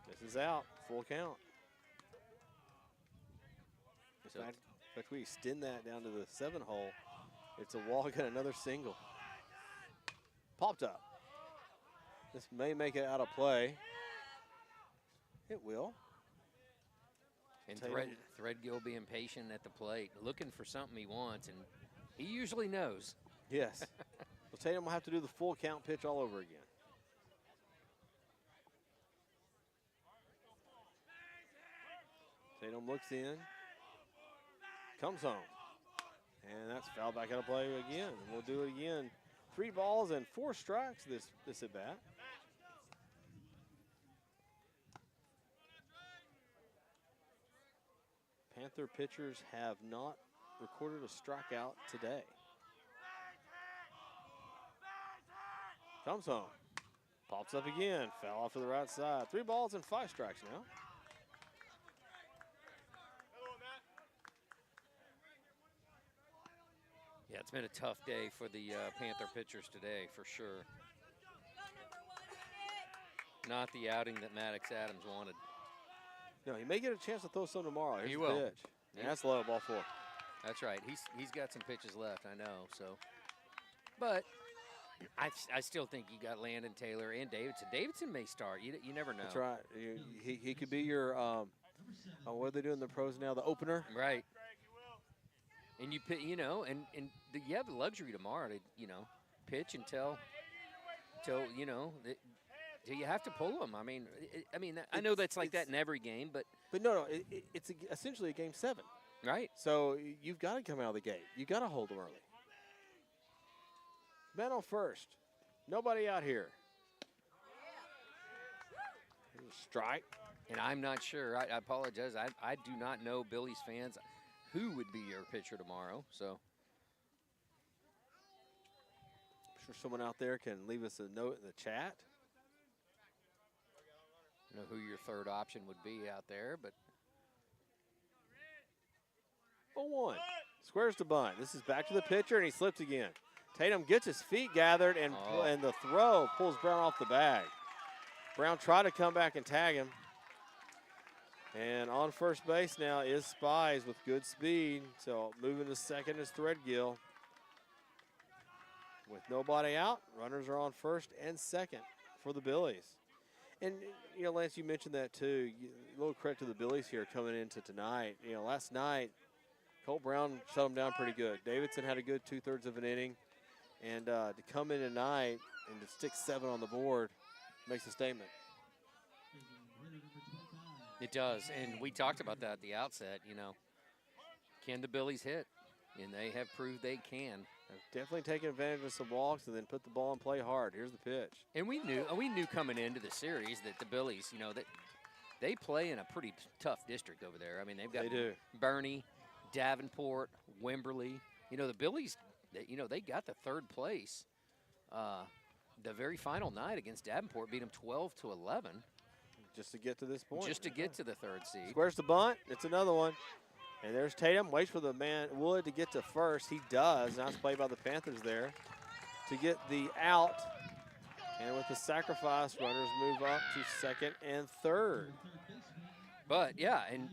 This is out, full count. In fact, if we extend that down to the 7 hole, it's a walk and another single. Popped up. This may make it out of play. It will. And Threadgill being patient at the plate, looking for something he wants, and he usually knows. Yes. Well, Tatum will have to do the full count pitch all over again. Tatum looks in, comes home, and that's fouled back out of play again. And we'll do it again. 3 balls and 4 strikes this at bat. Panther pitchers have not recorded a strikeout today. Comes home. Pops up again. Foul off to the right side. 3 balls and 5 strikes now. Yeah, it's been a tough day for the Panther pitchers today, for sure. Not the outing that Maddox Adams wanted. No, he may get a chance to throw some tomorrow. Here's He the will. pitch. And that's low, ball 4. That's right. He's got some pitches left, I know. So, but I still think you got Landon Taylor and Davidson. Davidson may start. You never know. That's right. He could be your what are they doing in the pros now? The opener. Right. And you have the luxury tomorrow to pitch until till you have to pull them. I mean, I know that's like that in every game, but no, it's essentially a game 7. right. So you've got to come out of the gate. You got to hold them early. Man on first. Nobody out here. Strike. And I'm not sure. I apologize. I do not know Billy's fans who would be your pitcher tomorrow. So I'm sure someone out there can leave us a note in the chat. I know who your third option would be out there, but 0-1. Squares to bunt. This is back to the pitcher, and he slips again. Tatum gets his feet gathered, and the throw pulls Brown off the bag. Brown tried to come back and tag him. And on first base now is Spies with good speed. So moving to second is Threadgill. With nobody out, runners are on first and second for the Billies. And, Lance, you mentioned that too. A little credit to the Billies here coming into tonight. Last night, Colt Brown shut them down pretty good. Davidson had a good 2/3 of an inning. And to come in tonight and to stick 7 on the board makes a statement. It does, and we talked about that at the outset. You know, can the Billies hit? And they have proved they can. Definitely taking advantage of some walks and then put the ball and play hard. Here's the pitch. And we knew coming into the series that the Billies, you know, that they play in a pretty tough district over there. I mean, they've got Bernie, Davenport, Wimberley. You know, the Billies, they got the third place. The very final night against Davenport beat them 12-11. Just to get to this point. Just to get to the third seed. Squares the bunt. It's another one. And there's Tatum. Waits for the man, Wood, to get to first. He does. Nice play by the Panthers there to get the out. And with the sacrifice, runners move up to second and third. But, yeah, and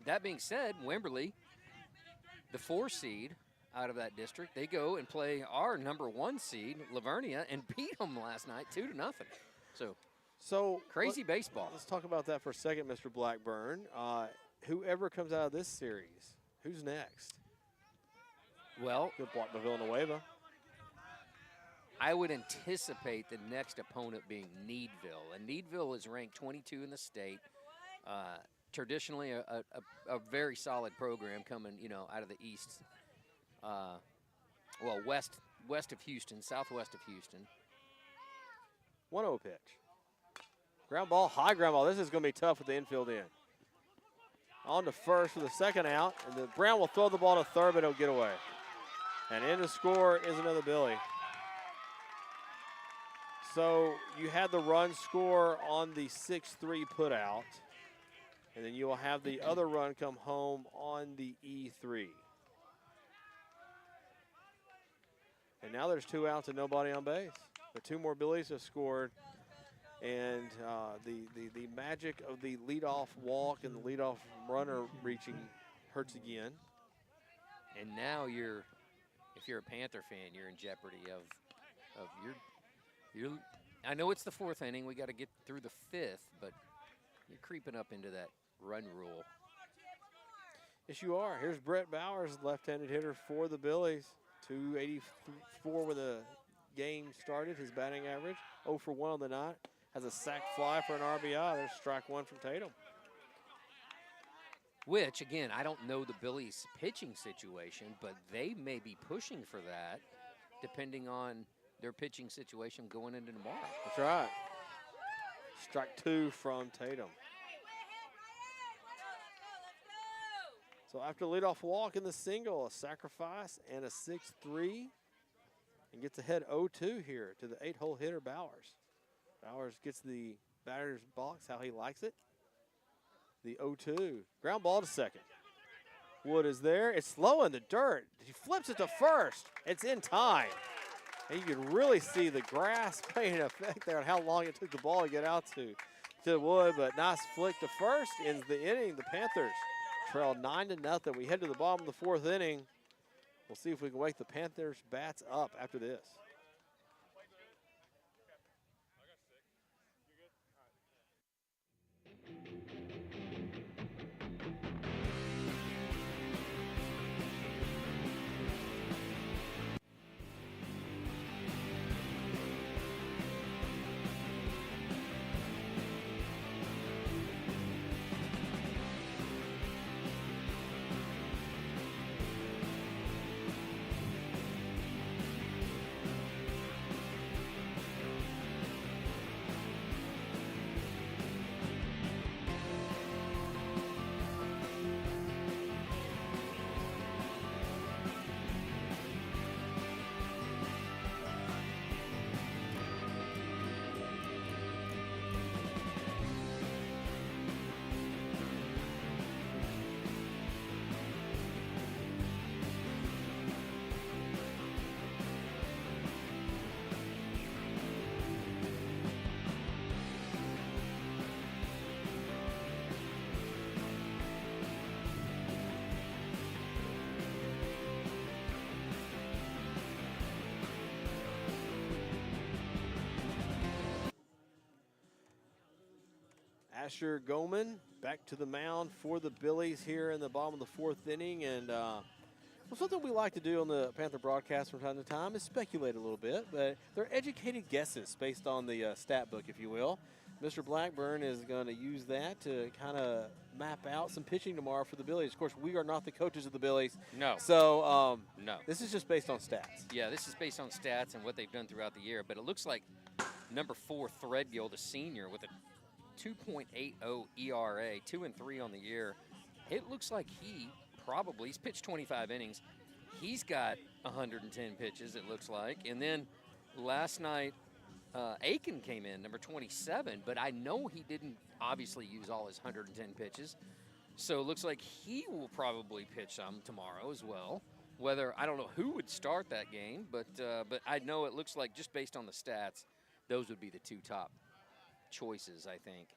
that being said, Wimberley, the 4 seed out of that district, they go and play our number 1 seed, Lavernia, and beat them last night 2-0. So crazy baseball. Let's talk about that for a second, Mr. Blackburn. Whoever comes out of this series, who's next? Well, good block by Villanueva. I would anticipate the next opponent being Needville. And Needville is ranked 22 in the state. Traditionally a very solid program coming, out of the east. West of Houston, southwest of Houston. 1-0 pitch. Ground ball, high ground ball. This is going to be tough with the infield in. On to first for the second out. And the Brown will throw the ball to third, but it'll get away. And in to score is another Billy. So you had the run score on the 6-3 put out. And then you will have the other run come home on the E3. And now there's 2 outs and nobody on base. The 2 more Billies have scored. And the magic of the leadoff walk and the leadoff runner reaching hurts again. And now if you're a Panther fan, you're in jeopardy of your. I know it's the 4th inning. We got to get through the 5th, but you're creeping up into that run rule. Yes, you are. Here's Brett Bowers, left-handed hitter for the Billies. 284 when the game started. His batting average 0 for 1 on the night. Has a sac fly for an RBI. There's strike 1 from Tatum. Which, again, I don't know the Billies' pitching situation, but they may be pushing for that depending on their pitching situation going into tomorrow. That's right. Strike 2 from Tatum. So after a leadoff walk in the single, a sacrifice, and a 6-3, and gets ahead 0-2 here to the 8-hole hitter Bowers. Bowers gets the batter's box how he likes it. The 0-2. Ground ball to second. Wood is there. It's low in the dirt. He flips it to first. It's in time. And you can really see the grass playing an effect there on how long it took the ball to get out to Wood. But nice flick to first ends the inning. The Panthers trail 9-0. We head to the bottom of the 4th inning. We'll see if we can wake the Panthers bats up after this. Asher Goman back to the mound for the Billies here in the bottom of the 4th inning. And something we like to do on the Panther broadcast from time to time is speculate a little bit, but they're educated guesses based on the stat book, if you will. Mr. Blackburn is going to use that to kind of map out some pitching tomorrow for the Billies. Of course, we are not the coaches of the Billies. No. So No. this is just based on stats. Yeah, this is based on stats and what they've done throughout the year. But it looks like number 4, Threadgill, the senior, with a 2.80 ERA, 2-3 on the year. It looks like he's pitched 25 innings. He's got 110 pitches, it looks like. And then last night, Aiken came in, number 27, but I know he didn't obviously use all his 110 pitches. So it looks like he will probably pitch some tomorrow as well. I don't know who would start that game, but I know it looks like just based on the stats, those would be the 2 top choices, I think.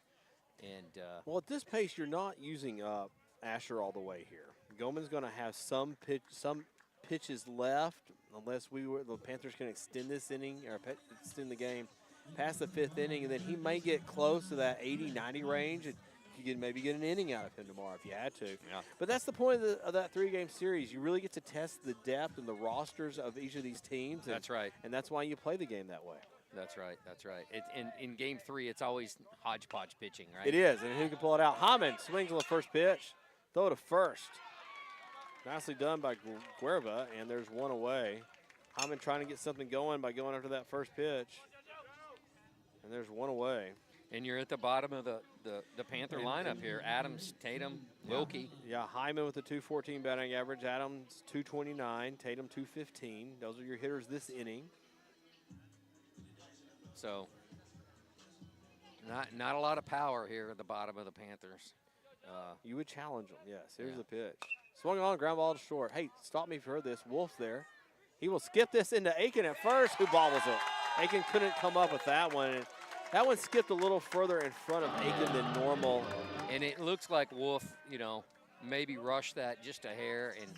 And well, at this pace, you're not using up Asher all the way here. Goman's going to have some pitches left, unless the Panthers can extend this inning or extend the game past the 5th inning, and then he may get close to that 80-90 range, and you could maybe get an inning out of him tomorrow if you had to. Yeah. But that's the point of that 3-game series. You really get to test the depth and the rosters of each of these teams. That's right. And that's why you play the game that way. That's right. That's right. In Game 3, it's always hodgepodge pitching, right? It is, and who can pull it out? Hyman swings on the first pitch, throw to first. Nicely done by Guerva, and there's one away. Hyman trying to get something going by going after that first pitch. And there's one away. And you're at the bottom of the Panther lineup here. Adams, Tatum, Wilkie. Yeah, Hyman with a 214 batting average. Adams 229, Tatum 215. Those are your hitters this inning. So not a lot of power here at the bottom of the Panthers. You would challenge them, yes. Here's the pitch. Swung on, ground ball to short. Hey, stop me if you heard this. Wolf's there. He will skip this into Aiken at first, who bobbles it. Aiken couldn't come up with that one. And that one skipped a little further in front of Aiken than normal. And it looks like Wolf, maybe rushed that just a hair, and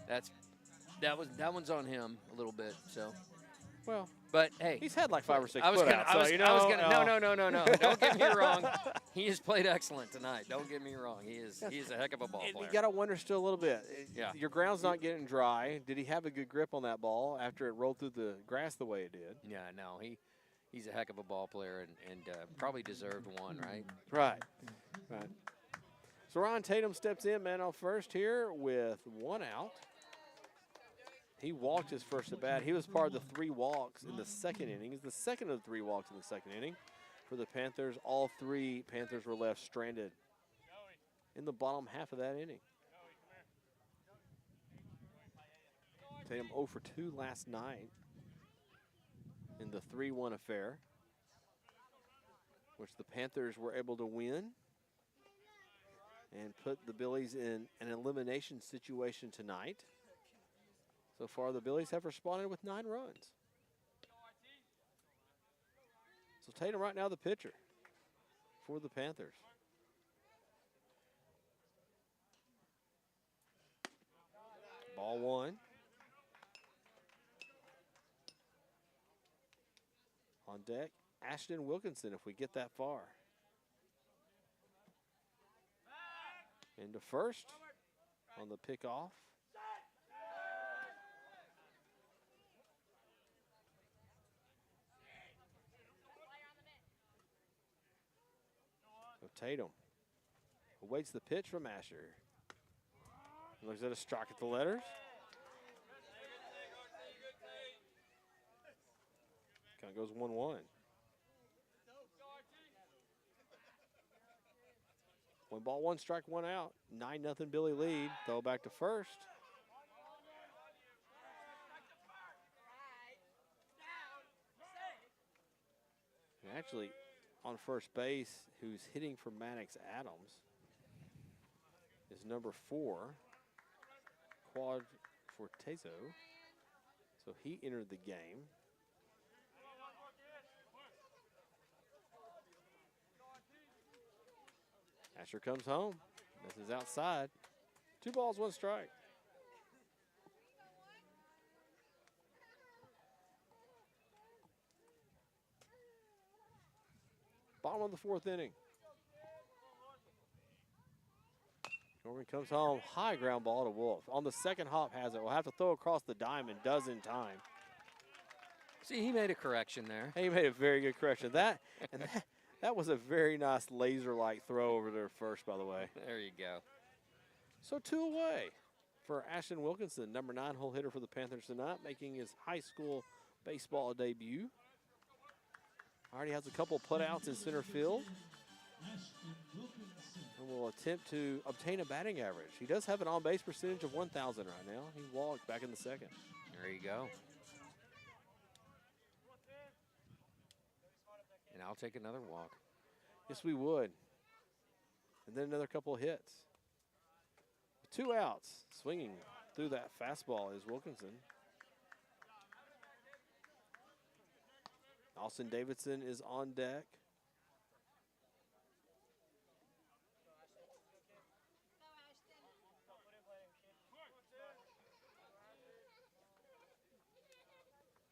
that one's on him a little bit. So, well, but hey, he's had like 5 or 6 No. Don't get me wrong. He has played excellent tonight. Don't get me wrong. He is a heck of a ball player. You got to wonder still a little bit. Yeah. Your ground's not getting dry. Did he have a good grip on that ball after it rolled through the grass the way it did? Yeah, no, he's a heck of a ball player and probably deserved one, right? Right. So Ron Tatum steps in, man on first here with 1 out. He walked his first at bat. He was part of the 3 walks in the 2nd inning. He's the second of the 3 walks in the 2nd inning for the Panthers. All 3 Panthers were left stranded in the bottom half of that inning. Tatum 0 for 2 last night in the 3-1 affair, which the Panthers were able to win and put the Billies in an elimination situation tonight. So far, the Billies have responded with 9 runs. So Tatum right now the pitcher for the Panthers. Ball 1. On deck, Ashton Wilkinson if we get that far. Into first on the pickoff. Tatum awaits the pitch from Asher. Looks at a strike at the letters. Kind of goes 1-1. 1 ball, 1 strike, 1 out. 9-0 Billy lead. Throw back to first. And actually, on first base, who's hitting for Maddox Adams, is number 4, Quad Fortezo. So he entered the game. Asher comes home. This is outside. 2 balls, 1 strike. Bottom of the 4th inning. Norman comes home. High ground ball to Wolf. On the 2nd hop has it. Will have to throw across the diamond. Does in time. See, he made a correction there. He made a very good correction. That was a very nice laser-like throw over there first, by the way. There you go. So 2 away for Ashton Wilkinson, number 9 hole hitter for the Panthers tonight, making his high school baseball debut. Already has a couple putouts in center field. And will attempt to obtain a batting average. He does have an on-base percentage of 1,000 right now. He walked back in the second. There you go. And I'll take another walk. Yes, we would. And then another couple of hits. 2 outs, swinging through that fastball is Wilkinson. Austin Davidson is on deck.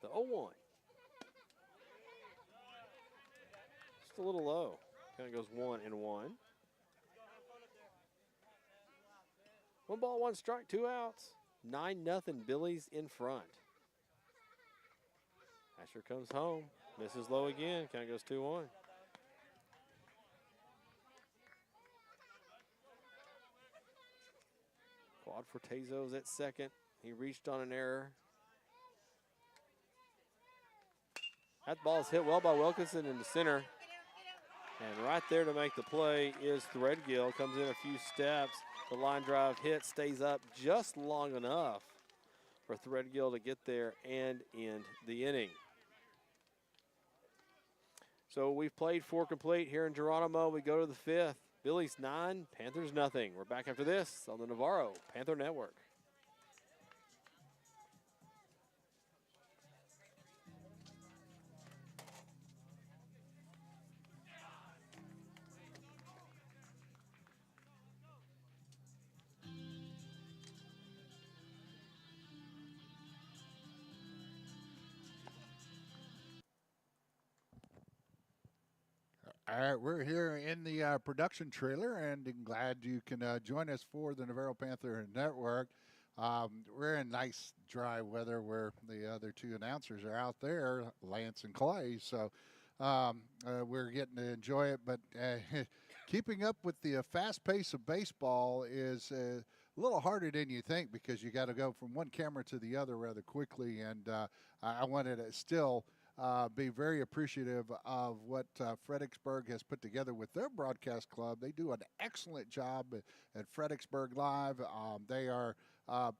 The 0-1. Just a little low. Kind of goes 1-1. 1 ball, 1 strike, 2 outs. 9-0, Billy's in front. Asher comes home. Misses low again. Kind of goes 2-1. Quad Fortezo's at second. He reached on an error. That ball is hit well by Wilkinson in the center. And right there to make the play is Threadgill. Comes in a few steps. The line drive hit stays up just long enough for Threadgill to get there and end the inning. So we've played 4 complete here in Geronimo. We go to the 5th. Billy's 9, Panthers nothing. We're back after this on the Navarro Panther Network. All right, we're here in the production trailer, and I'm glad you can join us for the Navarro Panther Network. We're in nice, dry weather where the other 2 announcers are out there, Lance and Clay. So we're getting to enjoy it. But keeping up with the fast pace of baseball is a little harder than you think because you got to go from one camera to the other rather quickly. And I wanted to still be very appreciative of what Fredericksburg has put together with their broadcast club. They do an excellent job at Fredericksburg Live. They are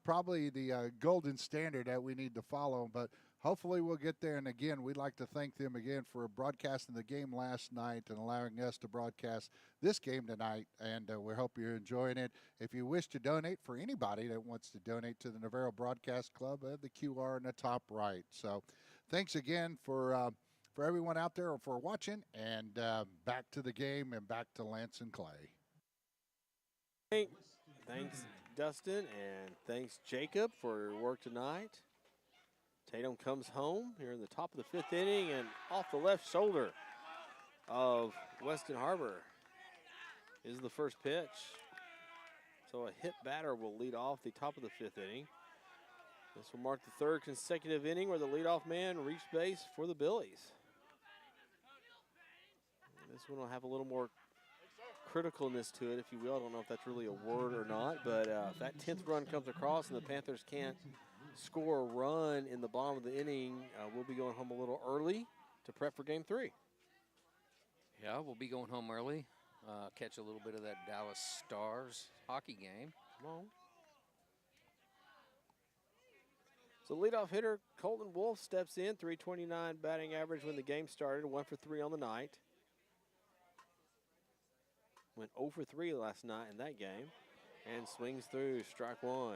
probably the golden standard that we need to follow, but hopefully we'll get there. And again, we'd like to thank them again for broadcasting the game last night and allowing us to broadcast this game tonight. And we hope you're enjoying it. If you wish to donate, for anybody that wants to donate to the Navarro Broadcast Club, the QR in the top right. So thanks again for everyone out there for watching, and back to the game and back to Lance and Clay. Thanks, Dustin, and thanks, Jacob, for your work tonight. Tatum comes home here in the top of the 5th inning, and off the left shoulder of Weston Harbor is the first pitch. So a hit batter will lead off the top of the 5th inning. This will mark the 3rd consecutive inning where the leadoff man reached base for the Billies. And this one will have a little more criticalness to it, if you will. I don't know if that's really a word or not, but if that 10th run comes across and the Panthers can't score a run in the bottom of the inning, we'll be going home a little early to prep for Game 3. Yeah, we'll be going home early. Catch a little bit of that Dallas Stars hockey game. Come on. So leadoff hitter Colton Wolf steps in, 329 batting average when the game started, 1 for 3 on the night. Went 0 for 3 last night in that game and swings through strike 1.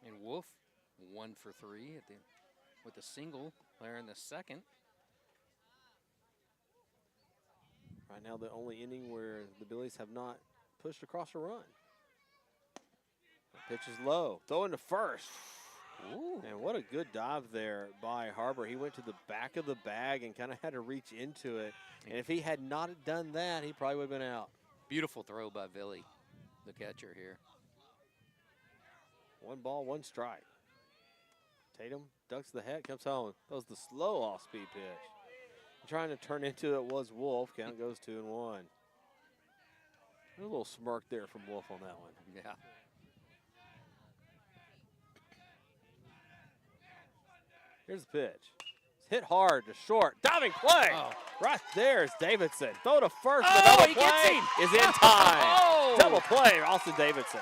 And Wolf 1 for 3 with a single there in the second. Right now the only inning where the Billies have not pushed across a run. The pitch is low, throwing to first. Ooh. And what a good dive there by Harbor. He went to the back of the bag and kind of had to reach into it. And if he had not done that, he probably would have been out. Beautiful throw by Billy, the catcher here. 1 ball, 1 strike. Tatum ducks the head, comes home. That was the slow off-speed pitch. Trying to turn into it was Wolf. Count goes 2-1. A little smirk there from Wolf on that one. Yeah. Here's the pitch. It's hit hard to short. Diving play. Oh. Right there is Davidson. Throw to first. Oh, The double he play gets him. is in time. Oh. Double play, Austin Davidson.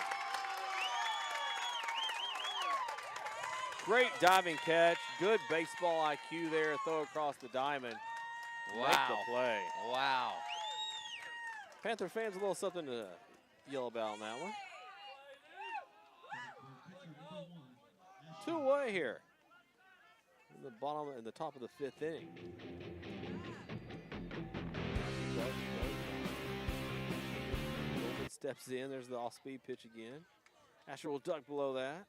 Great diving catch. Good baseball IQ there. Throw across the diamond. Wow. Make the play. Wow. Panther fans, a little something to yell about on that one. 2 away here. In the top of the 5th inning. Golden steps in. There's the off-speed pitch again. Asher will duck below that.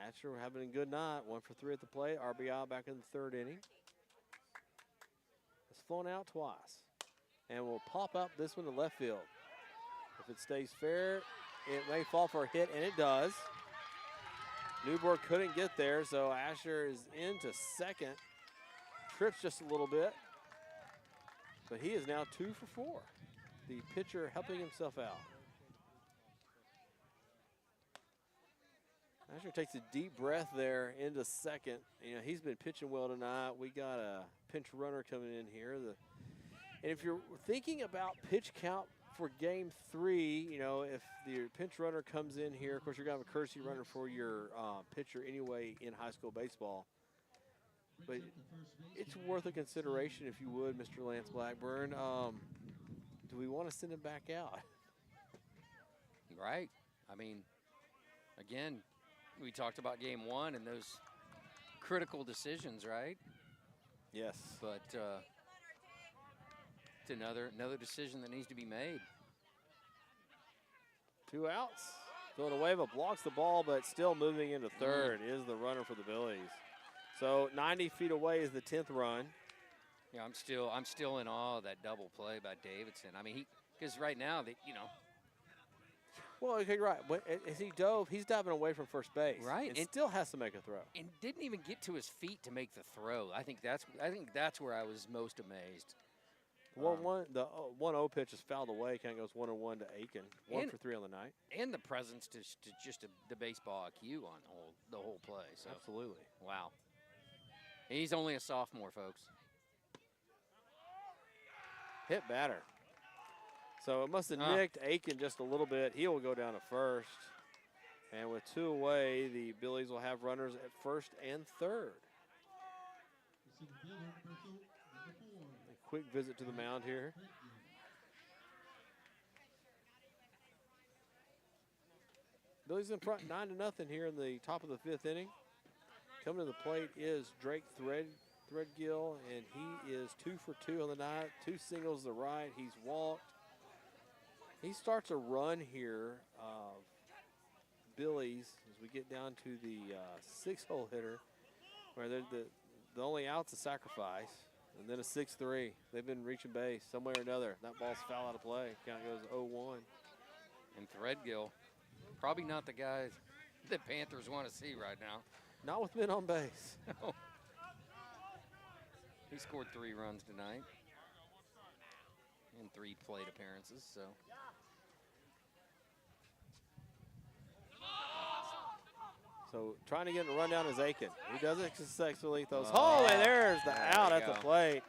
Asher having a good night. 1 for 3 at the plate. RBI back in the 3rd inning. It's flown out twice. And will pop up this one to left field. If it stays fair, it may fall for a hit, and it does. Newborn couldn't get there, so Asher is into second. Trips just a little bit. But he is now 2 for 4. The pitcher helping himself out. Asher takes a deep breath there into second. You know, he's been pitching well tonight. We got a pinch runner coming in here. And if you're thinking about pitch count for game 3, you know, if the pinch runner comes in here, of course, you're going to have a courtesy runner for your pitcher anyway in high school baseball. But it's worth a consideration, if you would, Mr. Lance Blackburn. Do we want to send him back out? Right. I mean, again, we talked about game 1 and those critical decisions, right? Yes. But it's another decision that needs to be made. 2 outs. Villanueva blocks the ball, but still moving into third is the runner for the Billies. So 90 feet away is the 10th run. Yeah, I'm still in awe of that double play by Davidson. I mean, because right now that Well, okay, right. As he dove, he's diving away from first base. Right. And still has to make a throw. and didn't even get to his feet to make the throw. I think that's where I was most amazed. The 1-0 pitch is fouled away. Kind of goes 1-1 to Aiken. 1 for 3 on the night. And the presence to just the baseball IQ on the whole play. So Absolutely. wow. He's only a sophomore, folks. Hit batter. So it must have nicked Aiken just a little bit. He will go down to first. And with 2 away, the Billies will have runners at first and third. A quick visit to the mound here. Billies in front 9-0 here in the top of the 5th inning. Coming to the plate is Drake Threadgill, and he is 2 for 2 on the night. 2 singles to the right. He's walked. He starts a run here of Billies as we get down to the 6-hole hitter, where the only out's a sacrifice, and then a 6-3. They've been reaching base some way or another. That ball's foul out of play. Count goes 0-1. And Threadgill, probably not the guy that Panthers want to see right now. Not with men on base. No. He scored 3 runs tonight in 3 plate appearances, so. So trying to get a run down is Aiken. He does it successfully. Throws home, and there's the out at the plate.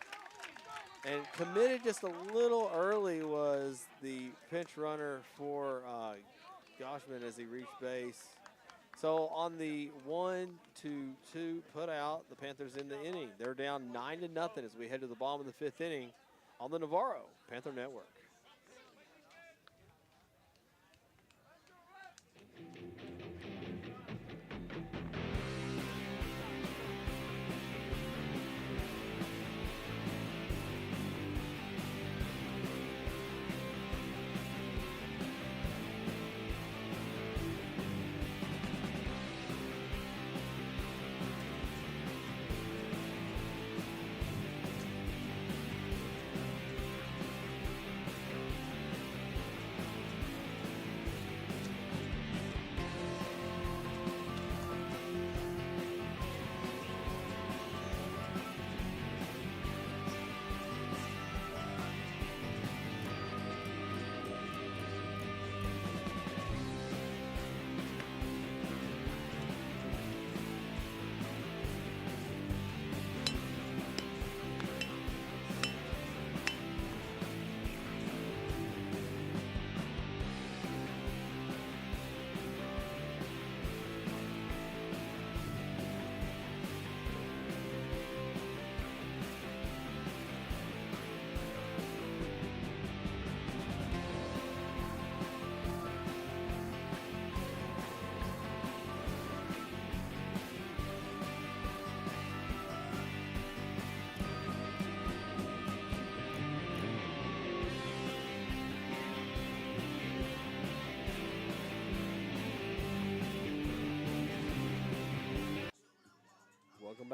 And committed just a little early was the pinch runner for Goshman as he reached base. So on the 1-2 put out, the Panthers in the inning. They're down 9-0 as we head to the bottom of the 5th inning on the Navarro Panther Network.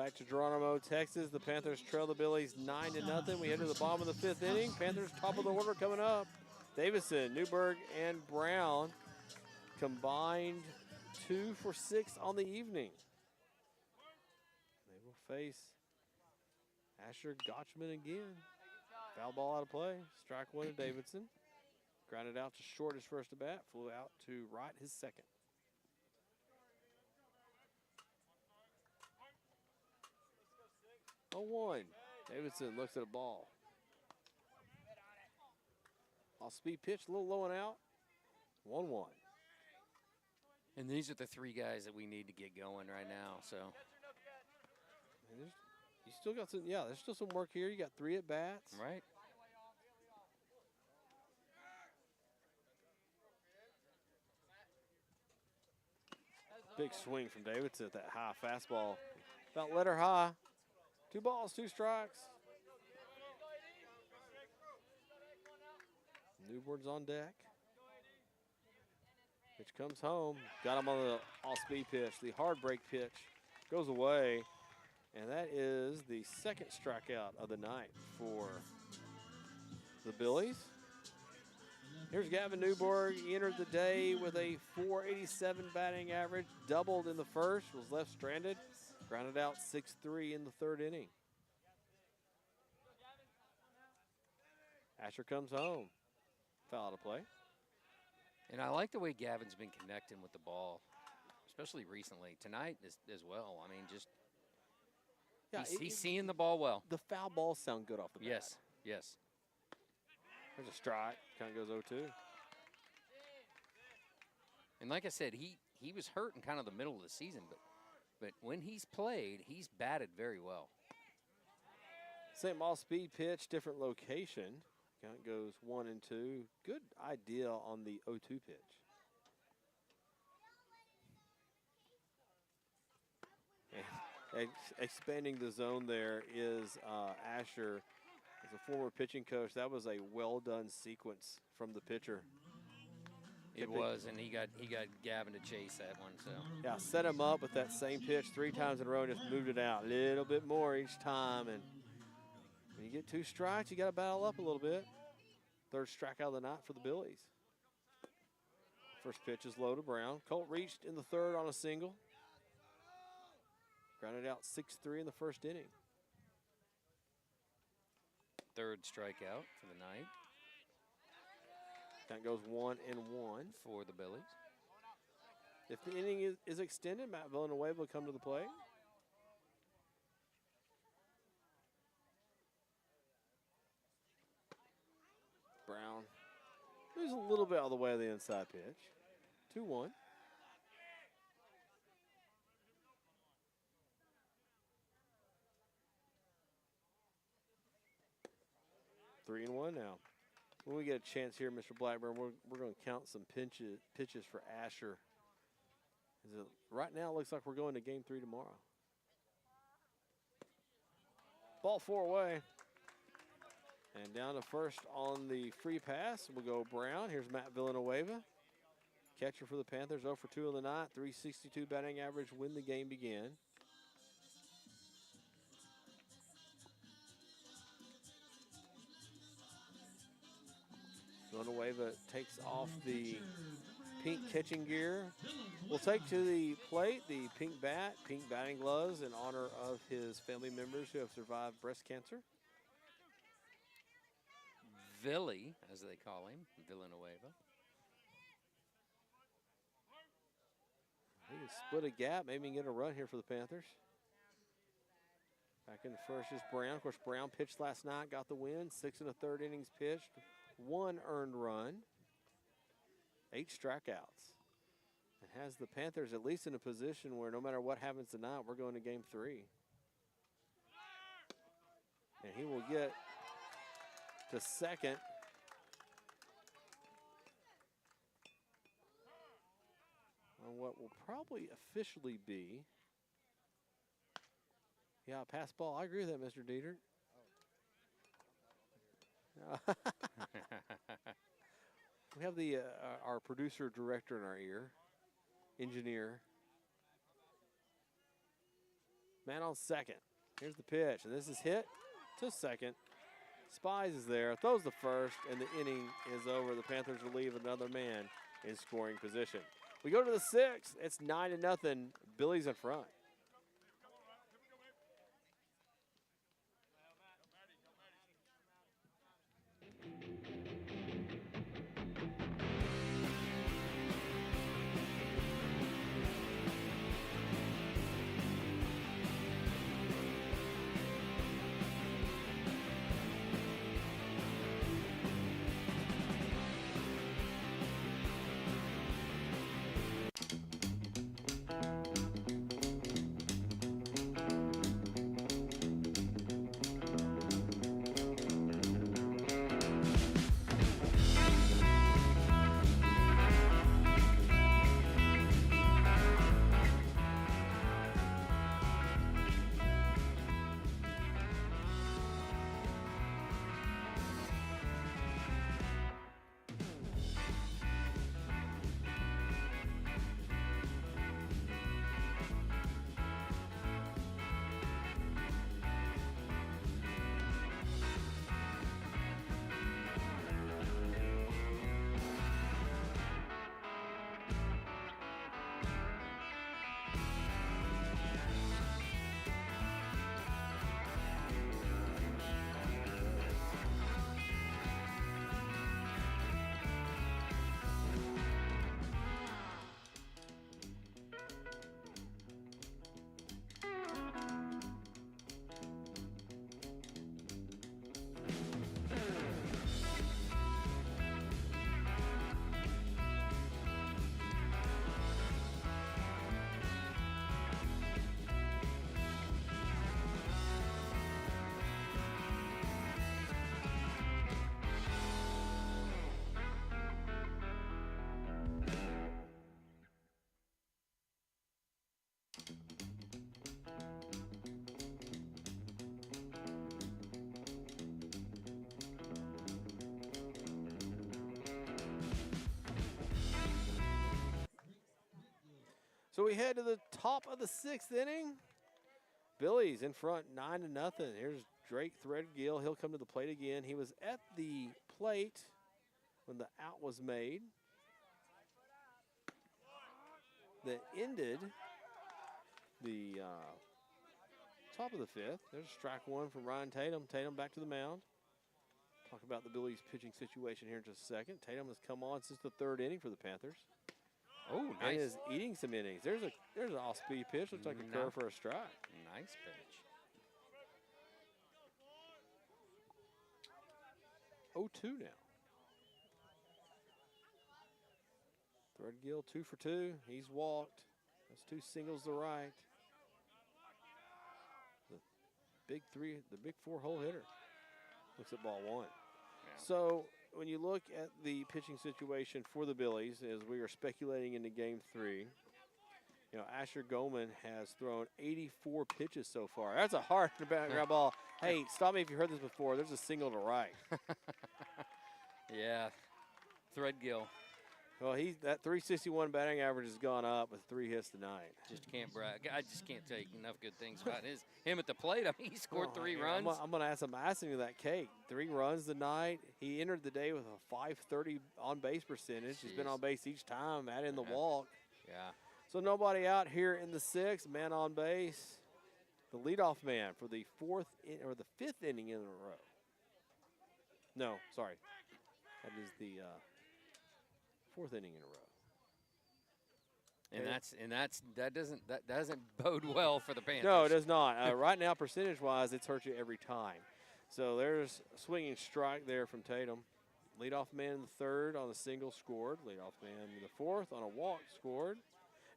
back to Geronimo, Texas. The Panthers trail the Billies 9-0. We head to the bottom of the 5th inning. Panthers top of the order coming up. Davidson, Newberg, and Brown combined 2 for 6 on the evening. They will face Asher Gotchman again. Foul ball out of play. Strike 1 to Davidson. Grounded out to short his first at bat. Flew out to right his second. Oh, 1. Davidson looks at a ball. Off-speed pitch, a little low and out. 1-1. And these are the 3 guys that we need to get going right now. So And you still got some, yeah, there's still some work here. You got 3 at bats. right. Big swing from Davidson at that high fastball. About letter high. 2 balls, 2 strikes. Newborn's on deck. Pitch comes home. Got him on the off-speed pitch. The hard break pitch goes away. And that is the 2nd strikeout of the night for the Billies. Here's Gavin Newberg. He entered the day with a .487 batting average. Doubled in the first. Was left stranded. Grounded out 6-3 in the 3rd inning. Asher comes home. Foul out of play. And I like the way Gavin's been connecting with the ball, especially recently. Tonight as well. I mean, just Yeah, he's seeing the ball well. The foul balls sound good off the bat. Yes, yes. There's a strike. Kind of goes 0-2. And like I said, he was hurt in kind of the middle of the season, but when he's played, he's batted very well. Same off-speed pitch, different location. Count goes 1 and 2. Good idea on the 0-2 pitch. And expanding the zone there is Asher. As a former pitching coach, that was a well-done sequence from the pitcher. It was, and he got Gavin to chase that one. So yeah, set him up with that same pitch 3 times in a row and just moved it out a little bit more each time. And when you get 2 strikes, you got to battle up a little bit. 3rd strikeout of the night for the Billies. First pitch is low to Brown. Colt reached in the 3rd on a single. Grounded out 6-3 in the 1st inning. 3rd strikeout for the night. Count goes 1-1 for the Billies. If the inning is extended, Matt Villanueva will come to the plate. Brown moves a little bit out of the way of the inside pitch. 2-1. Three and 1 now. When we get a chance here, Mr. Blackburn, we're going to count some pitches for Asher. Right now, it looks like we're going to game 3 tomorrow. Ball 4 away. And down to first on the free pass will go Brown. Here's Matt Villanueva. Catcher for the Panthers, 0 for 2 on the night. .362 batting average when the game began. Villanueva takes off the pink catching gear. We'll take to the plate the pink bat, pink batting gloves in honor of his family members who have survived breast cancer. Villy, as they call him, Villanueva. He can split a gap, maybe get a run here for the Panthers. Back in the first is Brown. Of course, Brown pitched last night, got the win. 6 1/3 innings pitched. 1 earned run, 8 strikeouts. It has the Panthers at least in a position where no matter what happens tonight, we're going to game 3. And he will get to second. On what will probably officially be, yeah, pass ball. I agree with that, Mr. Dieter. We have the our producer director in our ear, engineer. Man on second. Here's the pitch, and this is hit to second. Spies is there, throws the first, and the inning is over. The Panthers will leave another man in scoring position. We go to the sixth. It's 9-0. Billy's in front. So we head to the top of the sixth inning. Billy's in front 9-0. Here's Drake Threadgill. He'll come to the plate again. He was at the plate when the out was made. That ended the top of the fifth. There's strike one from Ryan Tatum. Tatum back to the mound. Talk about the Billy's pitching situation here in just a second. Tatum has come on since the third inning for the Panthers. Oh, nice. And is eating some innings. There's an off-speed pitch. Looks like a curve for a strike. Nice pitch. 0-2 now. Threadgill 2 for 2. He's walked. That's 2 singles to right. The big 4-hole hitter. Looks at ball 1. Yeah. So when you look at the pitching situation for the Billies, as we are speculating into Game 3, you know, Asher Goldman has thrown 84 pitches so far. That's a hard ground ball. Hey, stop me if you heard this before. There's a single to right. Yeah, Threadgill. Well, that 361 batting average has gone up with 3 hits tonight. Just can't brag. I just can't take enough good things about him at the plate. I mean, he scored 3 runs. I'm going to ask him. Asking you that cake. 3 runs tonight. He entered the day with a .530 on base percentage. He's been on base each time. Add in the walk. Yeah. So nobody out here in the 6th. Man on base. The leadoff man for the 5th inning in a row. No, sorry. That is the 4th inning in a row. That doesn't bode well for the Panthers. No, it does not. Right now, percentage-wise, it's hurt you every time. So there's a swinging strike there from Tatum. Leadoff man in the 3rd on a single scored. Leadoff man in the 4th on a walk scored.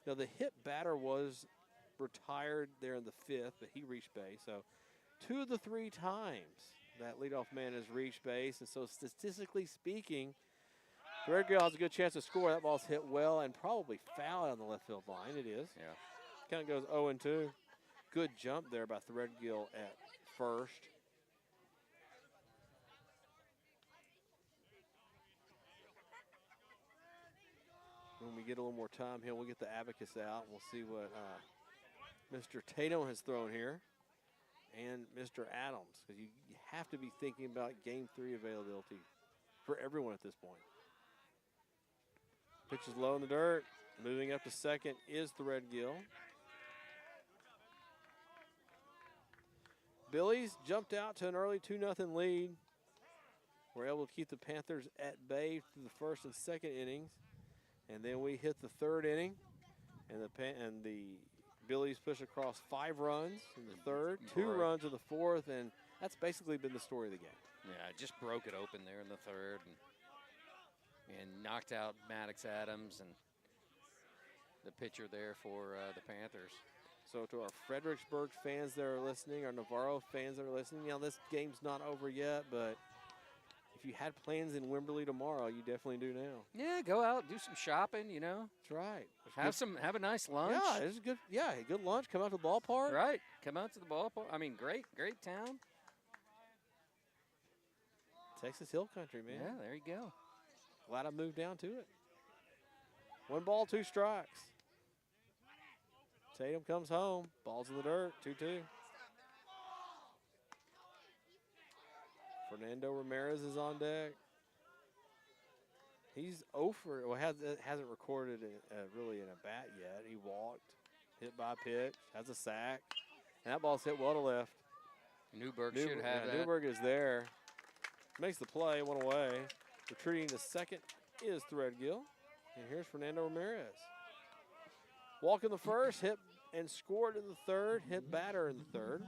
Now the hit batter was retired there in the 5th, but he reached base. So 2 of the 3 times that leadoff man has reached base, and so statistically speaking, Threadgill has a good chance to score. That ball's hit well and probably foul on the left field line. It is. Yeah. Kind of goes 0-2. Good jump there by Threadgill at first. When we get a little more time here, we'll get the abacus out. We'll see what Mr. Tatum has thrown here, and Mr. Adams, because you have to be thinking about Game 3 availability for everyone at this point. Pitch is low in the dirt. Moving up to second is Threadgill. Billy's jumped out to an early 2-0 lead. We're able to keep the Panthers at bay through the first and second innings. And then we hit the third inning, and the Billies push across 5 runs in the third, 2 runs in the fourth, and that's basically been the story of the game. Yeah, just broke it open there in the third and knocked out Maddox Adams and the pitcher there for the Panthers. So to our Fredericksburg fans that are listening, our Navarro fans that are listening, this game's not over yet, but if you had plans in Wimberley tomorrow, you definitely do now. Yeah, go out, do some shopping, That's right. Have a nice lunch. Yeah, it's good. Yeah, good lunch. Come out to the ballpark. Right, come out to the ballpark. I mean, great town. Texas Hill Country, man. Yeah, there you go. Glad I moved down to it. 1 ball, 2 strikes. Tatum comes home. Ball's in the dirt. 2-2. Fernando Ramirez is on deck. He's 0 for, well, hasn't recorded really in a bat yet. He walked, hit by a pitch, has a sack, and that ball's hit well to left. Newberg should have that. Newberg is there. Makes the play, 1 away. Retreating to second is Threadgill. And here's Fernando Ramirez. Walk in the first, hit and scored in the third, hit batter in the third,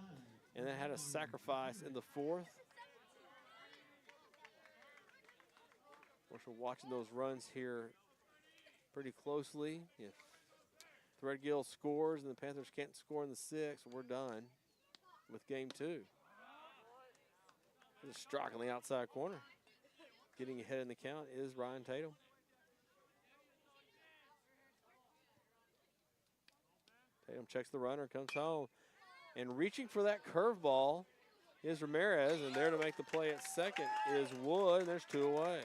and then had a sacrifice in the fourth. Of course, we're watching those runs here pretty closely. If Threadgill scores and the Panthers can't score in the 6th, we're done with game 2. Just strike on the outside corner. Getting ahead in the count is Ryan Tatum. Tatum checks the runner, comes home. And reaching for that curveball is Ramirez, and there to make the play at second is Wood. There's 2 away.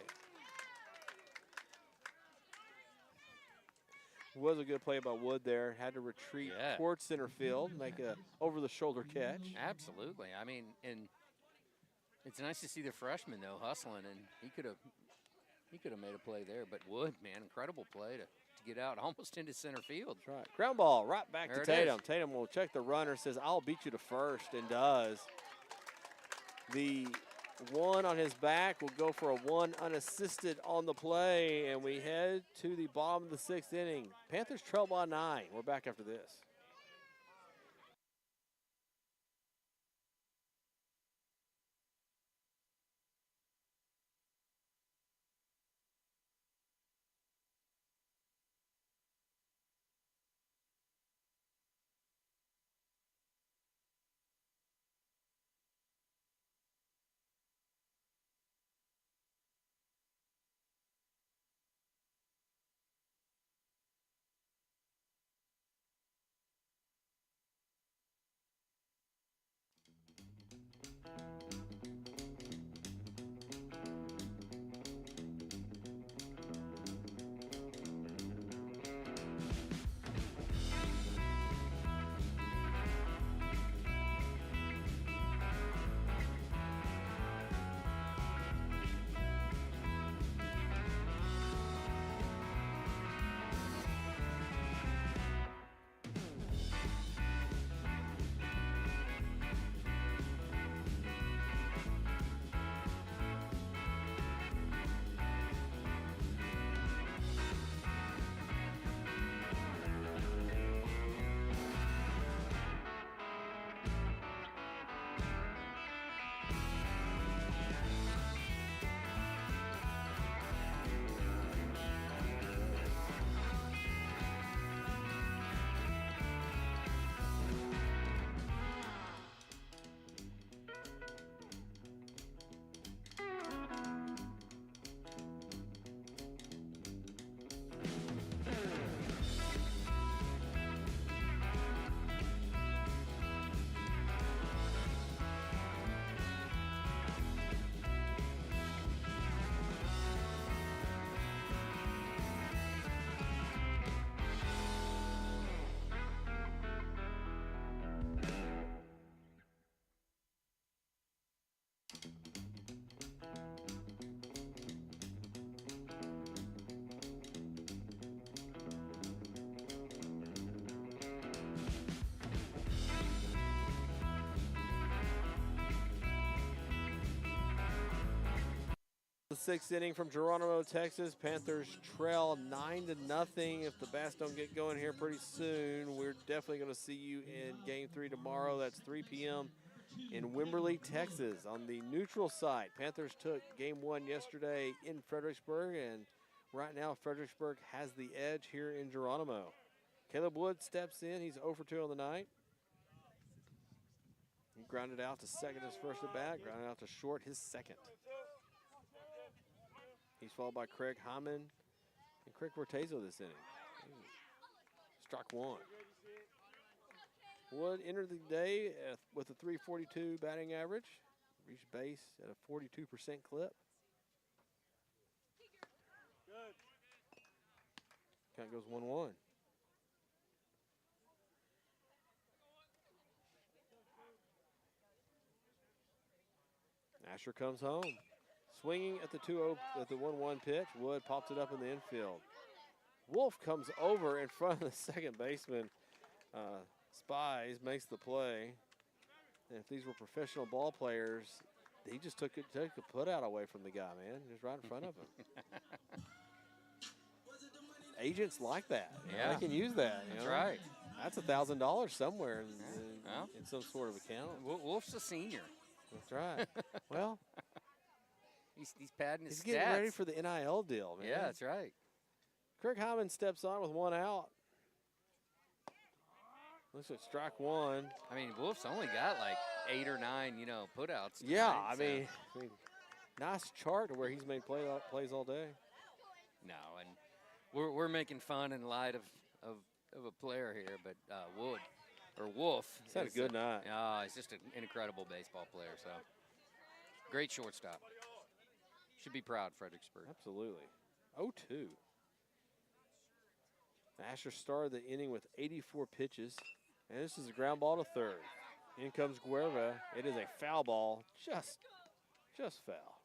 Was a good play by Wood there. Had to retreat towards center field, make a over-the-shoulder catch. Absolutely. I mean, and it's nice to see the freshman though hustling, and he could have made a play there. But Wood, man, incredible play to get out almost into center field. That's right. Ground ball right back to Tatum. Tatum will check the runner, says, "I'll beat you to first," and does. The 1 on his back will go for a 1 unassisted on the play, and we head to the bottom of the 6th inning. Panthers trail by 9. We're back after this. sixth inning from Geronimo, Texas. Panthers trail 9-0. If the bats don't get going here pretty soon, we're definitely going to see you in Game 3 tomorrow. That's 3 p.m. in Wimberley, Texas, on the neutral site. Panthers took Game 1 yesterday in Fredericksburg, and right now Fredericksburg has the edge here in Geronimo. Caleb Wood steps in. He's 0 for 2 on the night. He grounded out to second his first at bat, grounded out to short his second. He's followed by Craig Hyman and Craig Cortezo this inning. Struck one. Wood entered the day with a .342 batting average, reached base at a 42% clip. Count goes 1-1. Asher comes home. Swinging at the 2-0 at the 1-1 pitch. Wood pops it up in the infield. Wolf comes over in front of the second baseman. Spies makes the play. And if these were professional ball players, he just took a put out away from the guy, man. Just right in front of him. Agents like that. Yeah. They can use that. That's right. That's $1,000 somewhere in some sort of account. Wolf's a senior. That's right. Well, he's padding his he's getting stats. ready for the NIL deal, man. Yeah, that's right. Craig Hyman steps on with one out. Looks like strike one. I mean, Wolf's only got like 8 or 9, putouts. Yeah, tonight, I mean, nice chart to where he's made plays all day. No, and we're making fun and light of a player here, but Wolf. He's had a good night. He's just an incredible baseball player. So great shortstop. Should be proud, Fredericksburg. Absolutely. 0-2. Asher started the inning with 84 pitches, and this is a ground ball to third. In comes Guerra. It is a foul ball, just foul.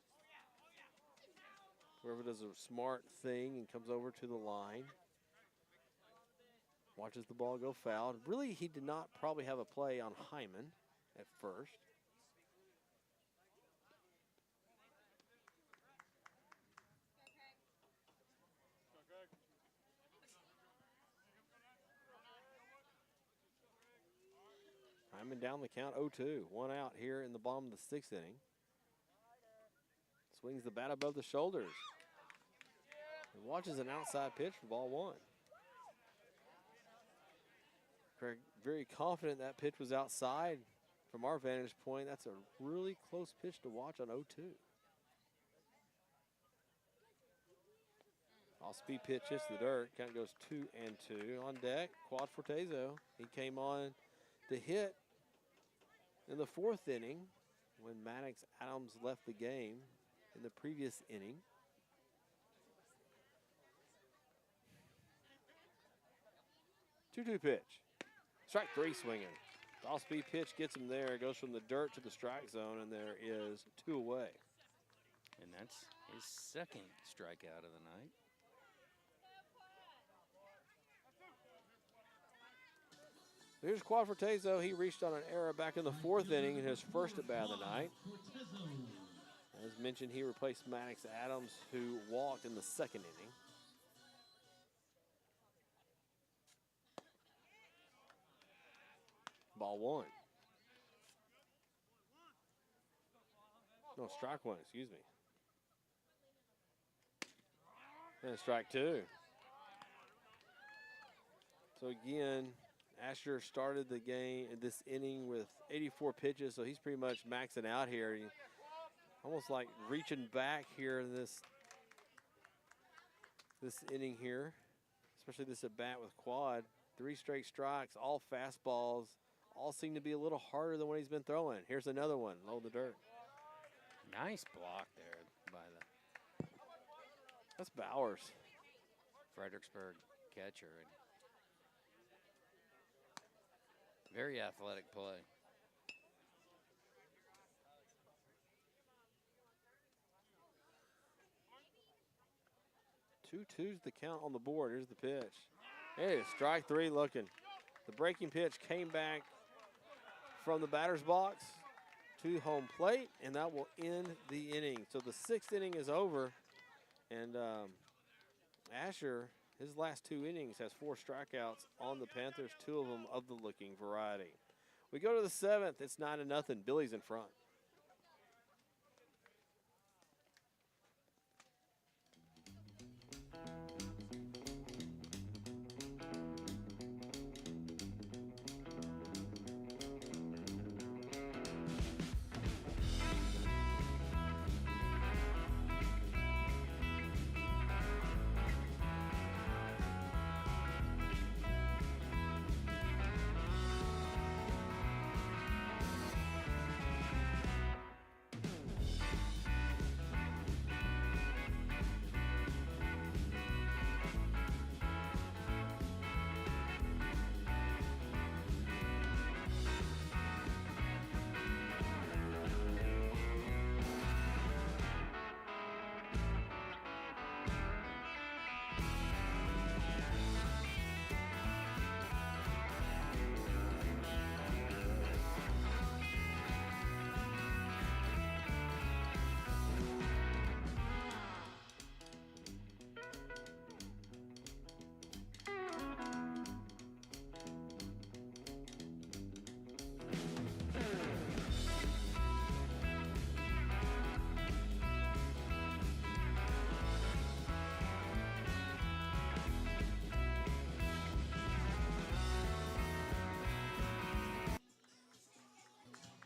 Guerra does a smart thing and comes over to the line. Watches the ball go foul. Really, he did not probably have a play on Hyman at first. Hyman down the count 0-2. One out here in the bottom of the sixth inning. Swings the bat above the shoulders. And watches an outside pitch for ball one. Craig very confident that pitch was outside. From our vantage point, that's a really close pitch to watch on 0-2. Off-speed pitch hits the dirt. Count goes 2-2. On deck, Quad Fortezo. He came on to hit in the fourth inning when Maddox Adams left the game in the previous inning. Two-two pitch. Strike three swinging. The off-speed pitch gets him there. It goes from the dirt to the strike zone, and there is 2 away. And that's his second strikeout of the night. Here's Quad Fortezo. He reached on an error back in the fourth inning in his first at bat of the night. As mentioned, he replaced Maddox Adams, who walked in the second inning. Ball one. No, strike one, excuse me. And strike two. So again, Asher started the game, this inning, with 84 pitches, so he's pretty much maxing out here. He, almost like reaching back here in this inning here, especially this at bat with Quad. 3 straight strikes, all fastballs, all seem to be a little harder than what he's been throwing. Here's another one, low in the dirt. Nice block there by the That's Bowers. Fredericksburg catcher. And very athletic play. Two twos the count on the board. Here's the pitch. Hey, strike three looking. The breaking pitch came back from the batter's box. to home plate, and that will end the inning. So the 6th inning is over, and Asher, his last 2 innings, has 4 strikeouts on the Panthers, 2 of them of the looking variety. We go to the 7th. It's 9-0. Billy's in front.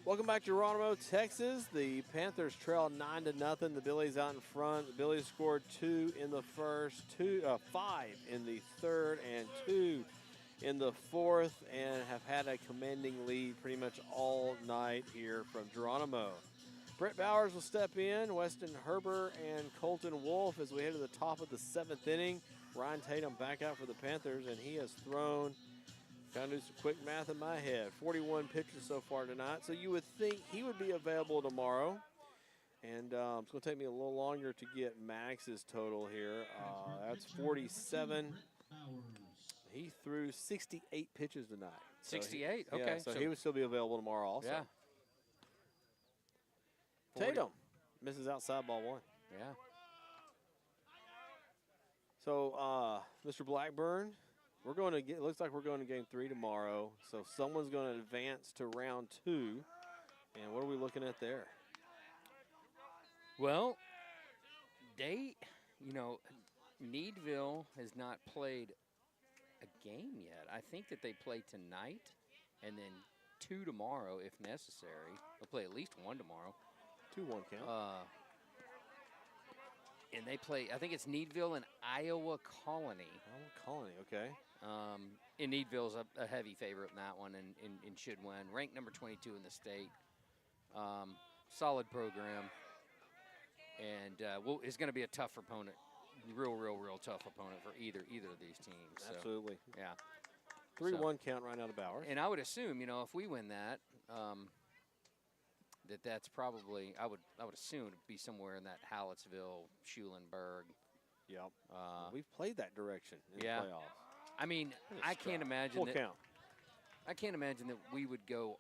Welcome back to Geronimo, Texas. The Panthers trail 9-0. The Billies out in front. The Billies scored 2 in the first, 5 in the third, and 2 in the fourth, and have had a commanding lead pretty much all night here from Geronimo. Brett Bowers will step in. Weston Herber and Colton Wolf as we head to the top of the 7th inning. Ryan Tatum back out for the Panthers, and he has thrown, trying to do some quick math in my head, 41 pitches so far tonight. So you would think he would be available tomorrow. And it's going to take me a little longer to get Max's total here. That's 47. He threw 68 pitches tonight. 68? So Okay. so he would still be available tomorrow also. Yeah. Tatum misses outside ball 1. Yeah. So, Mr. Blackburn, we're going to get. It looks like we're going to game 3 tomorrow. So someone's going to advance to round 2. And what are we looking at there? Well, Needville has not played a game yet. I think that they play tonight and then 2 tomorrow if necessary. They'll play at least 1 tomorrow. 2-1 count. And they play, I think it's Needville and Iowa Colony. Iowa Colony, okay. And Needville's a heavy favorite in that one and should win. Ranked number 22 in the state. Solid program. And it's going to be a tough opponent. Real tough opponent for either of these teams. So, Absolutely. yeah. 3-1 count right out of Bowers. And I would assume, if we win that, that's probably, I would assume it'd be somewhere in that Hallettsville, Schulenburg. Yep. We've played that direction in the playoffs. I mean, I can't imagine Full that. count. I can't imagine that we would go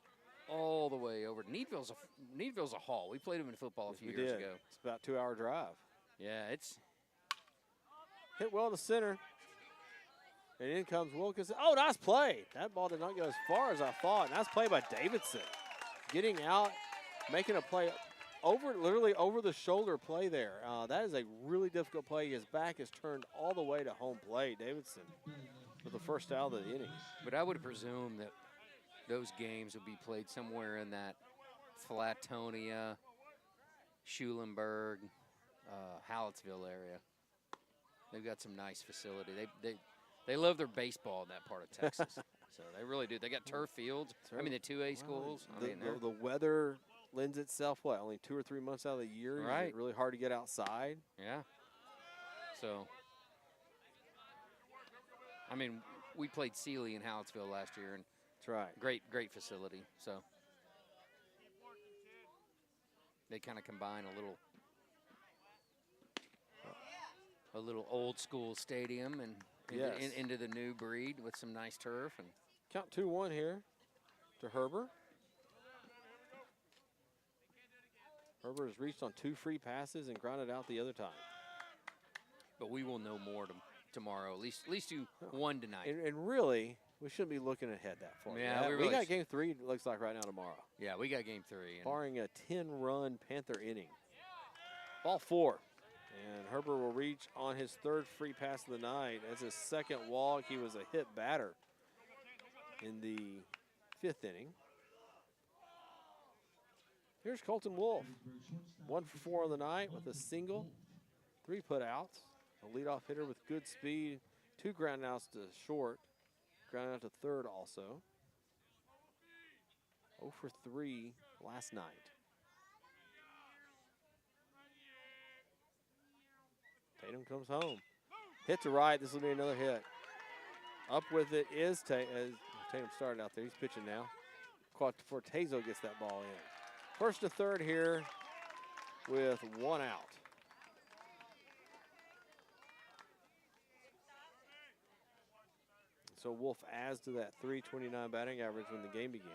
all the way over. Needville's a haul. We played them in football a few years ago. It's about a 2-hour drive. Yeah, it's hit well to center. And in comes Wilkinson. Oh, nice play. That ball did not go as far as I thought. Nice play by Davidson. Getting out, making a play literally over the shoulder play there. That is a really difficult play. His back is turned all the way to home plate. Davidson with the first out of the inning. But I would presume that those games would be played somewhere in that Flatonia, Schulenburg, Hallettsville area. They've got some nice facility. They love their baseball in that part of Texas. So they really do. They got turf fields. I mean, the 2A schools. The weather lends itself, only 2 or 3 months out of the year? Right. It's really hard to get outside. Yeah. So, I mean, we played Sealy in Hallettsville last year, and that's right. Great facility. So they kind of combine a little old school stadium and into the new breed with some nice turf. And count 2-1 here to Herber. Herbert has reached on 2 free passes and grounded out the other time. But we will know more tomorrow. At least you won tonight. And really, we shouldn't be looking ahead that far. Yeah, we got game 3, it looks like, right now tomorrow. Yeah, we got game 3. Barring a 10-run Panther inning. Ball 4. And Herbert will reach on his 3rd free pass of the night. As his 2nd walk, he was a hit batter in the 5th inning. Here's Colton Wolf. 1 for 4 on the night with a single, 3 putouts. A leadoff hitter with good speed. 2 ground outs to short. Ground out to third also. 0 for 3 last night. Tatum comes home. Hit to right. This will be another hit. Up with it is Tatum. Tatum started out there. He's pitching now. Fortezo gets that ball in. 1st to 3rd here with 1 out. So Wolf adds to that .329 batting average when the game began.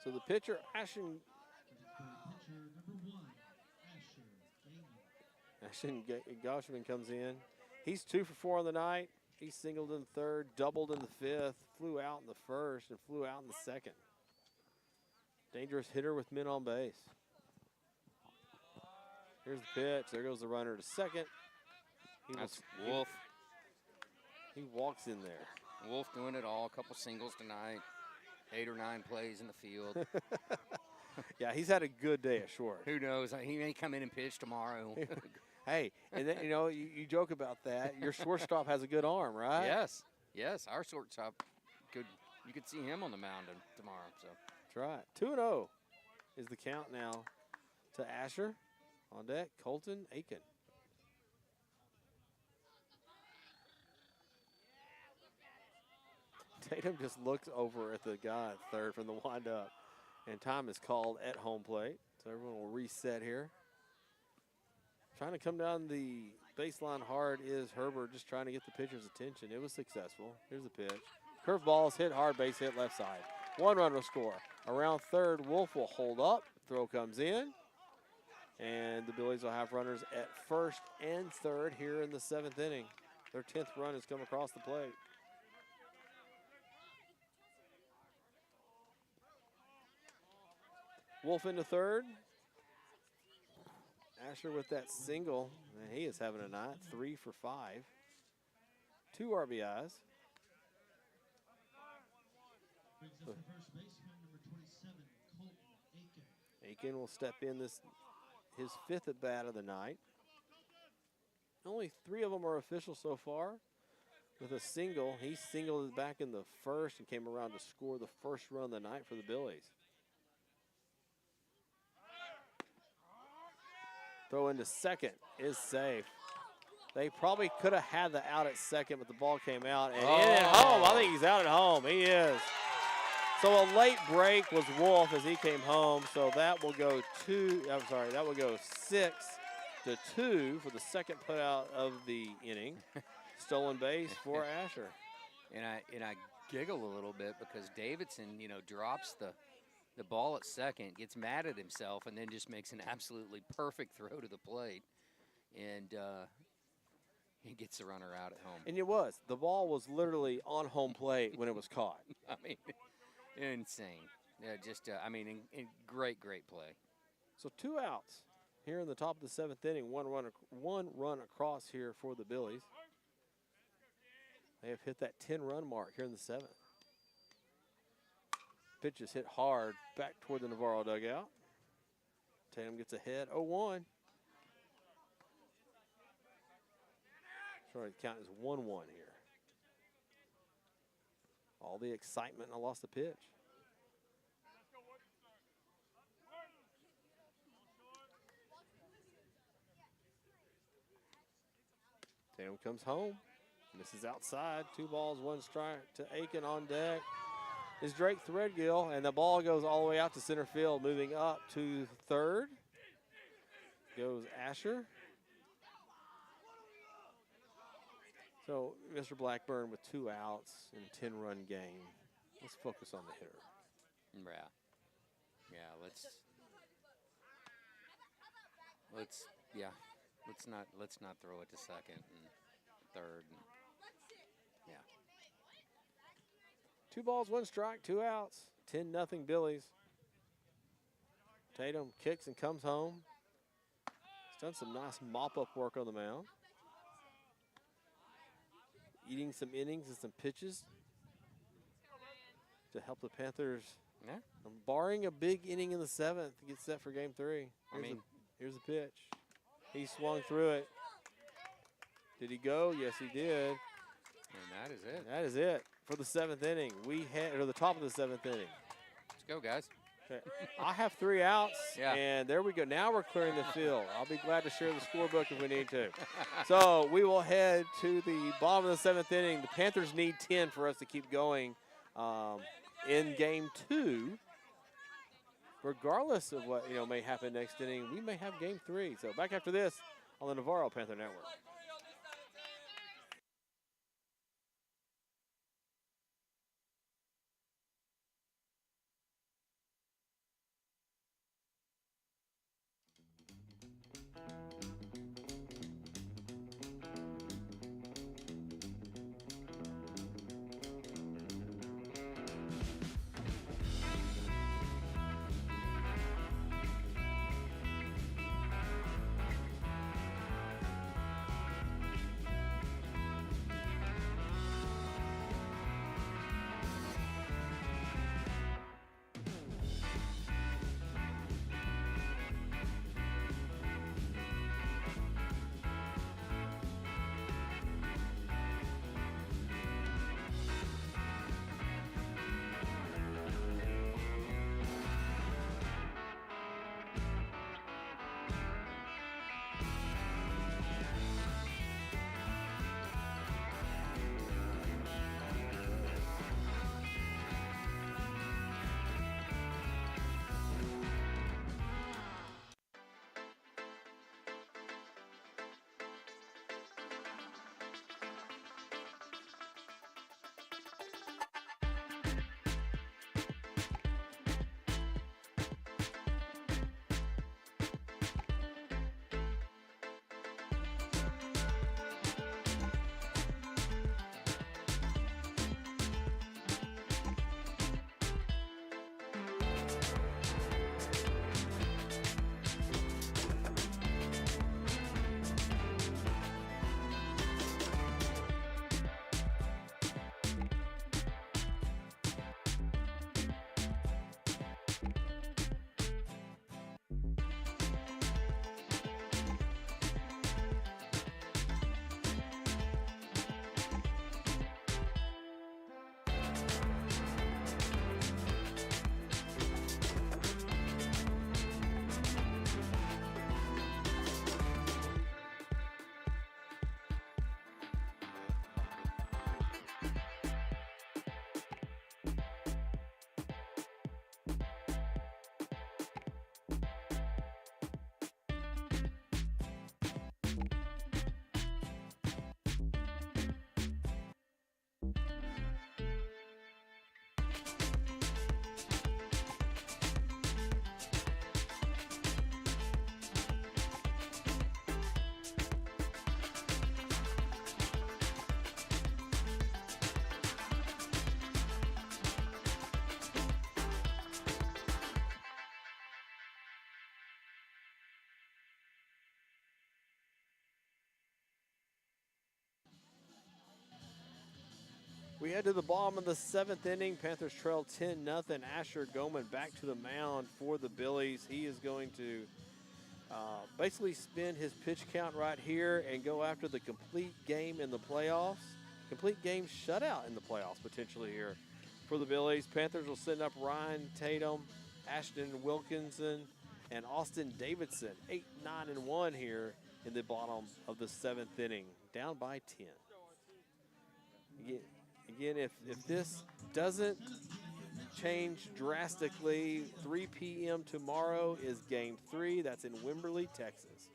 So the pitcher, Ashton Goshman comes in. He's 2 for 4 on the night. He singled in the 3rd, doubled in the 5th, flew out in the 1st, and flew out in the 2nd. Dangerous hitter with men on base. Here's the pitch. There goes the runner to 2nd. That's Wolf. He walks in there. Wolf doing it all. A couple singles tonight. 8 or 9 plays in the field. Yeah, he's had a good day at short. Who knows? He may come in and pitch tomorrow. Hey, and then, you joke about that. Your shortstop has a good arm, right? Yes. Our shortstop could. You could see him on the mound tomorrow. So that's right. 2-0 is the count now to Asher. On deck, Colton Aiken. Tatum just looks over at the guy at 3rd from the windup, and time is called at home plate. So everyone will reset here. Trying to come down the baseline hard is Herbert, just trying to get the pitcher's attention. It was successful. Here's the pitch. Curve ball's hit hard, base hit left side. 1 run will score. Around 3rd, Wolf will hold up. Throw comes in. And the Billies will have runners at 1st and 3rd here in the 7th inning. Their 10th run has come across the plate. Wolf into 3rd. Asher with that single. And he is having a night. 3 for 5. 2 RBIs. Aiken will step in his 5th at bat of the night. Only 3 of them are official so far. With a single, he singled back in the 1st and came around to score the 1st run of the night for the Billies. Throw into 2nd is safe. They probably could have had the out at 2nd, but the ball came out. And in at home, I think he's out at home. He is. So a late break was Wolf as he came home. So that will go 6-2 for the 2nd putout of the inning. Stolen base for Asher. And I giggle a little bit because Davidson, drops the ball at 2nd, gets mad at himself, and then just makes an absolutely perfect throw to the plate. And he gets the runner out at home. And it was. The ball was literally on home plate when it was caught. I mean, insane. Yeah, just, great play. So 2 outs here in the top of the 7th inning. One run across here for the Billies. They have hit that 10-run mark here in the 7th. Pitch is hit hard back toward the Navarro dugout. Tatum gets ahead, 0-1. Sorry, the count is 1-1 here. All the excitement, and I lost the pitch. Tatum comes home. Misses outside. 2 balls, 1 strike to Aiken on deck. Is Drake Threadgill, and the ball goes all the way out to center field. Moving up to 3rd goes Asher. So, Mr. Blackburn with 2 outs in a 10-run game. Let's focus on the hitter. Yeah. Yeah, let's not throw it to second and third and yeah. 2 balls, 1 strike, 2 outs. 10-0 Billies. Tatum kicks and comes home. He's done some nice mop-up work on the mound. Eating some innings and some pitches to help the Panthers. Yeah. Barring a big inning in the 7th, get set for game 3. Here's the pitch. He swung through it. Did he go? Yes, he did. And that is it. That is it for the 7th inning. Or the top of the 7th inning. Let's go, guys. Okay. I have 3 outs, Yeah. and there we go. Now we're clearing the field. I'll be glad to share the scorebook if we need to. So we will head to the bottom of the 7th inning. The Panthers need 10 for us to keep going in game 2. Regardless of what may happen next inning, we may have game 3. So back after this on the Navarro Panther Network. We head to the bottom of the 7th inning. Panthers trail 10-0. Asher Goman back to the mound for the Billies. He is going to basically spend his pitch count right here and go after the complete game in the playoffs. Complete game shutout in the playoffs potentially here for the Billies. Panthers will send up Ryan Tatum, Ashton Wilkinson, and Austin Davidson. 8, 9, and 1 here in the bottom of the 7th inning. Down by 10. Again, if this doesn't change drastically, 3 p.m. tomorrow is game 3. That's in Wimberley, Texas.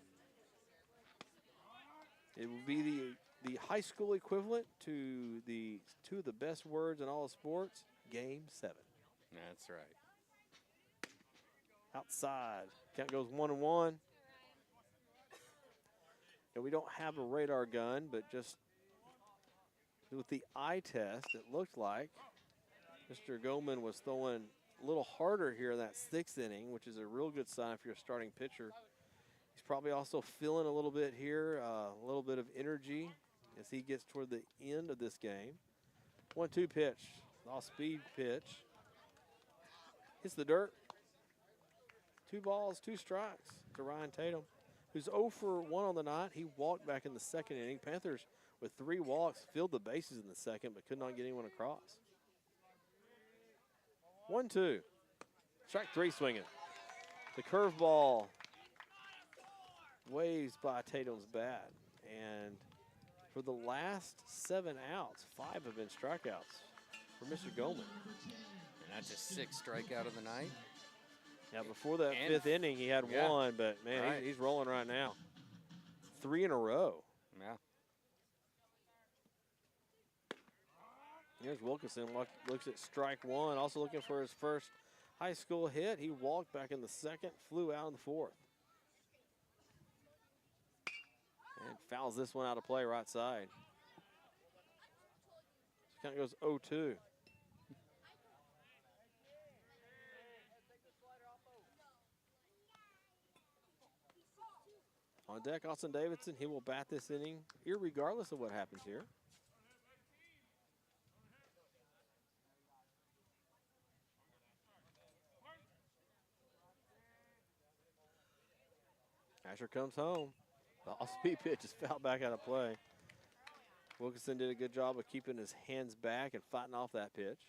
It will be the high school equivalent to the two of the best words in all of sports, Game 7. That's right. Outside. Count goes 1-1. And we don't have a radar gun, but just with the eye test, it looked like Mr. Goldman was throwing a little harder here in that 6th inning, which is a real good sign if you're a starting pitcher. He's probably also feeling a little bit here, a little bit of energy as he gets toward the end of this game. 1-2 pitch, off-speed pitch. Hits the dirt. 2 balls, 2 strikes to Ryan Tatum, who's 0 for 1 on the night. He walked back in the 2nd inning. Panthers with 3 walks filled the bases in the 2nd, but could not get anyone across. 1-2. Strike 3 swinging. The curveball waves by Tatum's bat. And for the last 7 outs, 5 have been strikeouts for Mr. Goldman. And that's his 6th strikeout of the night. Yeah, before that And 5th inning, he had 1, but, man, right. he's rolling right now. 3 in a row. Yeah. Here's Wilkinson, looks at strike 1, also looking for his first high school hit. He walked back in the 2nd, flew out in the 4th. And fouls this one out of play right side. So count goes 0-2. On deck, Austin Davidson. He will bat this inning, irregardless of what happens here. Asher comes home. The off-speed pitch is fouled back out of play. Wilkinson did a good job of keeping his hands back and fighting off that pitch.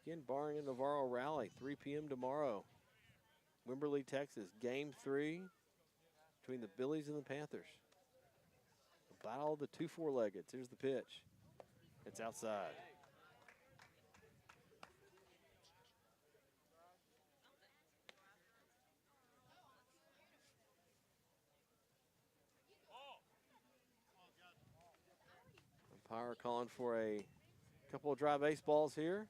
Again, barring a Navarro rally, 3 p.m. tomorrow. Wimberley, Texas, Game 3 between the Billies and the Panthers. The battle of the 2 4-leggeds. Here's the pitch. It's outside. Umpire calling for a couple of dry baseballs here.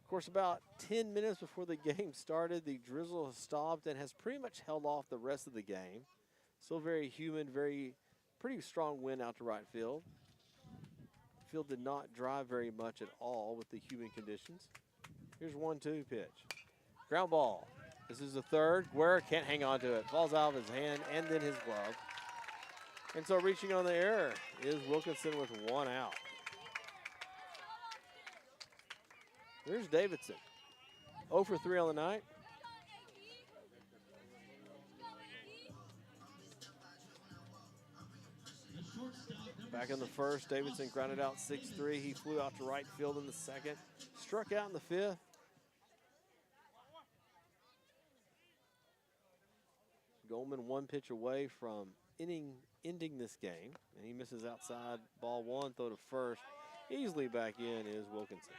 Of course, about 10 minutes before the game started, the drizzle has stopped and has pretty much held off the rest of the game. Still very humid, pretty strong wind out to right field. The field did not dry very much at all with the humid conditions. Here's 1-2 pitch. Ground ball. This is the 3rd. Guerra can't hang on to it. Falls out of his hand and then his glove. And so reaching on the error is Wilkinson with 1 out. There's Davidson. 0 for 3 on the night. Back in the 1st, Davidson grounded out 6-3. He flew out to right field in the 2nd. Struck out in the 5th. Goldman 1 pitch away from ending this game. And he misses outside. Ball 1, throw to first. Easily back in is Wilkinson.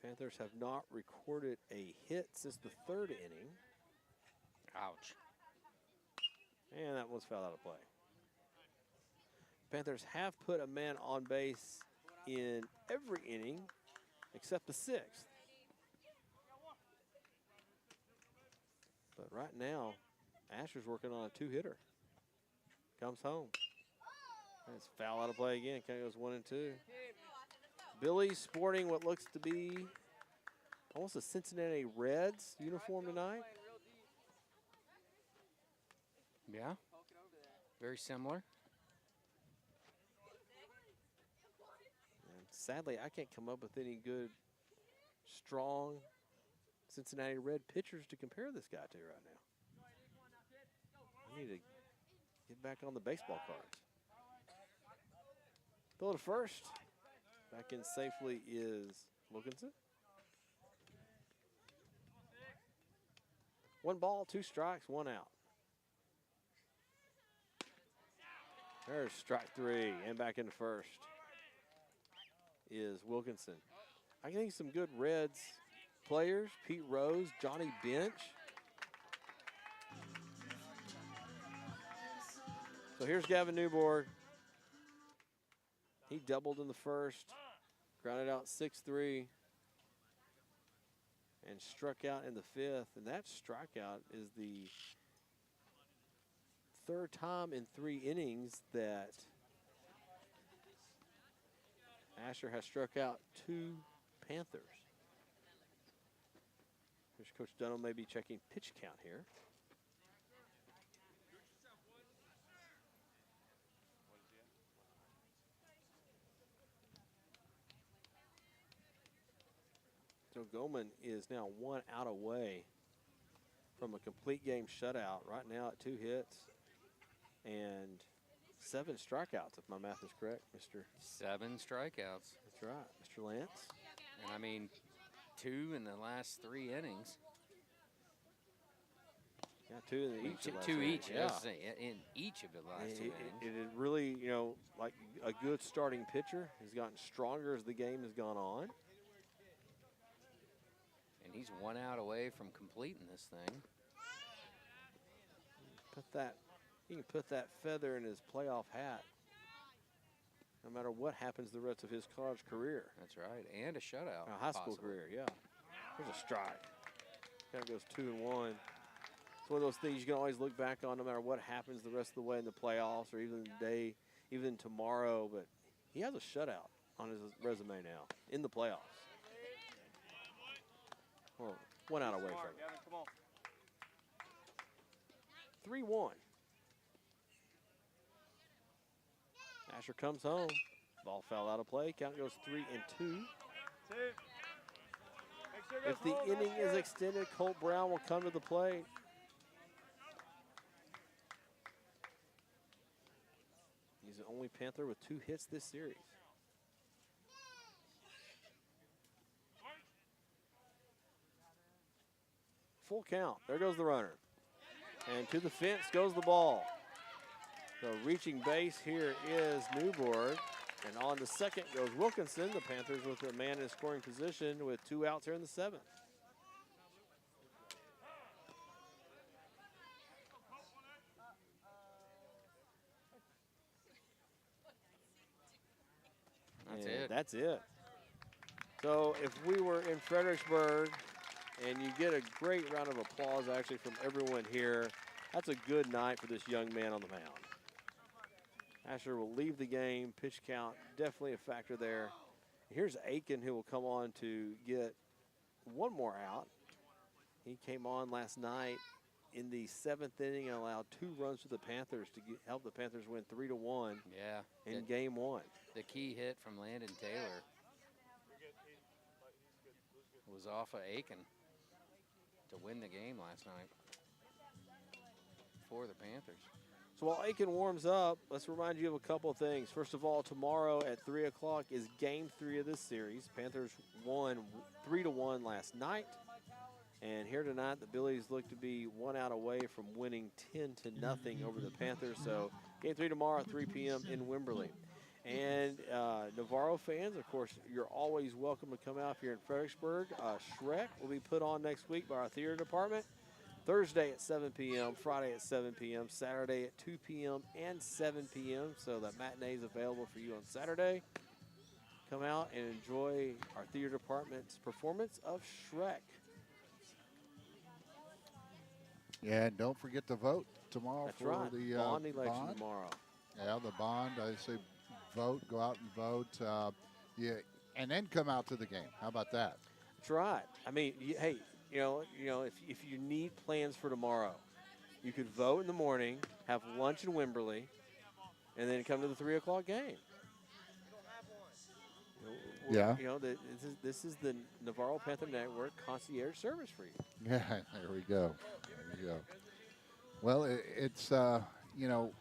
Panthers have not recorded a hit since the 3rd inning. Ouch. And that was fouled out of play. Panthers have put a man on base in every inning except the 6th. But right now, Asher's working on a 2-hitter. Comes home. And it's foul out of play again. Kind of goes 1-2. Billy's sporting what looks to be almost a Cincinnati Reds uniform tonight. Yeah. Very similar. And sadly, I can't come up with any good, strong Cincinnati Red pitchers to compare this guy to right now. I need to get back on the baseball cards. Throw to first. Back in safely is Wilkinson. 1 ball, 2 strikes, 1 out. There's strike 3 and back into first. is Wilkinson. I think some good Reds players, Pete Rose, Johnny Bench. So here's Gavin Newborg. He doubled in the first, grounded out 6-3, and struck out in the fifth. And that strikeout is the third time in 3 innings that Asher has struck out 2 Panthers. Here's Coach Dunham maybe checking pitch count here. So Goldman is now 1 out away from a complete game shutout. Right now at 2 hits and 7 strikeouts, if my math is correct, Mr. 7 strikeouts. That's right, Mr. Lance. And I mean, 2 in the last 3 innings. Yeah, 2 in each. of the last 2 innings, each, yeah. I was saying, in each of the last 2 innings. It is really, you know, like a good starting pitcher. He's gotten stronger as the game has gone on. And he's 1 out away from completing this thing. He can put that feather in his playoff hat no matter what happens the rest of his college career. That's right, and a shutout. A high school possibly. career, yeah. There's a strike. Kind of goes 2-1. It's one of those things you can always look back on no matter what happens the rest of the way in the playoffs or even today, even tomorrow. But he has a shutout on his resume now in the playoffs. Well, 1 out away from it. 3-1. Asher comes home. Ball fell out of play. Count goes 3-2. If the inning is extended, Colt Brown will come to the plate. He's the only Panther with 2 hits this series. Full count. There goes the runner. And to the fence goes the ball. So reaching base here is Newborg. And on the second goes Wilkinson. The Panthers with a man in scoring position with 2 outs here in the 7th. That's it. So if we were in Fredericksburg and you get a great round of applause actually from everyone here, that's a good night for this young man on the mound. Asher will leave the game. Pitch count, definitely a factor there. Here's Aiken, who will come on to get 1 more out. He came on last night in the 7th inning and allowed 2 runs to the Panthers to help the Panthers win 3-1 in game 1. The key hit from Landon Taylor was off of Aiken to win the game last night for the Panthers. So while Aiken warms up, let's remind you of a couple of things. First of all, tomorrow at 3 o'clock is game 3 of this series. Panthers won 3-1 last night. And here tonight, the Billies look to be 1 out away from winning 10-0 over the Panthers. So game 3 tomorrow at 3 p.m. in Wimberley. And Navarro fans, of course, you're always welcome to come out here in Fredericksburg. Shrek will be put on next week by our theater department. Thursday at 7 p.m., Friday at 7 p.m., Saturday at 2 p.m. and 7 p.m. So that matinee is available for you on Saturday. Come out and enjoy our theater department's performance of Shrek. Yeah, and don't forget to vote tomorrow. That's for right. the Bond election bond. tomorrow. Yeah, the bond. I say vote, go out and vote. Yeah, and then come out to the game. How about that? That's right. I mean, hey, you know, if you need plans for tomorrow, you could vote in the morning, have lunch in Wimberley, and then come to the 3 o'clock game. Yeah. You know, this is the Navarro Panther Network concierge service for you. Yeah, there we go. There we go. Well, it's you know,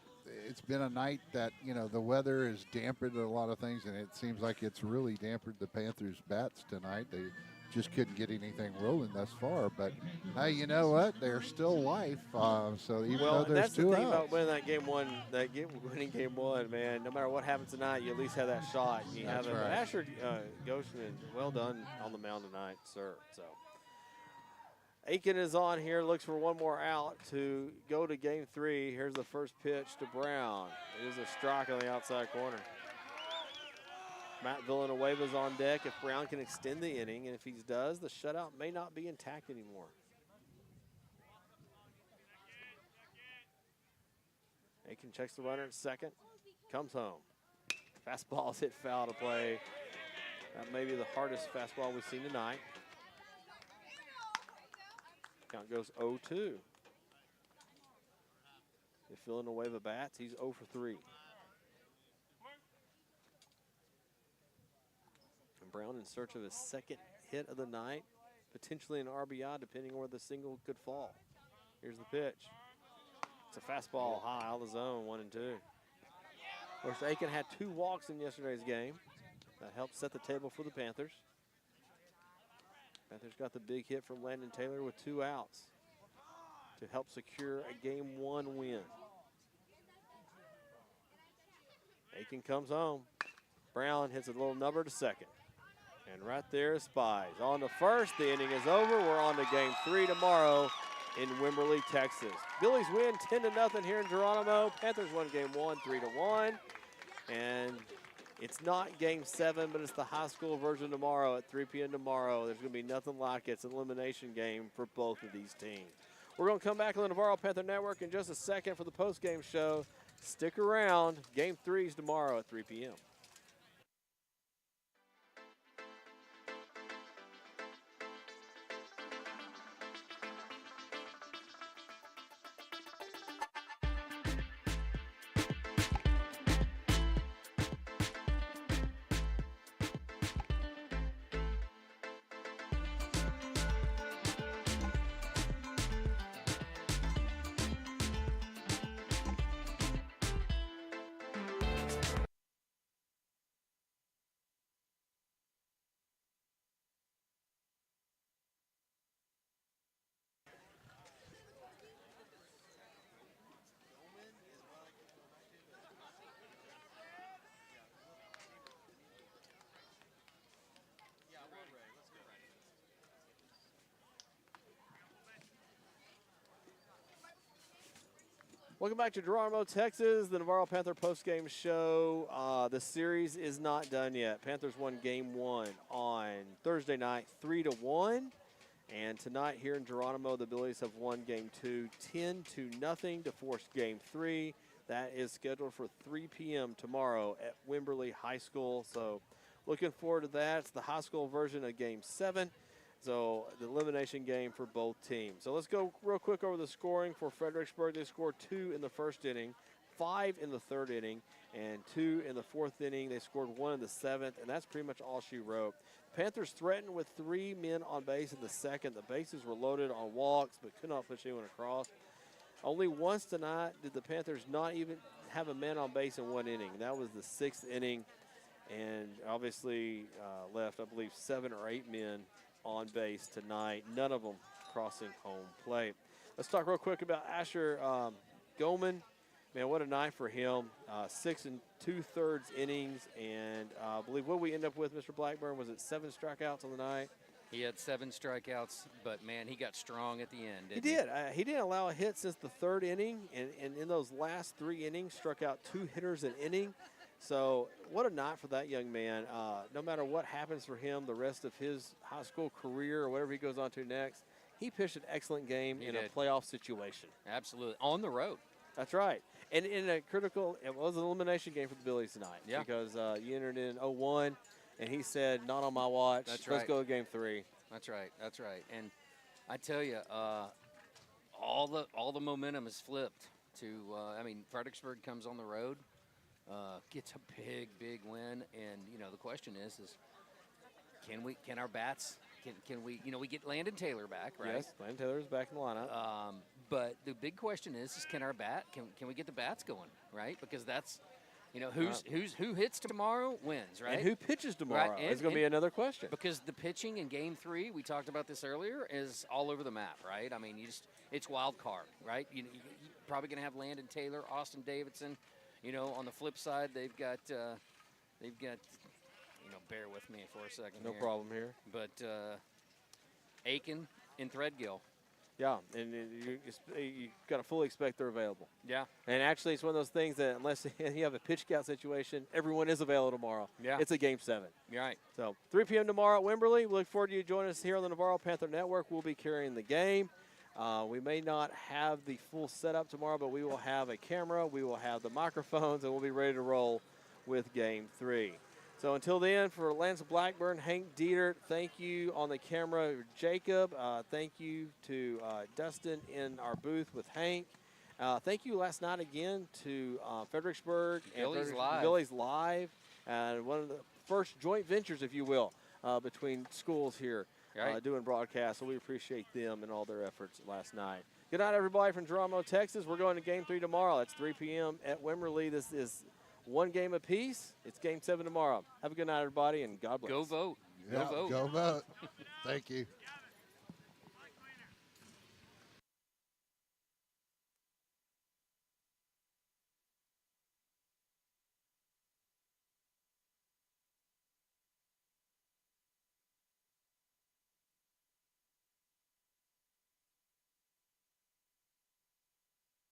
it's been a night that, you know, the weather has dampened a lot of things, and it seems like it's really dampened the Panthers' bats tonight. just couldn't get anything rolling thus far. But hey, you know what? There's still life. So even though there's that's the two thing about outs, winning that game one, winning game one, man. No matter what happens tonight, you at least have that shot. You That's have it. right. Asher Goshen, well done on the mound tonight, sir. So Aiken is on here, looks for one more out to go to game three. Here's the first pitch to Brown. It is a strike on the outside corner. Matt Villanueva's on deck if Brown can extend the inning, and if he does, the shutout may not be intact anymore. Aiken checks the runner at second, comes home. Fastball's hit foul to play. That may be the hardest fastball we've seen tonight. Count goes 0-2. If Villanueva bats, he's 0 for 3. And Brown in search of his second hit of the night, potentially an RBI, depending on where the single could fall. Here's the pitch. It's a fastball high out of the zone, 1-2. Of course, Aiken had 2 walks in yesterday's game. That helped set the table for the Panthers. Panthers got the big hit from Landon Taylor with 2 outs to help secure a game 1 win. Aiken comes home. Brown hits a little number to second. And right there is Spies. On to first, the inning is over. We're on to game 3 tomorrow in Wimberley, Texas. Billies win 10-0 here in Geronimo. Panthers won game 1, 3-1. And it's not game 7, but it's the high school version tomorrow at 3 p.m. tomorrow. There's going to be nothing like it. It's an elimination game for both of these teams. We're going to come back on the Navarro Panther Network in just a second for the post-game show. Stick around. Game 3 is tomorrow at 3 p.m. Welcome back to Geronimo, Texas, the Navarro Panther postgame show. The series is not done yet. Panthers won game 1 on Thursday night, 3-1. And tonight here in Geronimo, the Billies have won game 2, 10-0 to force game 3. That is scheduled for 3 p.m. tomorrow at Wimberley High School. So looking forward to that. It's the high school version of game 7. So the elimination game for both teams. So let's go real quick over the scoring for Fredericksburg. They scored 2 in the first inning, 5 in the third inning, and 2 in the fourth inning. They scored 1 in the 7th, and that's pretty much all she wrote. The Panthers threatened with 3 men on base in the second. The bases were loaded on walks, but could not push anyone across. Only once tonight did the Panthers not even have a man on base in 1 inning. That was the 6th inning, and obviously left, I believe, 7 or 8 men on base tonight, none of them crossing home plate. Let's talk real quick about Asher Goldman. Man, what a night for him. 6 2/3 innings, and I believe what we end up with, Mr. Blackburn, was it 7 strikeouts on the night? He had 7 strikeouts, but, man, he got strong at the end, He did. He didn't allow a hit since the 3rd inning, and in those last 3 innings, struck out 2 hitters an inning. So what a night for that young man. No matter what happens for him the rest of his high school career or whatever he goes on to next, he pitched an excellent game in a playoff situation. Absolutely. On the road. That's right. And in a critical, it was an elimination game for the Billies tonight. Yeah. Because you entered in 0-1, and he said, not on my watch. That's Let's right. go to game 3. That's right. That's right. And I tell you, all the momentum is flipped to, Fredericksburg comes on the road. Gets a big win, and the question is can our bats can we we get Landon Taylor back, right? Yes, Landon Taylor is back in the lineup. But the big question is can we get the bats going, right? Because that's You know, who hits tomorrow wins, right? And who pitches tomorrow Right, is going to be another question. Because the pitching in Game 3, we talked about this earlier, is all over the map, right? I mean, it's wild card, right? You're probably going to have Landon Taylor, Austin Davidson. You know, on the flip side, they've got bear with me for a second. No here. problem here. But Aiken and Threadgill. Yeah, and you got to fully expect they're available. Yeah. And actually, it's one of those things that unless you have a pitch count situation, everyone is available tomorrow. Yeah. It's a Game 7. You're right. So 3 p.m. tomorrow at Wimberley. We look forward to you joining us here on the Navarro Panther Network. We'll be carrying the game. We may not have the full setup tomorrow, but we will have a camera, we will have the microphones, and we'll be ready to roll with Game 3. So until then, for Lance Blackburn, Hank Dietert, thank you on the camera, Jacob. Thank you to Dustin in our booth with Hank. Thank you last night again to Fredericksburg and Billy's Live, and one of the first joint ventures, if you will, between schools here. Right. Doing broadcasts, so we appreciate them and all their efforts last night. Good night, everybody from Geronimo, Texas. We're going to Game 3 tomorrow. It's 3 p.m. at Wimberley. This is one game apiece. It's Game 7 tomorrow. Have a good night, everybody, and God bless. Go vote. Yeah, Go vote. Go vote. Thank you.